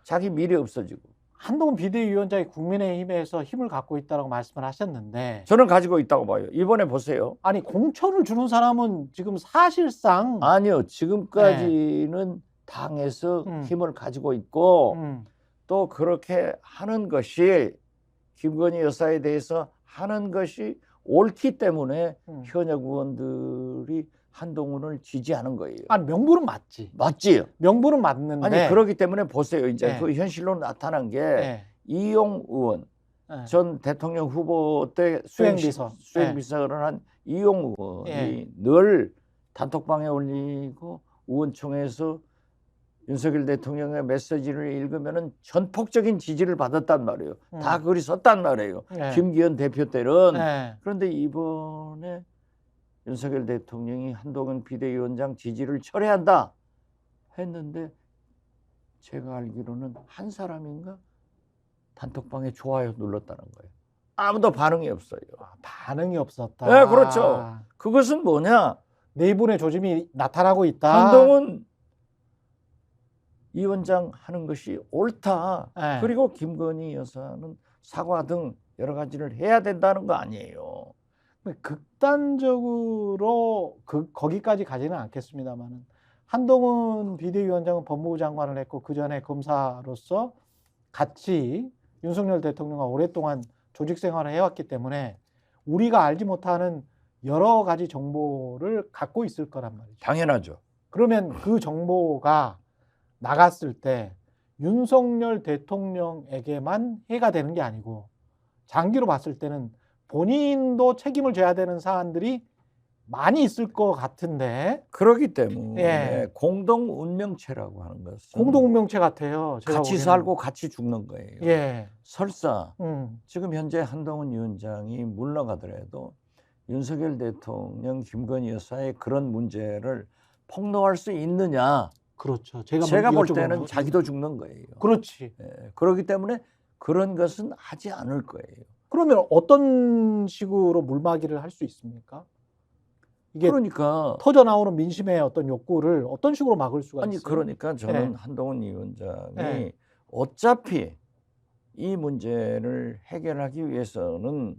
자기 미래 없어지고. 한동훈 비대위원장이 국민의힘에서 힘을 갖고 있다고 말씀을 하셨는데 저는 가지고 있다고 봐요. 이번에 보세요. 아니 공천을 주는 사람은 지금 사실상 아니요. 지금까지는 당에서 힘을 가지고 있고 또 그렇게 하는 것이 김건희 여사에 대해서 하는 것이 옳기 때문에 현역 의원들이 한동훈을 지지하는 거예요. 아니 명분은 맞지. 맞지요? 명분은 맞는데 아니 그렇기 때문에 보세요. 이제 네. 그 현실로 나타난 게 예. 이용 의원 예. 전 대통령 후보 때 수행비서. 수행비서를 한 이용 의원이 예. 늘 단톡방에 올리고 의원총회에서 윤석열 대통령의 메시지를 읽으면은 전폭적인 지지를 받았단 말이에요. 다 글이 썼단 말이에요. 예. 김기현 대표 때는. 예. 그런데 이번에 윤석열 대통령이 한동훈 비대위원장 지지를 철회한다 했는데 제가 알기로는 한 사람인가 단톡방에 좋아요 눌렀다는 거예요. 아무도 반응이 없어요. 아, 반응이 없었다. 네, 그렇죠. 그것은 뭐냐? 내분의 조짐이 나타나고 있다. 한동훈 위원장 하는 것이 옳다. 예. 그리고 김건희 여사는 사과 등 여러 가지를 해야 된다는 거 아니에요. 극단적으로 거기까지 가지는 않겠습니다만 한동훈 비대위원장은 법무부 장관을 했고 그 전에 검사로서 같이 윤석열 대통령과 오랫동안 조직 생활을 해왔기 때문에 우리가 알지 못하는 여러 가지 정보를 갖고 있을 거란 말이죠. 당연하죠. 그러면 그 정보가 나갔을 때 윤석열 대통령에게만 해가 되는 게 아니고 장기로 봤을 때는 본인도 책임을 져야 되는 사안들이 많이 있을 것 같은데. 그렇기 때문에 예. 공동 운명체라고 하는 것은 공동 운명체 같아요. 제가 같이 보기에는. 살고 같이 죽는 거예요. 예. 설사 음. 지금 현재 한동훈 위원장이 물러가더라도 윤석열 대통령, 김건희 여사의 그런 문제를 폭로할 수 있느냐? 그렇죠. 제가 볼 여쭤보는 때는 거죠. 자기도 죽는 거예요. 그렇지. 예, 그렇기 때문에 그런 것은 하지 않을 거예요. 그러면 어떤 식으로 물막이를 할 수 있습니까? 이게 그러니까 터져 나오는 민심의 어떤 욕구를 어떤 식으로 막을 수가 아니 있어요? 그러니까 저는 예. 한동훈 위원장이 예. 어차피 이 문제를 해결하기 위해서는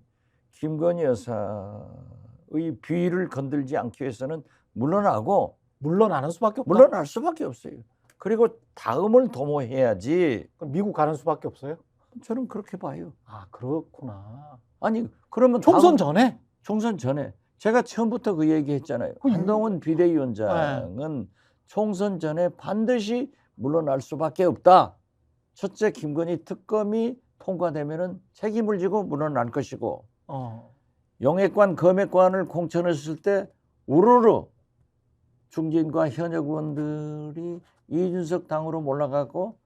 김건희 여사의 비위를 건들지 않기 위해서는 물러나고 물러나는 수밖에 없다. 물러날 수밖에 없어요. 그리고 다음을 도모해야지. 그럼 미국 가는 수밖에 없어요? 저는 그렇게 봐요. 아, 그렇구나. 아니 그러면 총선 다음- 전에? 총선 전에 제가 처음부터 그 얘기했잖아요. 그 한동훈 비대위원장은 총선 전에 반드시 물러날 수밖에 없다. 첫째, 김건희 특검이 통과되면은 책임을 지고 물러날 것이고, 영액관, 검액관을 공천했을 때 우르르 중진과 현역 의원들이 이준석 당으로 몰아가고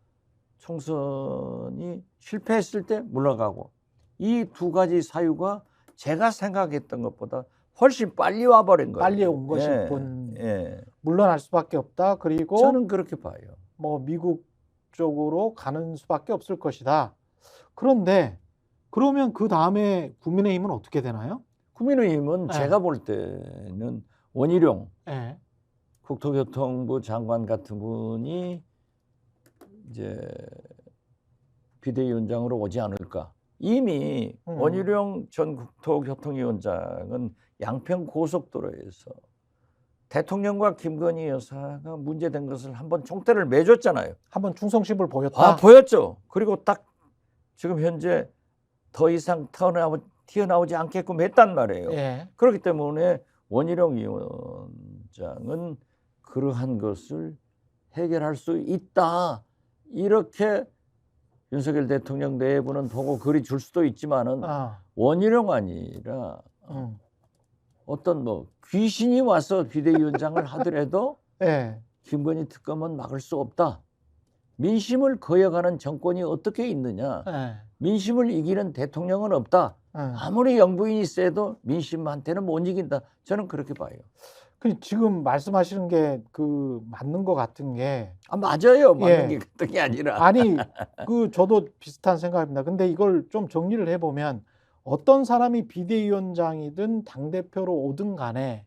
총선이 실패했을 때 물러가고, 이 두 가지 사유가 제가 생각했던 것보다 훨씬 빨리 와버린 거예요. 빨리 온 것일 예, 뿐. 예. 물러날 수밖에 없다. 그리고 저는 그렇게 봐요. 뭐 미국 쪽으로 가는 수밖에 없을 것이다. 그런데 그러면 그 다음에 국민의힘은 어떻게 되나요? 국민의힘은 예. 제가 볼 때는 원희룡 예. 국토교통부 장관 같은 분이 이제 비대위원장으로 오지 않을까. 이미 원희룡 전 국토교통위원장은 양평 고속도로에서 대통령과 김건희 여사가 문제된 것을 한번 총대를 매줬잖아요. 한번 충성심을 보였다. 아, 보였죠. 그리고 딱 지금 현재 더 이상 튀어나오지 않게끔 했단 말이에요. 예. 그렇기 때문에 원희룡 위원장은 그러한 것을 해결할 수 있다. 이렇게 윤석열 대통령 내부는 보고 글이 줄 수도 있지만은 원희룡 아니라 어떤 뭐 귀신이 와서 비대위원장을 하더라도 예. 김건희 특검은 막을 수 없다. 민심을 거역하는 정권이 어떻게 있느냐. 예. 민심을 이기는 대통령은 없다. 아무리 영부인이 세도 민심한테는 못 이긴다. 저는 그렇게 봐요. 지금 말씀하시는 게 그 맞는 것 같은 게 맞아요. 맞는 예. 게 같은 게 아니라. 아니 저도 비슷한 생각입니다. 근데 이걸 좀 정리를 해보면 어떤 사람이 비대위원장이든 당대표로 오든 간에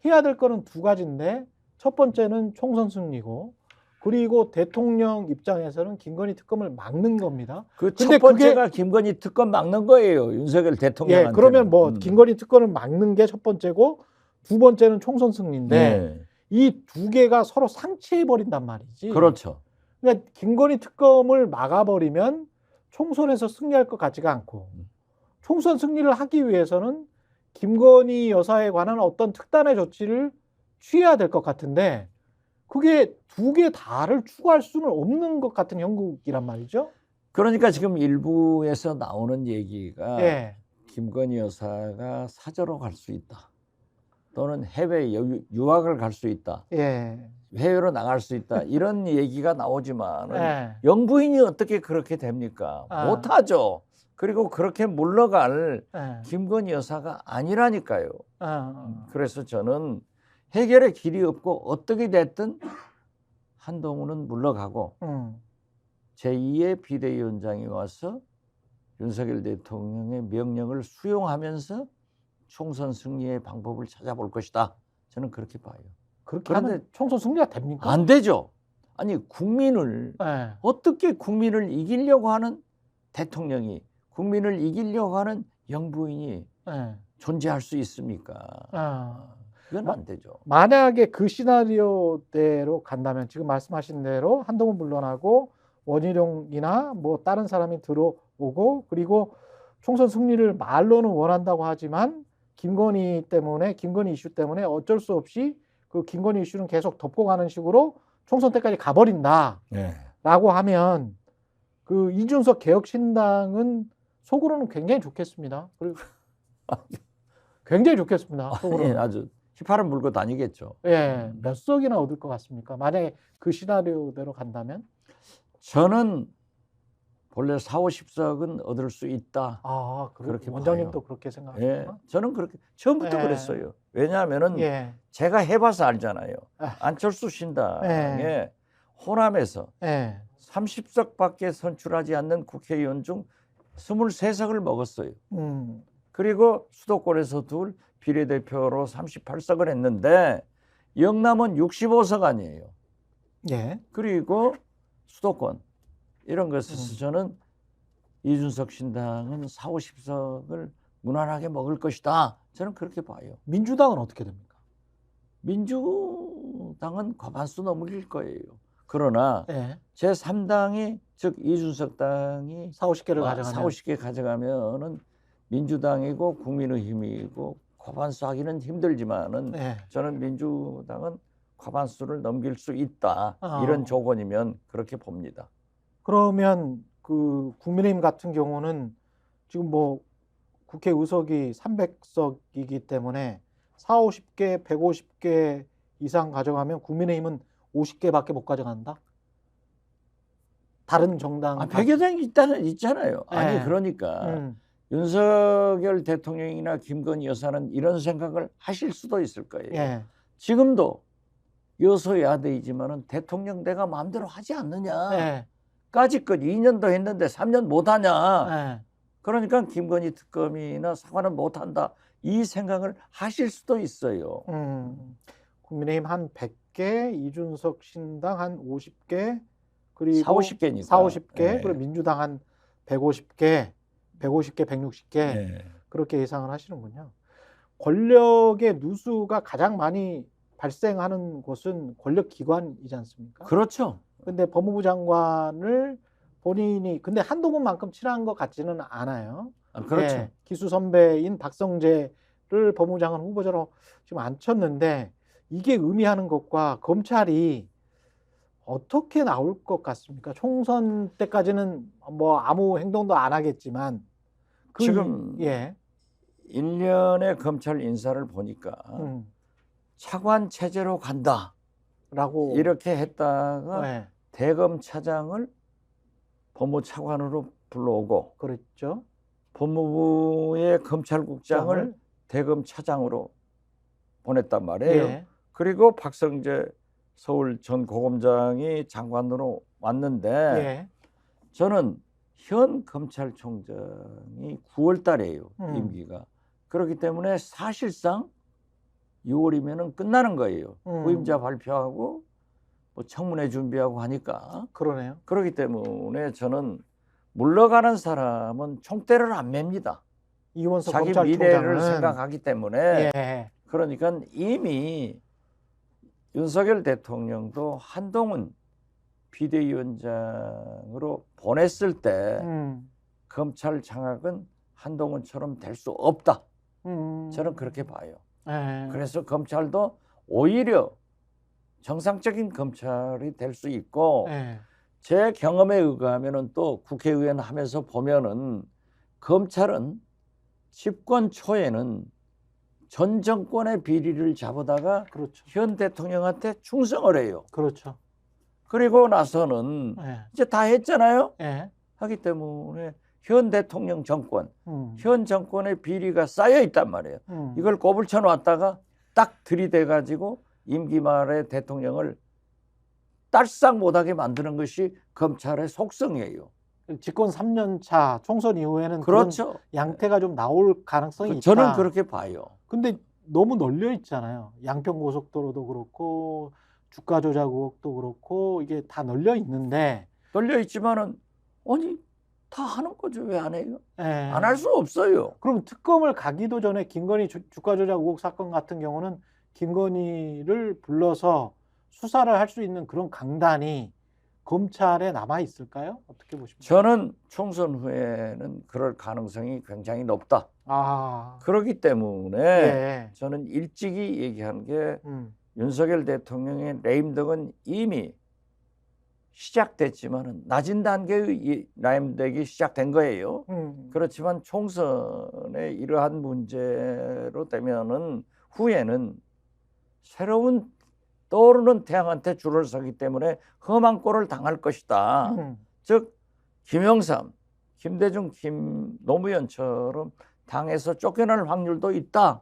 해야 될 거는 두 가지인데 첫 번째는 총선 승리고 그리고 대통령 입장에서는 김건희 특검을 막는 겁니다. 그 첫 번째가 김건희 특검 막는 거예요. 윤석열 대통령한테. 예, 그러면 뭐 김건희 특검을 막는 게 첫 번째고 두 번째는 총선 승리인데 이 두 개가 서로 상치해 버린단 말이지. 그렇죠. 그러니까 김건희 특검을 막아버리면 총선에서 승리할 것 같지가 않고 총선 승리를 하기 위해서는 김건희 여사에 관한 어떤 특단의 조치를 취해야 될 것 같은데 그게 두 개 다를 추구할 수는 없는 것 같은 형국이란 말이죠. 그러니까 지금 일부에서 나오는 얘기가 예. 김건희 여사가 사저로 갈 수 있다. 또는 해외 유학을 갈 수 있다. 예. 해외로 나갈 수 있다. 이런 얘기가 나오지만 예. 영부인이 어떻게 그렇게 됩니까? 못하죠. 그리고 그렇게 물러갈 김건희 여사가 아니라니까요. 그래서 저는 해결의 길이 없고 어떻게 됐든 한동훈은 물러가고 제2의 비대위원장이 와서 윤석열 대통령의 명령을 수용하면서 총선 승리의 방법을 찾아볼 것이다. 저는 그렇게 봐요. 그렇게 하면 총선 승리가 됩니까? 안 되죠. 아니 국민을 어떻게 국민을 이기려고 하는 대통령이 국민을 이기려고 하는 영부인이 존재할 수 있습니까? 그건 안 되죠. 만약에 그 시나리오대로 간다면 지금 말씀하신 대로 한동훈 물러나고 원희룡이나 뭐 다른 사람이 들어오고 그리고 총선 승리를 말로는 원한다고 하지만 김건희 이슈 때문에 어쩔 수 없이 그 김건희 이슈는 계속 덮고 가는 식으로 총선 때까지 가버린다라고 하면 그 이준석 개혁신당은 속으로는 굉장히 좋겠습니다. 그리고 굉장히 좋겠습니다. 속으로는. 아주 휘파람 물고 다니겠죠. 예, 몇 석이나 얻을 것 같습니까? 만약에 그 시나리오대로 간다면? 저는 본래 4, 50석은 얻을 수 있다. 아, 그렇게 원장님도 봐요. 그렇게 예, 생각하십니까? 저는 그렇게 처음부터 예. 그랬어요. 왜냐하면은 예, 제가 해봐서 알잖아요. 아. 안철수 신당에 예. 호남에서 예, 30석밖에 선출하지 않는 국회의원 중 23석을 먹었어요. 음, 그리고 수도권에서 둘 비례대표로 38석을 했는데 영남은 65석 아니에요. 예, 그리고 수도권 이런 것에서 저는 이준석 신당은 4, 50석을 무난하게 먹을 것이다. 저는 그렇게 봐요. 민주당은 어떻게 됩니까? 민주당은 과반수 넘길 거예요. 그러나 예, 제3당이 즉 이준석 당이 4, 50개를 4, 가져가면 50개 가져가면은 민주당이고 국민의힘이고 과반수 하기는 힘들지만은 예, 저는 민주당은 과반수를 넘길 수 있다. 아. 이런 조건이면 그렇게 봅니다. 그러면 그 국민의힘 같은 경우는 지금 뭐 국회 의석이 300석이기 때문에 4, 50개, 150개 이상 가져가면 국민의힘은 50개밖에 못 가져간다? 다른 정당 100여 장 있잖아요. 아니 네. 그러니까 음, 윤석열 대통령이나 김건희 여사는 이런 생각을 하실 수도 있을 거예요. 예, 지금도 여소야대이지만은 대통령 내가 마음대로 하지 않느냐. 예, 까짓것 2년도 했는데 3년 못하냐. 예. 그러니까 김건희 특검이나 사과는 못한다. 이 생각을 하실 수도 있어요. 국민의힘 한 100개, 이준석 신당 한 50개, 그리고 4, 50개니까. 4, 50개, 예. 그리고 민주당 한 150개, 150개, 160개 예. 그렇게 예상을 하시는군요. 권력의 누수가 가장 많이 발생하는 곳은 권력기관이지 않습니까? 그렇죠. 근데 법무부 장관을 본인이 근데 한동훈만큼 친한 것 같지는 않아요. 그렇죠. 예, 기수 선배인 박성재를 법무부 장관 후보자로 지금 앉혔는데 이게 의미하는 것과 검찰이 어떻게 나올 것 같습니까? 총선 때까지는 뭐 아무 행동도 안 하겠지만 지금 예, 1년의 검찰 인사를 보니까 차관 체제로 간다. 라고 이렇게 했다가 예, 대검 차장을 법무차관으로 불러오고 그랬죠. 법무부의 검찰국장을 대검 차장으로 보냈단 말이에요. 예, 그리고 박성재 서울 전 고검장이 장관으로 왔는데 예, 저는 현 검찰총장이 9월 달이에요. 임기가. 그렇기 때문에 사실상 6월이면 끝나는 거예요. 후임자 발표하고 뭐 청문회 준비하고 하니까. 그러네요. 그렇기 때문에 저는 물러가는 사람은 총대를 안 맵니다. 이원석 자기 검찰총장은 미래를 생각하기 때문에. 예, 그러니까 이미 윤석열 대통령도 한동훈 비대위원장으로 보냈을 때 검찰 장악은 한동훈처럼 될 수 없다. 저는 그렇게 봐요. 예, 그래서 검찰도 오히려 정상적인 검찰이 될 수 있고 예, 제 경험에 의하면은 또 국회의원 하면서 보면은 검찰은 집권 초에는 전 정권의 비리를 잡아다가 그렇죠. 현 대통령한테 충성을 해요. 그렇죠. 그리고 나서는 예, 이제 다 했잖아요. 예, 하기 때문에 현 대통령 정권, 음, 현 정권의 비리가 쌓여 있단 말이에요. 이걸 꼬불쳐 놨다가 딱 들이대 가지고 임기 말에 대통령을 딸싹 못하게 만드는 것이 검찰의 속성이에요. 집권 3년 차 총선 이후에는 그렇죠. 그런 양태가 좀 나올 가능성이 있다. 저는 그렇게 봐요. 근데 너무 널려 있잖아요. 양평 고속도로도 그렇고 주가 조작 의혹도 그렇고 이게 다 널려 있는데 널려 있지만은 아니 다 하는 거죠. 왜 안 해요? 예. 안 할 수 없어요. 그럼 특검을 가기도 전에 김건희 주가 조작 의혹 사건 같은 경우는 김건희를 불러서 수사를 할 수 있는 그런 강단이 검찰에 남아 있을까요? 어떻게 보십니까? 저는 총선 후에는 그럴 가능성이 굉장히 높다. 아, 그렇기 때문에 예. 저는 일찍이 얘기한 게 음, 윤석열 대통령의 레임덕은 이미 시작됐지만은 낮은 단계의 레임덕이 시작된 거예요. 그렇지만 총선에 이러한 문제로 되면은 후에는 새로운 떠오르는 태양한테 줄을 서기 때문에 험한 꼴을 당할 것이다. 즉 김영삼, 김대중, 노무현처럼 당에서 쫓겨날 확률도 있다.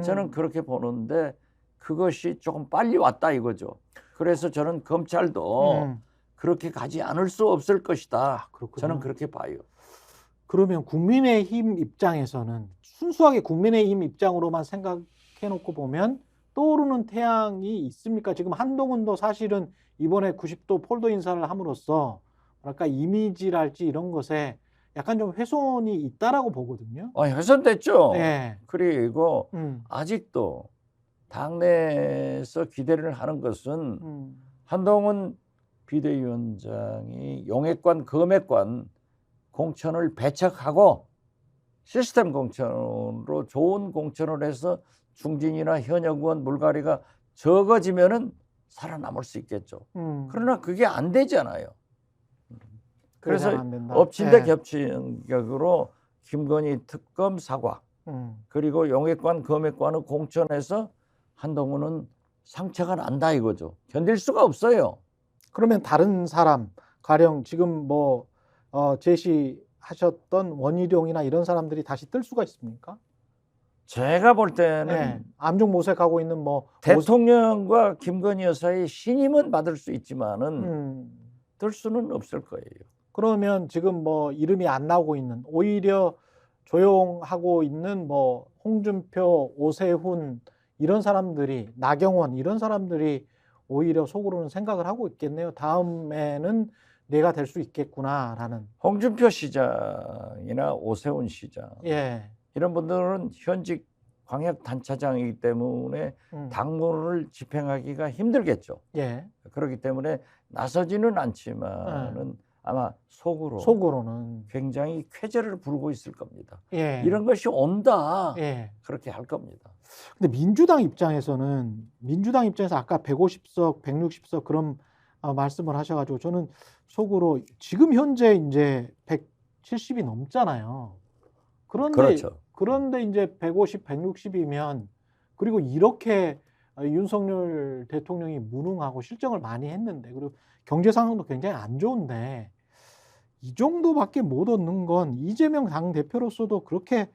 저는 그렇게 보는데 그것이 조금 빨리 왔다 이거죠. 그래서 저는 검찰도 그렇게 가지 않을 수 없을 것이다. 저는 그렇게 봐요. 그러면 국민의힘 입장에서는 순수하게 국민의힘 입장으로만 생각해 놓고 보면 떠오르는 태양이 있습니까? 지금 한동훈도 사실은 이번에 90도 폴더 인사를 함으로써 뭐랄까 이미지랄지 이런 것에 약간 좀 훼손이 있다라고 보거든요. 훼손됐죠. 네. 그리고 아직도 당내에서 기대를 하는 것은 한동훈 비대위원장이 용액관, 금액관 공천을 배척하고 시스템 공천으로 좋은 공천을 해서 중진이나 현역 의원 물갈이가 적어지면은 살아남을 수 있겠죠. 그러나 그게 안 되잖아요. 그래서 엎친 데 겹친 격으로 김건희 특검 사과 그리고 용액관, 금액관을 공천해서 한동훈은 상처가 난다 이거죠. 견딜 수가 없어요. 그러면 다른 사람 가령 지금 뭐 제시하셨던 원희룡이나 이런 사람들이 다시 뜰 수가 있습니까? 제가 볼 때는 암중 모색하고 있는 뭐 대통령과 김건희 여사의 신임은 받을 수 있지만은 뜰 수는 없을 거예요. 그러면 지금 뭐 이름이 안 나오고 있는 오히려 조용하고 있는 뭐 홍준표, 오세훈 이런 사람들이 나경원 이런 사람들이 오히려 속으로는 생각을 하고 있겠네요. 다음에는 내가 될 수 있겠구나라는. 홍준표 시장이나 오세훈 시장 이런 분들은 현직 광역단체장이기 때문에 당무를 집행하기가 힘들겠죠. 그렇기 때문에 나서지는 않지만은 아마 속으로는 굉장히 쾌재를 부르고 있을 겁니다. 이런 것이 온다. 그렇게 할 겁니다. 근데 민주당 입장에서 아까 150석, 160석 그런 말씀을 하셔가지고 저는 속으로 지금 현재 이제 170이 넘잖아요. 그런데 이제 150, 160이면 그리고 이렇게 윤석열 대통령이 무능하고 실정을 많이 했는데 그리고 경제 상황도 굉장히 안 좋은데 이 정도밖에 못 얻는 건 이재명 당대표로서도 그렇게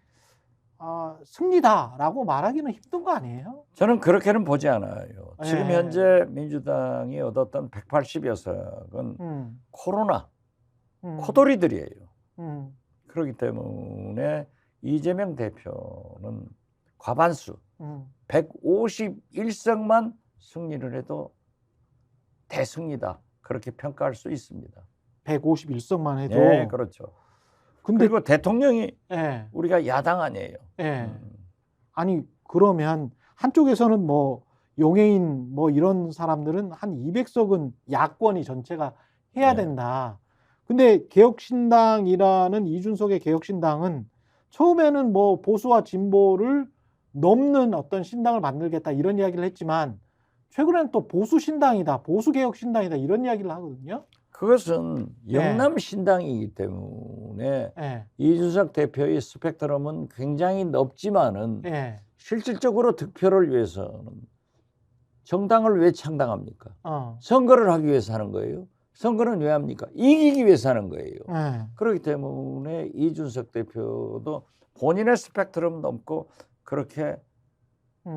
승리다라고 말하기는 힘든 거 아니에요? 저는 그렇게는 보지 않아요. 지금 현재 민주당이 얻었던 180여석은 코로나, 코돌이들이에요. 그렇기 때문에 이재명 대표는 과반수 151석만 승리를 해도 대승리다. 그렇게 평가할 수 있습니다. 151석만 해도. 네, 그렇죠. 그리고 대통령이 우리가 야당 아니에요. 아니 그러면 한쪽에서는 뭐 용해인 뭐 이런 사람들은 한 200석은 야권이 전체가 해야 된다. 근데 개혁신당이라는 이준석의 개혁신당은 처음에는 뭐 보수와 진보를 넘는 어떤 신당을 만들겠다 이런 이야기를 했지만 최근에는 또 보수신당이다, 보수개혁신당이다 이런 이야기를 하거든요. 그것은 영남신당이기 때문에 이준석 대표의 스펙트럼은 굉장히 넓지만은 실질적으로 득표를 위해서는 정당을 왜 창당합니까? 선거를 하기 위해서 하는 거예요. 선거는 왜 합니까? 이기기 위해서 하는 거예요. 그렇기 때문에 이준석 대표도 본인의 스펙트럼 넘고 그렇게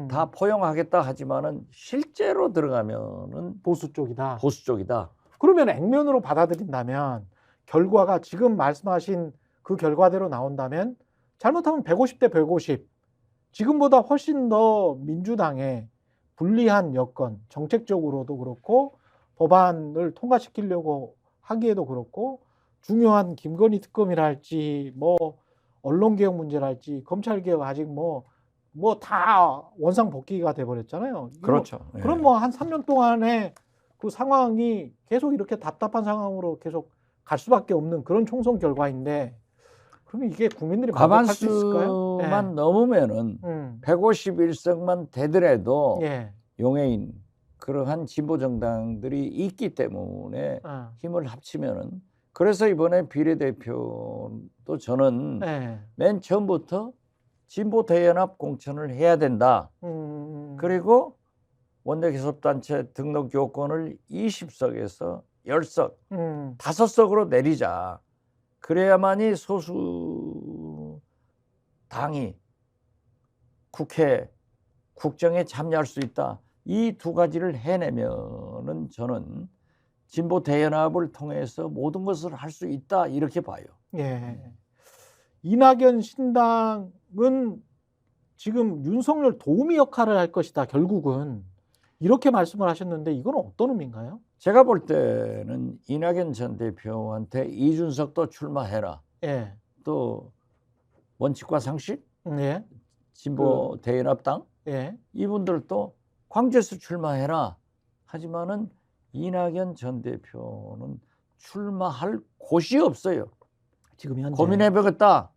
다 포용하겠다 하지만은 실제로 들어가면은 보수 쪽이다. 보수 쪽이다. 그러면 액면으로 받아들인다면 결과가 지금 말씀하신 그 결과대로 나온다면 잘못하면 150대 150 지금보다 훨씬 더 민주당에 불리한 여건 정책적으로도 그렇고 법안을 통과시키려고 하기에도 그렇고 중요한 김건희 특검이랄지 뭐 언론개혁 문제랄지 검찰개혁 아직 뭐 다 원상복귀가 돼버렸잖아요. 그렇죠. 그럼 뭐 한 3년 동안에 그 상황이 계속 이렇게 답답한 상황으로 계속 갈 수밖에 없는 그런 총선 결과인데 그러면 이게 국민들이 만족할 수 있을까요? 과반수만 넘으면은 151석만 되더라도 용해인 그러한 진보 정당들이 있기 때문에 힘을 합치면은 그래서 이번에 비례대표도 저는 맨 처음부터 진보 대연합 공천을 해야 된다. 그리고 원내교섭단체 등록 요건을 20석에서 10석, 5석으로 내리자. 그래야만이 소수 당이 국회 국정에 참여할 수 있다. 이 두 가지를 해내면은 저는 진보 대연합을 통해서 모든 것을 할 수 있다 이렇게 봐요. 예. 이낙연 신당은 지금 윤석열 도우미 역할을 할 것이다. 결국은 이렇게 말씀을 하셨는데 이건 어떤 의미인가요? 제가 볼 때는 이낙연 전 대표한테 이준석도 출마해라. 예. 또 원칙과 상식, 예. 진보 대연합당 예. 이분들도 광주에서 출마해라. 하지만은 이낙연 전 대표는 출마할 곳이 없어요. 지금 현재 고민해보겠다.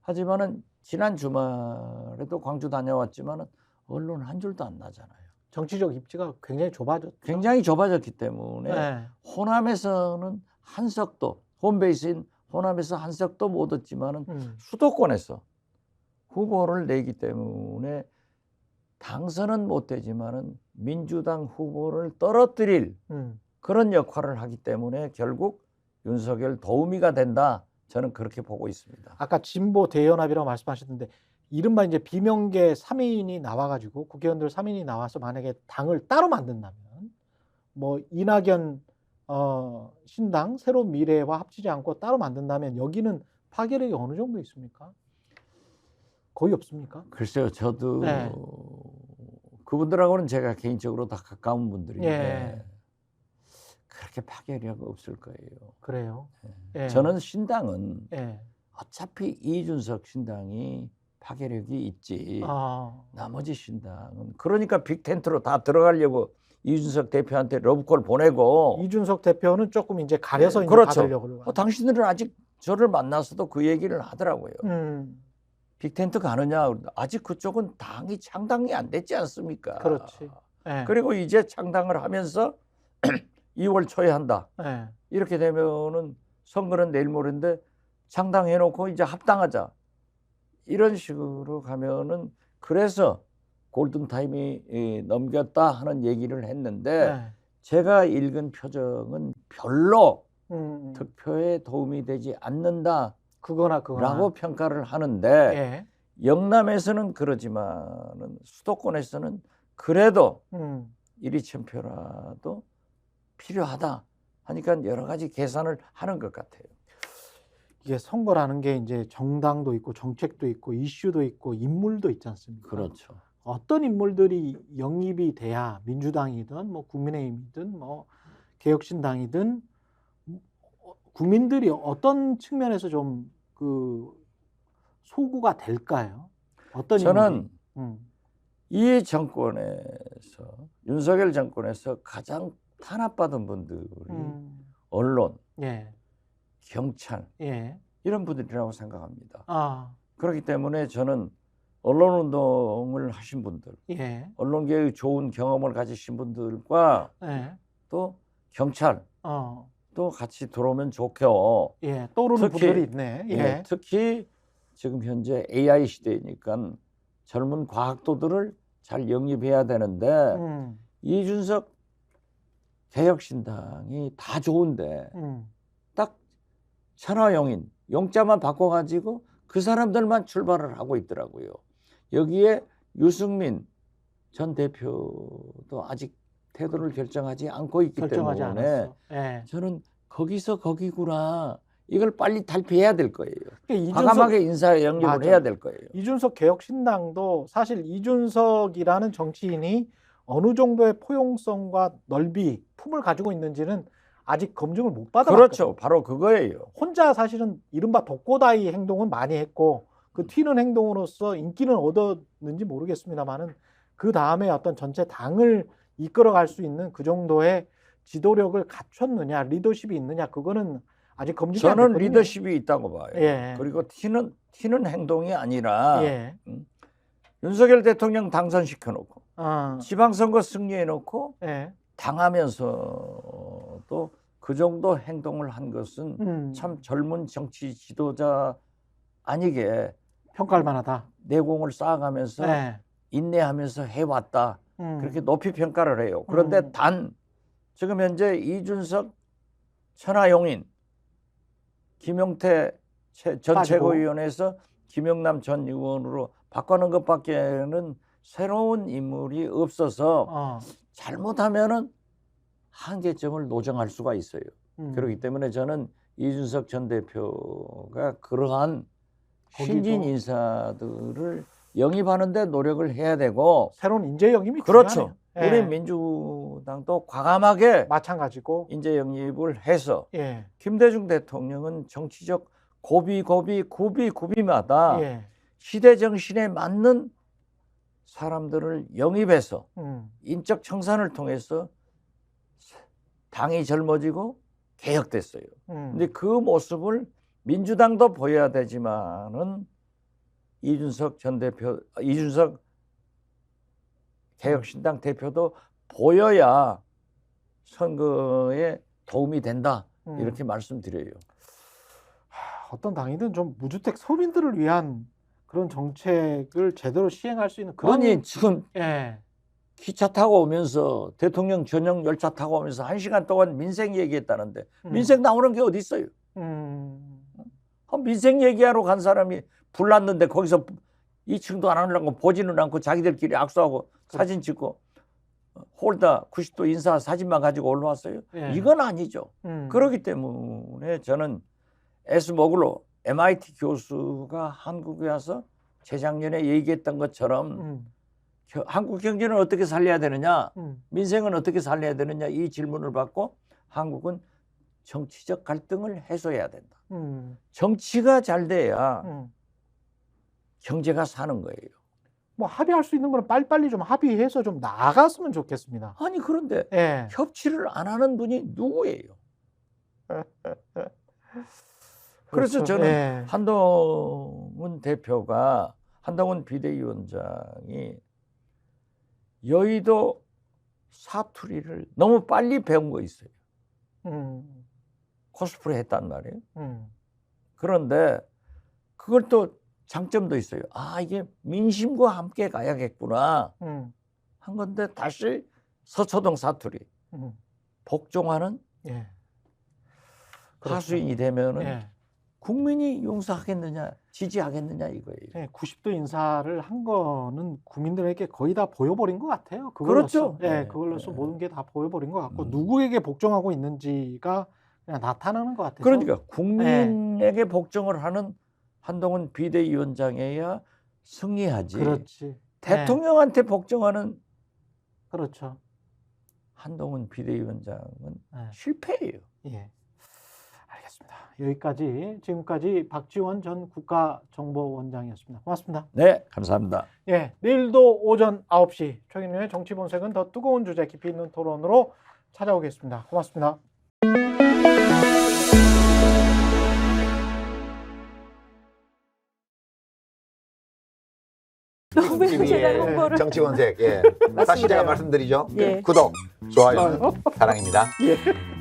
하지만은 지난 주말에도 광주 다녀왔지만은 언론 한 줄도 안 나잖아요. 정치적 입지가 굉장히 좁아졌죠. 굉장히 좁아졌기 때문에 네. 호남에서는 한석도 홈베이스인 호남에서 한석도 못 얻지만은 수도권에서 후보를 내기 때문에 당선은 못 되지만은 민주당 후보를 떨어뜨릴 그런 역할을 하기 때문에 결국 윤석열 도우미가 된다. 저는 그렇게 보고 있습니다. 아까 진보 대연합이라고 말씀하셨는데 이른바 이제 비명계 3인이 나와가지고 국회의원들 3인이 나와서 만약에 당을 따로 만든다면 뭐 이낙연 신당 새로운 미래와 합치지 않고 따로 만든다면 여기는 파괴력이 어느 정도 있습니까? 거의 없습니까? 글쎄요, 저도 네. 그분들하고는 제가 개인적으로 다 가까운 분들인데 예. 그렇게 파괴력 없을 거예요. 그래요. 예. 저는 신당은 예. 어차피 이준석 신당이 파괴력이 있지. 아. 나머지 신당은 그러니까 빅텐트로 다 들어가려고 이준석 대표한테 러브콜 보내고. 이준석 대표는 조금 이제 가려서 이제 그렇죠. 받으려고. 당신들은 아직 저를 만나서도 그 얘기를 하더라고요. 빅텐트 가느냐? 아직 그쪽은 당이 창당이 안 됐지 않습니까? 그렇지. 예. 그리고 이제 창당을 하면서 2월 초에 한다. 예. 이렇게 되면은 선거는 내일 모레인데 창당해놓고 이제 합당하자. 이런 식으로 가면은 그래서 골든타임이 넘겼다 하는 얘기를 했는데 예. 제가 읽은 표정은 별로 음. 득표에 도움이 되지 않는다. 그거나 라고 평가를 하는데 예. 영남에서는 그러지만은 수도권에서는 그래도 1위 챔표라도 필요하다 하니까 여러 가지 계산을 하는 것 같아요. 이게 선거라는 게 이제 정당도 있고 정책도 있고 이슈도 있고 인물도 있지 않습니까? 그렇죠. 어떤 인물들이 영입이 돼야 민주당이든 뭐 국민의힘이든 뭐 개혁신당이든 국민들이 어떤 측면에서 좀 그 소구가 될까요? 어떤 저는 인물이? 이 정권에서 윤석열 정권에서 가장 탄압받은 분들이 언론, 예. 경찰 예. 이런 분들이라고 생각합니다. 아. 그렇기 때문에 저는 언론운동을 하신 분들, 예. 언론계의 좋은 경험을 가지신 분들과 예. 또 경찰 또 같이 들어오면 좋고. 예. 떠오르는 분들이 있네. 예. 예, 특히 지금 현재 AI 시대니까 젊은 과학도들을 잘 영입해야 되는데 이준석 개혁신당이 다 좋은데 딱 천하용인 용자만 바꿔가지고 그 사람들만 출발을 하고 있더라고요. 여기에 유승민 전 대표도 아직 태도를 결정하지 않고 있기 결정하지 때문에 않았어. 예. 저는 거기서 거기구나. 이걸 빨리 탈피해야 될 거예요. 그러니까 과감하게 인사 영입을 맞아. 해야 될 거예요. 이준석 개혁신당도 사실 이준석이라는 정치인이 어느 정도의 포용성과 넓이, 품을 가지고 있는지는 아직 검증을 못 받아봤거든요. 그렇죠. 바로 그거예요. 혼자 사실은 이른바 독고다이 행동은 많이 했고 그 튀는 행동으로서 인기는 얻었는지 모르겠습니다만은 그 다음에 어떤 전체 당을 이끌어갈 수 있는 그 정도의 지도력을 갖췄느냐, 리더십이 있느냐, 그거는 아직 검증이 안 저는 됐거든요. 리더십이 있다고 봐요. 예. 그리고 튀는 행동이 아니라 예. 윤석열 대통령 당선시켜놓고 아. 지방선거 승리해놓고 예. 당하면서도 그 정도 행동을 한 것은 참 젊은 정치 지도자 아니게 평가할 만하다. 내공을 쌓아가면서 예. 인내하면서 해왔다. 그렇게 높이 평가를 해요. 그런데 단 지금 현재 이준석, 천하용인, 김용태 전 최고위원에서 김영남 전 의원으로 바꾸는 것밖에는 새로운 인물이 없어서 잘못하면은 한계점을 노정할 수가 있어요. 그렇기 때문에 저는 이준석 전 대표가 그러한 신진 인사들을 영입하는 데 노력을 해야 되고 새로운 인재 영입이 그렇죠. 중요하네요. 우리 민주당도 과감하게 마찬가지고 인재 영입을 해서 예. 김대중 대통령은 정치적 고비마다 예. 시대 정신에 맞는 사람들을 영입해서 인적 청산을 통해서 당이 젊어지고 개혁됐어요. 근데 그 모습을 민주당도 보여야 되지만은 이준석 개혁신당 대표도 보여야 선거에 도움이 된다. 이렇게 말씀드려요. 어떤 당이든 좀 무주택 서민들을 위한 그런 정책을 제대로 시행할 수 있는 그런 아니 지금 예. 기차 타고 오면서 대통령 전용 열차 타고 오면서 1시간 동안 민생 얘기했다는데 민생 나오는 게 어디 있어요? 민생 얘기하러 간 사람이 불났는데 거기서 2층도 안 하려고 보지는 않고 자기들끼리 악수하고 사진 찍고 홀다 90도 인사 사진만 가지고 올라왔어요. 예. 이건 아니죠. 그렇기 때문에 저는 에스모글로 MIT 교수가 한국에 와서 재작년에 얘기했던 것처럼 한국 경제는 어떻게 살려야 되느냐, 민생은 어떻게 살려야 되느냐 이 질문을 받고 한국은 정치적 갈등을 해소해야 된다. 정치가 잘 돼야 경제가 사는 거예요. 뭐 합의할 수 있는 거는 빨리빨리 좀 합의해서 좀 나아갔으면 좋겠습니다. 아니 그런데 예. 협치를 안 하는 분이 누구예요? 그래서 그렇죠. 저는 예. 한동훈 대표가 한동훈 비대위원장이 여의도 사투리를 너무 빨리 배운 거 있어요. 코스프레 했단 말이에요. 그런데 그걸 또 장점도 있어요. 아 이게 민심과 함께 가야겠구나 한 건데 다시 서초동 사투리 복종하는 예. 하수인이 되면은 예. 국민이 용서하겠느냐 지지하겠느냐 이거예요. 예, 90도 인사를 한 거는 국민들에게 거의 다 보여버린 것 같아요. 그렇죠. 예, 네. 그걸로서 모든 게 다 보여버린 것 같고 누구에게 복종하고 있는지가 그냥 나타나는 것 같아서. 그러니까 국민에게 복종을 하는 한동훈 비대위원장이야 승리하지. 그렇지. 대통령한테 복종하는 그렇죠. 한동훈 비대위원장은 네. 실패예요. 예. 알겠습니다. 여기까지 지금까지 박지원 전 국가정보원장이었습니다. 고맙습니다. 네, 감사합니다. 예, 내일도 오전 9시 최경영의 정치본색은 더 뜨거운 주제 깊이 있는 토론으로 찾아오겠습니다. 고맙습니다. 너무 제가 홍보를 정치본색. 예. 다시 제가 말씀드리죠. 예. 구독, 좋아요, 사랑입니다. 예.